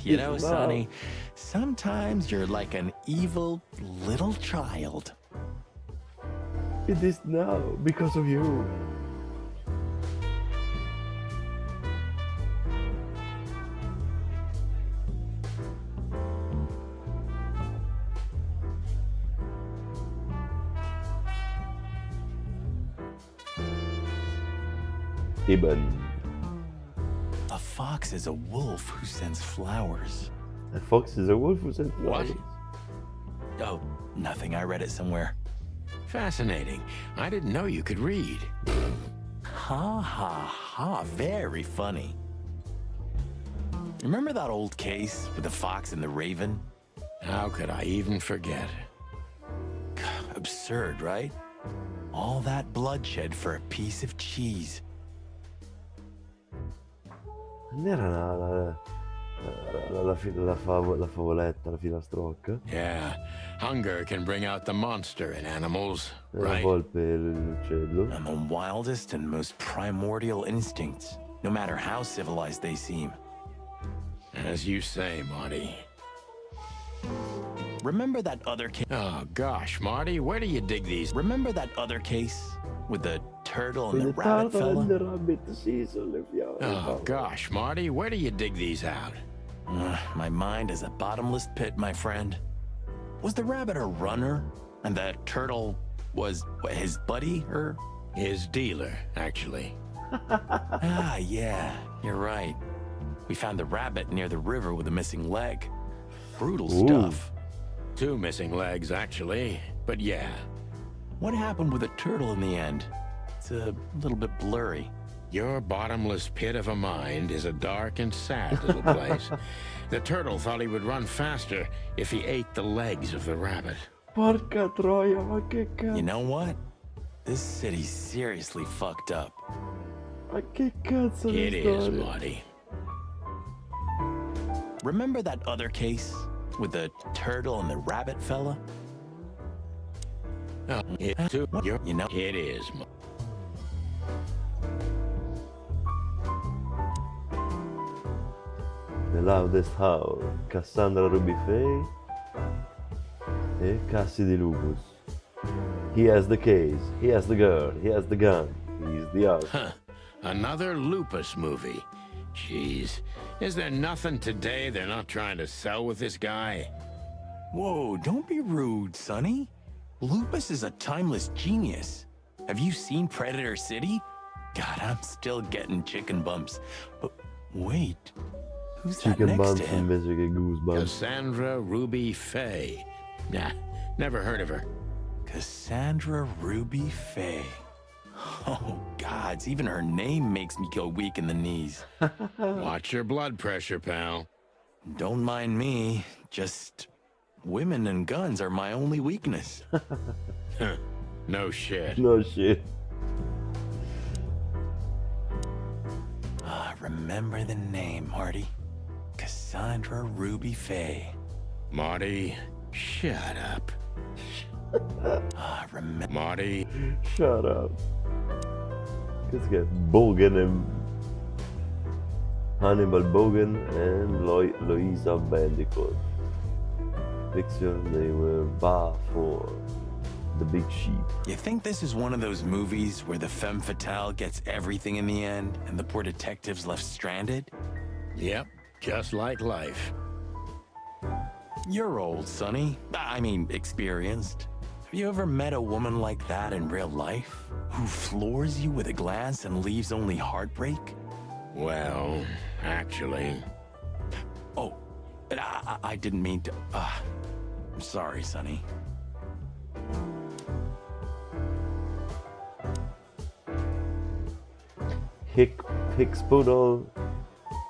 You know, Sonny, sometimes you're like an evil little child. It is now because of you. Eben. A fox is a wolf who sends flowers. A fox is a wolf who sends flowers. What? Oh, nothing. I read it somewhere. Fascinating. I didn't know you could read. Ha ha ha. Very funny. Remember that old case with the fox and the raven? How could I even forget? Absurd, right? All that bloodshed for a piece of cheese. Non era la favoletta, la filastrocca? Yeah, hunger can bring out the monster in animals, right? La volpe e l'uccello. And the wildest and most primordial instincts, no matter how civilized they seem. As you say, Marty. Remember that other case? Oh gosh, Marty, where do you dig these? Remember that other case with the turtle and the rabbit fella? Oh gosh, Marty, where do you dig these out? My mind is a bottomless pit, my friend. Was the rabbit a runner? And the turtle was his buddy, or? His dealer, actually. Yeah, you're right. We found the rabbit near the river with a missing leg. Brutal stuff. 2 missing legs, actually, but yeah. What happened with the turtle in the end? It's a little bit blurry. Your bottomless pit of a mind is a dark and sad little place. The turtle thought he would run faster if he ate the legs of the rabbit. Porca troia, ma che cazzo? You know what? This city's seriously fucked up. Ma che cazzo di It is, storia? Marty. Remember that other case with the turtle and the rabbit fella? Oh, it is. The Loudest Howl, Cassandra Ruby Faye e Cassidy Lupus. He has the case, he has the girl, he has the gun, he's the art. Huh. Another Lupus movie. Jeez. Is there nothing today they're not trying to sell with this guy? Whoa, don't be rude, Sonny. Lupus is a timeless genius. Have you seen Predator City? God, I'm still getting chicken bumps. But wait, who's that Chicken next bumps to him? invece che goosebumps. Cassandra Ruby Faye. Nah, never heard of her. Cassandra Ruby Faye. Oh, gods, even her name makes me go weak in the knees. Watch your blood pressure, pal. Don't mind me. Just women and guns are my only weakness. No shit. No shit. Remember the name, Marty. Cassandra Ruby Faye. Marty, shut up. Remember. Marty. Shut up. This guy Bogan and Hannibal Bogan and Louisa Bandicoot. Picture they were bar for the big sheep. You think this is one of those movies where the femme fatale gets everything in the end and the poor detective's left stranded? Yep, just like life. You're old, Sonny. I mean, experienced. Have you ever met a woman like that in real life? Who floors you with a glance and leaves only heartbreak? Well, actually... Oh, I didn't mean to... I'm sorry, Sonny. Hicks Poodle,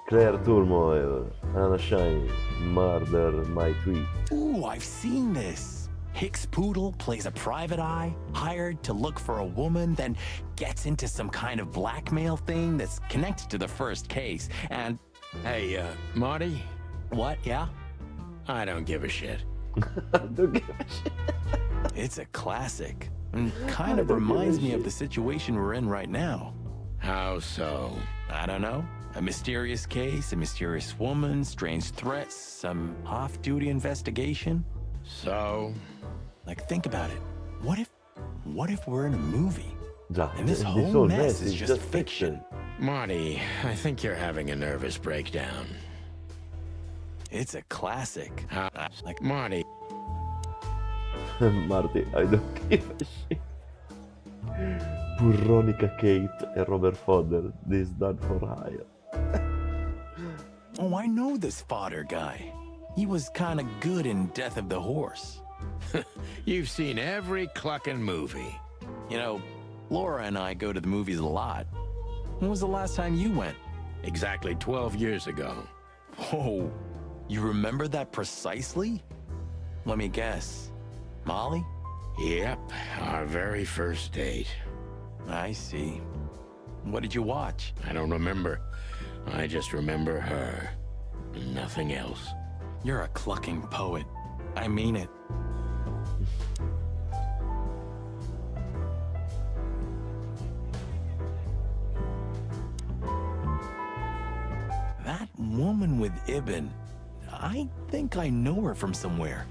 Claire Turmoil, Anna Shine, Murder My Tweet. Ooh, I've seen this. Hicks Poodle plays a private eye, hired to look for a woman, then gets into some kind of blackmail thing that's connected to the first case, and... Hey, Marty? What, yeah? I don't give a shit. Don't give a shit. It's a classic, and kind of reminds me of the situation we're in right now. How so? I don't know. A mysterious case, a mysterious woman, strange threats, some off-duty investigation. So? Like, think about it. What if we're in a movie? And this this whole whole mess mess is is just just fiction. Marty, I think you're having a nervous breakdown. It's a classic. Like, Marty. Marty, I don't give a shit. Veronica Kate e Robert Fodder, this done for hire. Oh, I know this Fodder guy. He was kind of good in Death of the Horse. You've seen every clucking movie. You know, Laura and I go to the movies a lot. When was the last time you went? Exactly 12 years ago. Whoa, you remember that precisely? Let me guess. Molly? Yep, our very first date. I see. What did you watch? I don't remember. I just remember her. Nothing else. You're a clucking poet. I mean it. That woman with Ibn, I think I know her from somewhere.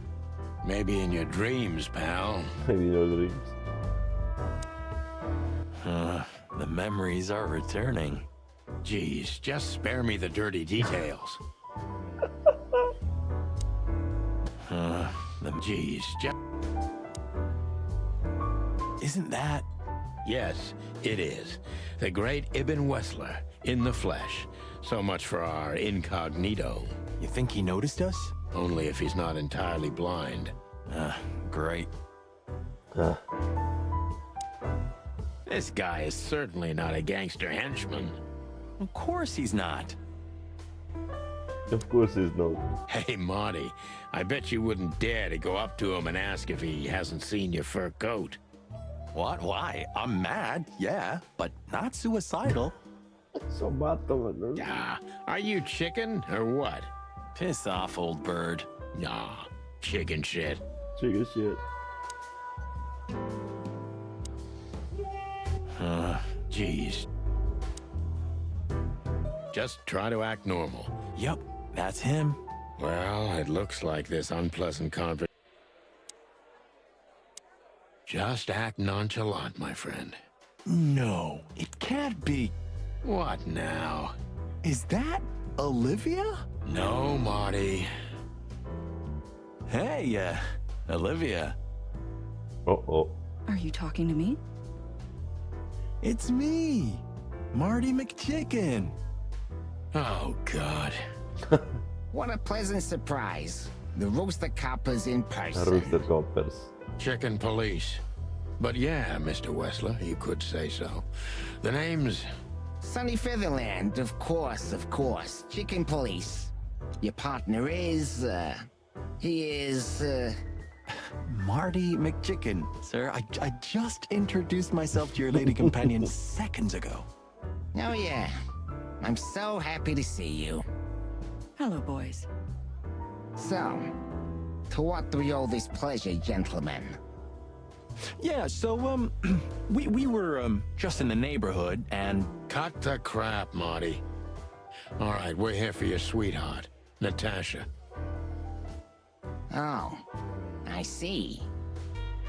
Maybe in your dreams, pal. Maybe in your dreams. The memories are returning. Geez, just spare me the dirty details. Isn't that? Yes, it is. The great Ibn Wessler, in the flesh. So much for our incognito. You think he noticed us? Only if he's not entirely blind. Great. This guy is certainly not a gangster henchman. Of course he's not. Of course he's not. Hey, Marty, I bet you wouldn't dare to go up to him and ask if he hasn't seen your fur coat. What? Why? I'm mad, yeah, but not suicidal. So bad, Ah, are you chicken or what? Piss off, old bird. Nah, chicken shit. Chicken shit. Geez. Just try to act normal. Yep, that's him. Well, it looks like this unpleasant conversation. Just act nonchalant, my friend. No, it can't be. What now? Is that Olivia? No, Marty. Hey, Olivia. Uh-oh. Are you talking to me? It's me, Marty McChicken. Oh, God. What a pleasant surprise. The Rooster Coppers in person. Rooster Coppers. Chicken police. But yeah, Mr. Wessler, you could say so. The name's... Sunny Featherland, of course, of course. Chicken police. Your partner is, he is, Marty McChicken, sir. I just introduced myself to your lady companion seconds ago. Oh yeah. I'm so happy to see you. Hello, boys. So, to what do we owe this pleasure, gentlemen? Yeah, so, we were, just in the neighborhood, and... Cut the crap, Marty. All right, we're here for your sweetheart, Natasha. Oh, I see.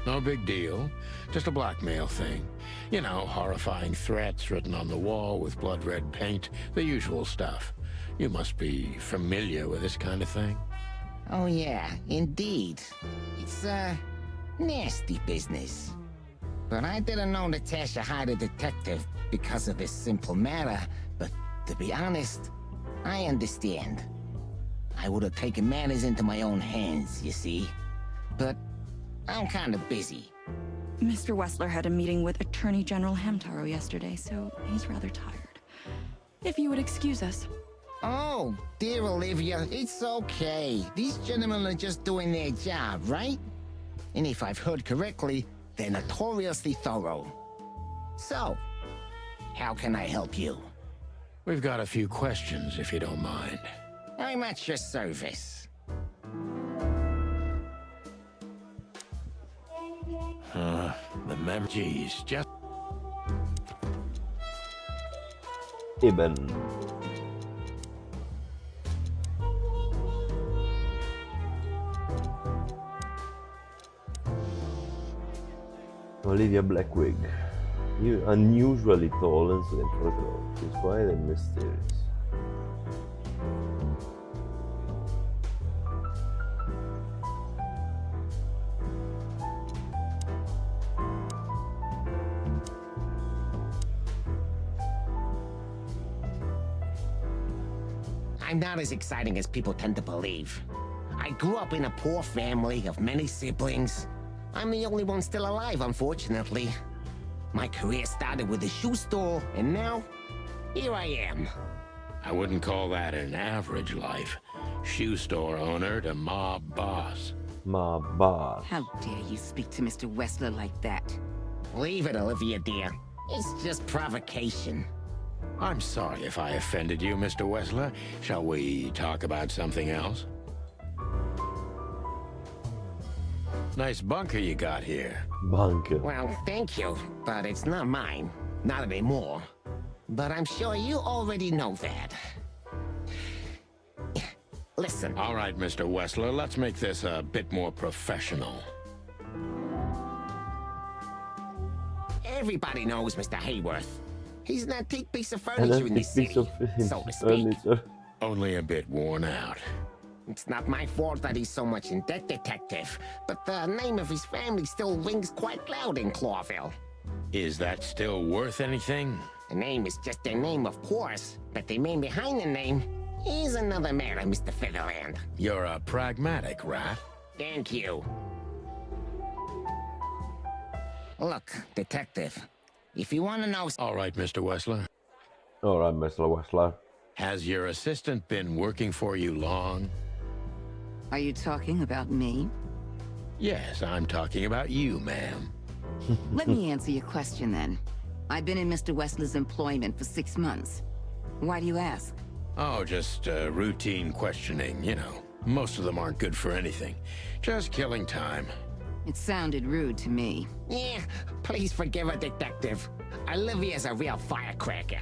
No big deal. Just a blackmail thing. You know, horrifying threats written on the wall with blood-red paint. The usual stuff. You must be familiar with this kind of thing. Oh yeah, indeed. It's, nasty business. But I didn't know Natasha hired a detective because of this simple matter. But to be honest, I understand. I would have taken matters into my own hands, you see. But I'm kind of busy. Mr. Wessler had a meeting with Attorney General Hamtaro yesterday, so he's rather tired. If you would excuse us. Oh, dear Olivia, it's okay. These gentlemen are just doing their job, right? And if I've heard correctly, they're notoriously thorough. So, how can I help you? We've got a few questions, if you don't mind. I'm at your service. Geez, just... Eben. Olivia Blackwig. Unusually tall and slim for a girl. She's quiet and mysterious. I'm not as exciting as people tend to believe. I grew up in a poor family of many siblings. I'm the only one still alive, unfortunately. My career started with a shoe store, and now, here I am. I wouldn't call that an average life. Shoe store owner to mob boss. Mob boss. How dare you speak to Mr. Wessler like that? Leave it, Olivia, dear. It's just provocation. I'm sorry if I offended you, Mr. Wessler. Shall we talk about something else? Nice bunker you got here. Bunker. Well, thank you, but it's not mine. Not anymore. But I'm sure you already know that. Listen. All right, Mr. Wessler, let's make this a bit more professional. Everybody knows Mr. Hayworth. He's an antique piece of furniture in this city, so to speak. Only a bit worn out. It's not my fault that he's so much in debt, Detective, but the name of his family still rings quite loud in Clawville. Is that still worth anything? The name is just their name, of course, but the man behind the name is another matter, Mr. Featherland. You're a pragmatic rat. Thank you. Look, Detective, if you want to know... All right, Mr. Wessler. All right, Mr. Wessler. Has your assistant been working for you long? Are you talking about me? Yes, I'm talking about you, ma'am. Let me answer your question then. I've been in Mr. Wessler's employment for 6 months. Why do you ask? Oh, just routine questioning, you know. Most of them aren't good for anything. Just killing time. It sounded rude to me. Yeah, please forgive her, Detective. Olivia's a real firecracker.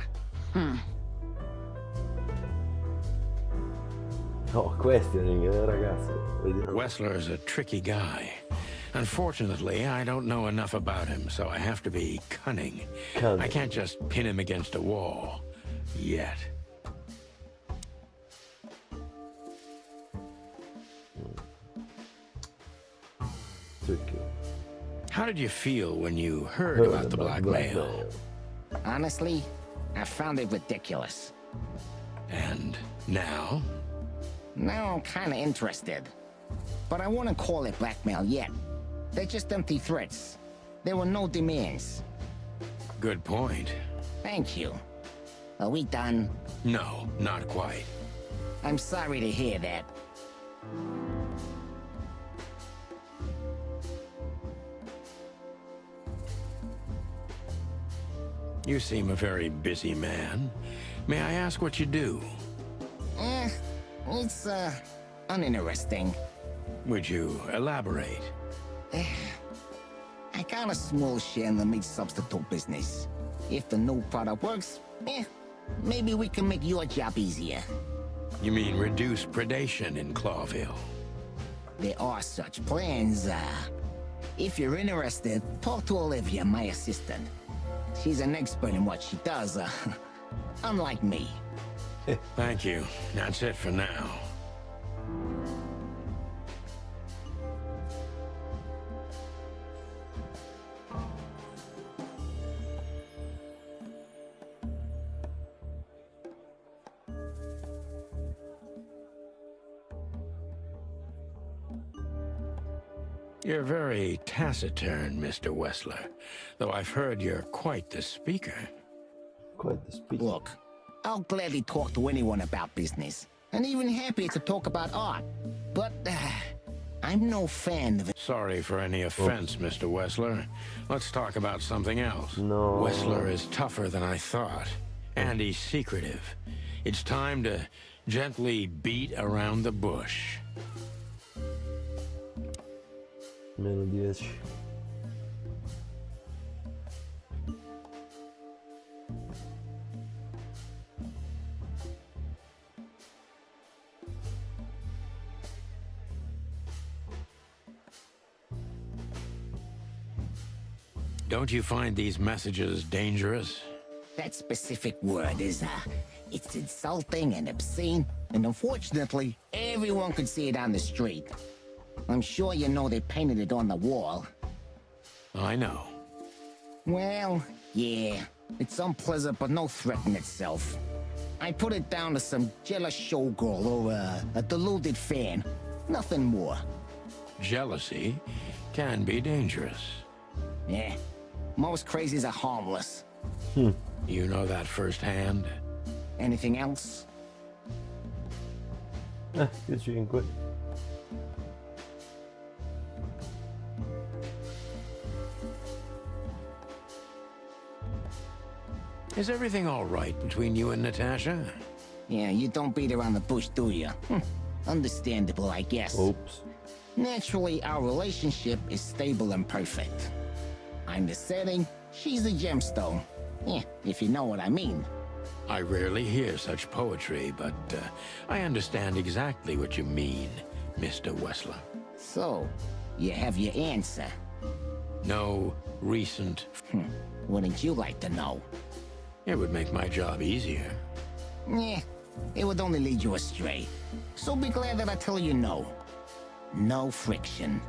Oh, questioning, ragazzi. Wessler's a tricky guy. Unfortunately, I don't know enough about him, so I have to be cunning. I can't just pin him against a wall. Yet. Tricky. How did you feel when you heard about the blackmail? Honestly, I found it ridiculous. And now? Now I'm kinda interested. But I wouldn't call it blackmail yet. They're just empty threats. There were no demands. Good point. Thank you. Are we done? No, not quite. I'm sorry to hear that. You seem a very busy man. May I ask what you do? It's, uninteresting. Would you elaborate? I got a small share in the meat substitute business. If the new product works, maybe we can make your job easier. You mean reduce predation in Clawville? There are such plans. If you're interested, talk to Olivia, my assistant. She's an expert in what she does, unlike me. Thank you. That's it for now. You're very taciturn, Mr. Wessler, though I've heard you're quite the speaker. Quite the speaker. Look, I'll gladly talk to anyone about business, and even happier to talk about art. But, I'm no fan of it. Sorry for any offense, Mr. Wessler. Let's talk about something else. No. Wessler is tougher than I thought, and he's secretive. It's time to gently beat around the bush. Meno 10. Don't you find these messages dangerous? That specific word is, it's insulting and obscene, and unfortunately, everyone could see it on the street. I'm sure you know they painted it on the wall. I know. Well, yeah, it's unpleasant but no threat in itself. I put it down to some jealous showgirl or a deluded fan. Nothing more. Jealousy can be dangerous. Yeah, most crazies are harmless. You know that firsthand? Anything else? Good shooting quick. Is everything all right between you and Natasha? Yeah, you don't beat around the bush, do you? Understandable, I guess. Oops. Naturally, our relationship is stable and perfect. I'm the setting, she's the gemstone. Yeah, if you know what I mean. I rarely hear such poetry, but I understand exactly what you mean, Mr. Wessler. So, you have your answer. No recent... Wouldn't you like to know? It would make my job easier. Yeah, it would only lead you astray. So be glad that I tell you no. No friction.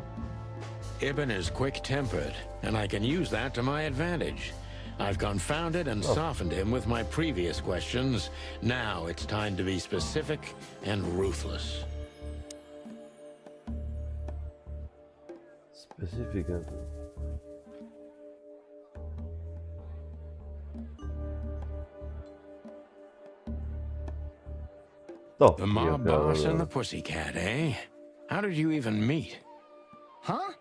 Ibn is quick-tempered, and I can use that to my advantage. I've confounded and softened him with my previous questions. Now it's time to be specific and ruthless. Specific. The mob boss and the pussycat, eh? How did you even meet? Huh?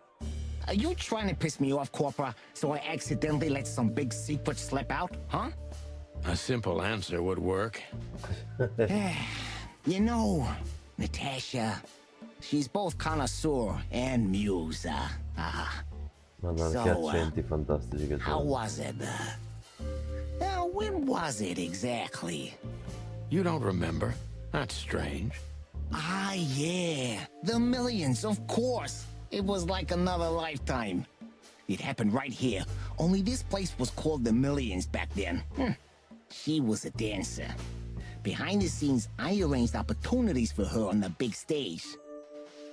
Are you trying to piss me off, Corpora, so I accidentally let some big secret slip out, huh? A simple answer would work. You know, Natasha, she's both connoisseur and muse. Accenti fantastici che how sono. was it? When was it exactly? You don't remember? That's strange. Ah, yeah. The Millions, of course. It was like another lifetime. It happened right here. Only this place was called the Millions back then. She was a dancer. Behind the scenes, I arranged opportunities for her on the big stage.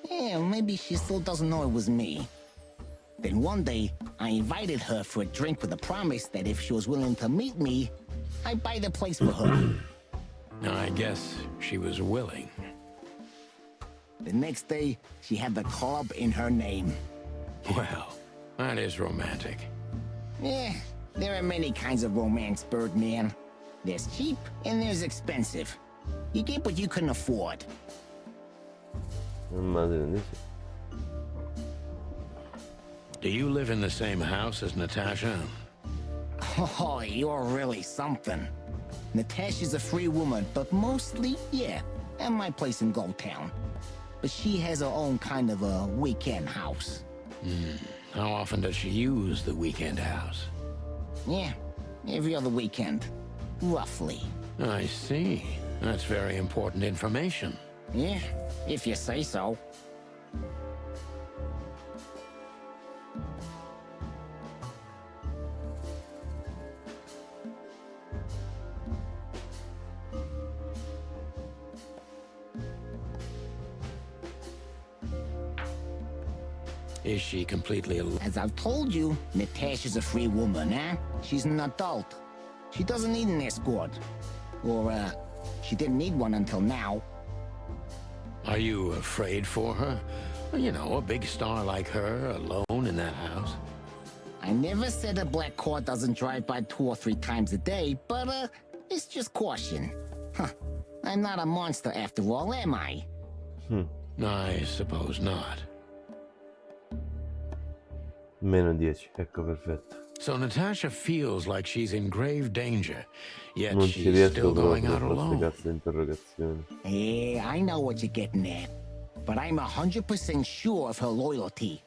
Yeah, maybe she still doesn't know it was me. Then one day, I invited her for a drink with a promise that if she was willing to meet me, I'd buy the place for her. I guess she was willing. The next day, she had the club in her name. Well, that is romantic. Yeah, there are many kinds of romance, Birdman. There's cheap and there's expensive. You get what you can afford. Immagino di sì. Do you live in the same house as Natasha? Oh, you're really something. Natasha's a free woman, but mostly, yeah, at my place in Gold Town. But she has her own kind of a weekend house. How often does she use the weekend house? Yeah, every other weekend, roughly. I see. That's very important information. Yeah, if you say so. Is she completely alone? As I've told you, Natasha's a free woman, eh? She's an adult. She doesn't need an escort. Or, she didn't need one until now. Are you afraid for her? You know, a big star like her, alone in that house. I never said a black car doesn't drive by 2 or 3 times a day, but, it's just caution. Huh. I'm not a monster after all, am I? I suppose not. -10, ecco perfetto. So Natasha feels like she's in grave danger, yet Non ci she's riesco still going proprio out a queste alone. cazzo di interrogazioni. Yeah, I know what you're getting at. But I'm 100% sure of her loyalty.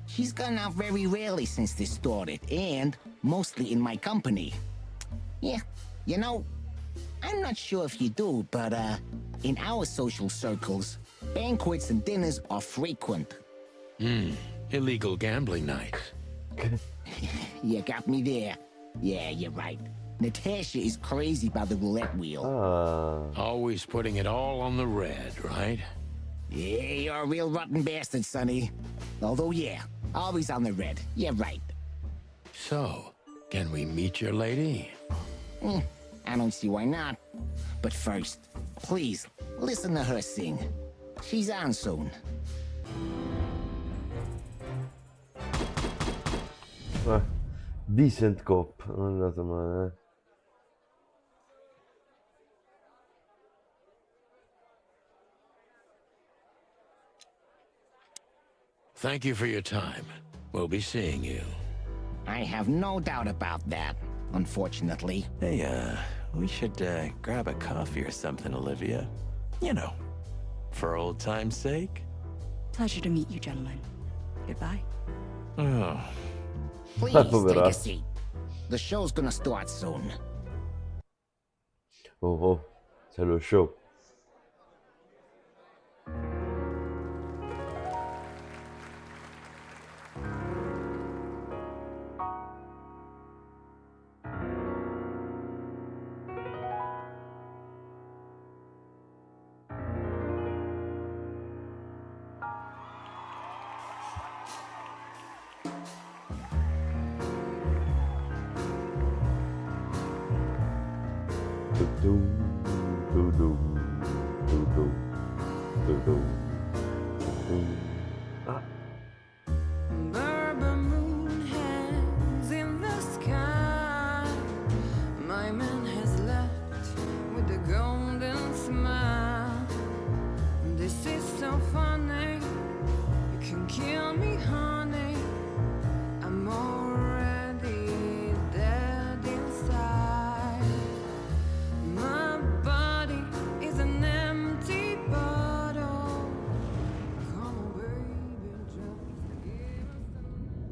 She's gone out very rarely since this started, and mostly in my company. Yeah, you know, I'm not sure if you do, but, in our social circles, banquets and dinners are frequent. Illegal gambling nights. You got me there. Yeah, you're right. Natasha is crazy about the roulette wheel. Always putting it all on the red, right? Yeah, you're a real rotten bastard, Sonny. Although, yeah, always on the red. Yeah, right. So, can we meet your lady? I don't see why not. But first, please, listen to her sing. She's on soon. Decent Cop, non è andato male, eh. Thank you for your time. We'll be seeing you. I have no doubt about that, unfortunately. Hey, we should, grab a coffee or something, Olivia. You know, for old time's sake. Pleasure to meet you, gentlemen. Goodbye. Oh. Please take a seat. The show's gonna start soon. Oh, c'è lo show. Bourbon moon hangs in the sky. My man has left with a golden smile. This is so funny. You can kill me, honey. I'm already dead inside. My body is an empty bottle. Come on, baby, just give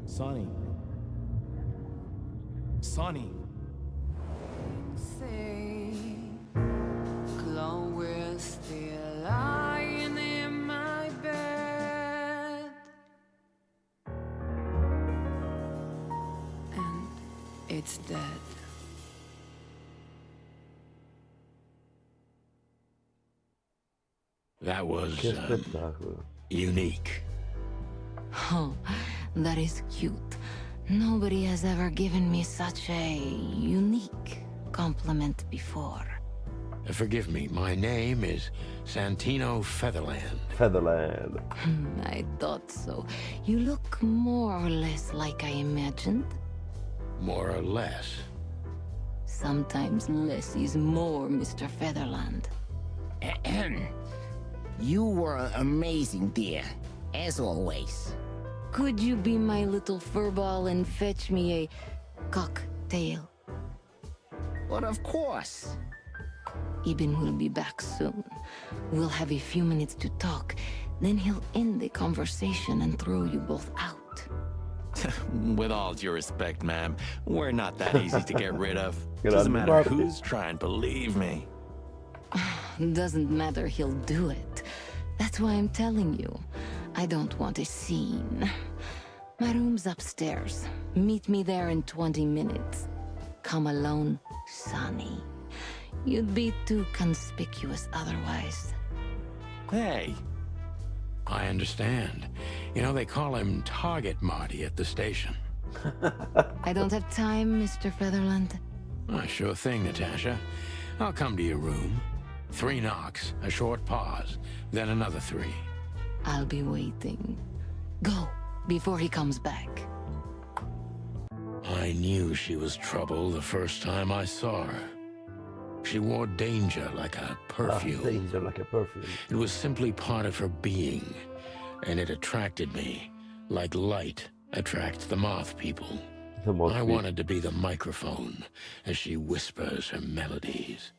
us Sonny. Sonny. say. Chloe's still lying in my bed. And it's dead. That was Che spettacolo. unique. Oh, that is cute. Nobody has ever given me such a unique compliment before. Forgive me, my name is Santino Featherland. Featherland. I thought so. You look more or less like I imagined. More or less. Sometimes less is more, Mr. Featherland. You were amazing, dear, as always. Could you be my little furball and fetch me a cocktail? But of course. Ibn will be back soon. We'll have a few minutes to talk. Then he'll end the conversation and throw you both out. With all due respect, ma'am, we're not that easy to get rid of. Grande Doesn't matter Marty. who's trying, believe me. Doesn't matter, he'll do it. That's why I'm telling you. I don't want a scene. My room's upstairs. Meet me there in 20 minutes. Come alone, Sonny. You'd be too conspicuous otherwise. Hey. I understand. You know, they call him Target Marty at the station. I don't have time, Mr. Featherland. Sure thing, Natasha. I'll come to your room. 3 knocks, a short pause, then another 3. I'll be waiting. Go, before he comes back. I knew she was trouble the first time I saw her. She wore danger like a perfume. Danger like a perfume. It was simply part of her being, and it attracted me, like light attracts the moth people. I wanted to be the microphone as she whispers her melodies,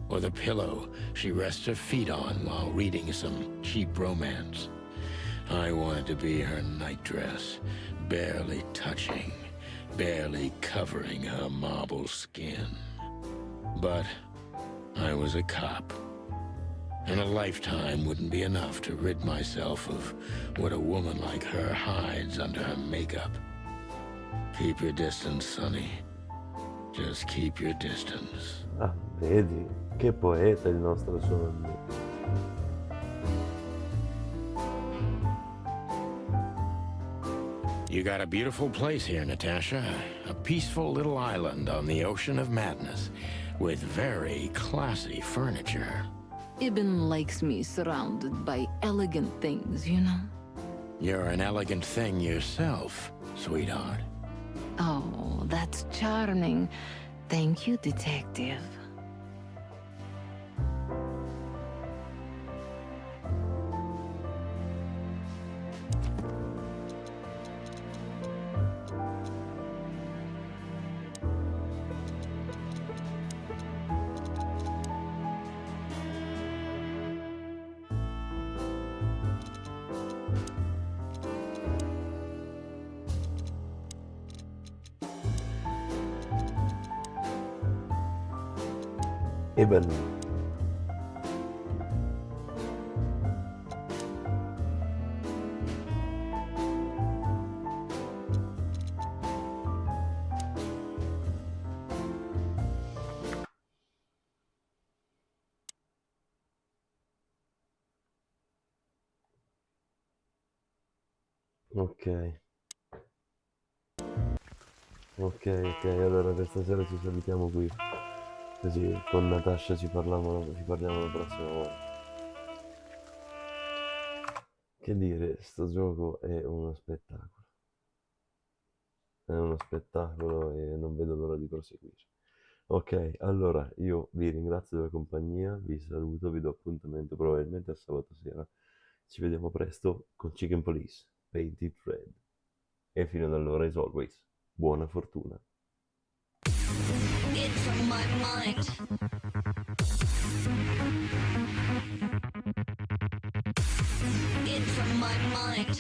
or the pillow she rests her feet on while reading some cheap romance. I wanted to be her nightdress, barely touching, barely covering her marble skin. But I was a cop, and a lifetime wouldn't be enough to rid myself of what a woman like her hides under her makeup. Keep your distance, Sonny. Just keep your distance. Ah, vedi? Che poeta il nostro Sonny. You got a beautiful place here, Natasha. A peaceful little island on the ocean of madness, with very classy furniture. Ibn likes me surrounded by elegant things, you know? You're an elegant thing yourself, sweetheart. Oh, that's charming. Thank you, detective. Ibn. Ok, allora questa sera ci salutiamo qui. Così con Natasha ci parliamo la prossima volta. Che dire, sto gioco è uno spettacolo. È uno spettacolo e non vedo l'ora di proseguire. Ok, allora io vi ringrazio della compagnia, vi saluto, vi do appuntamento probabilmente a sabato sera. Ci vediamo presto con Chicken Police, Painted Red. E fino ad allora, as always, buona fortuna. It's on my mind. It's on my mind.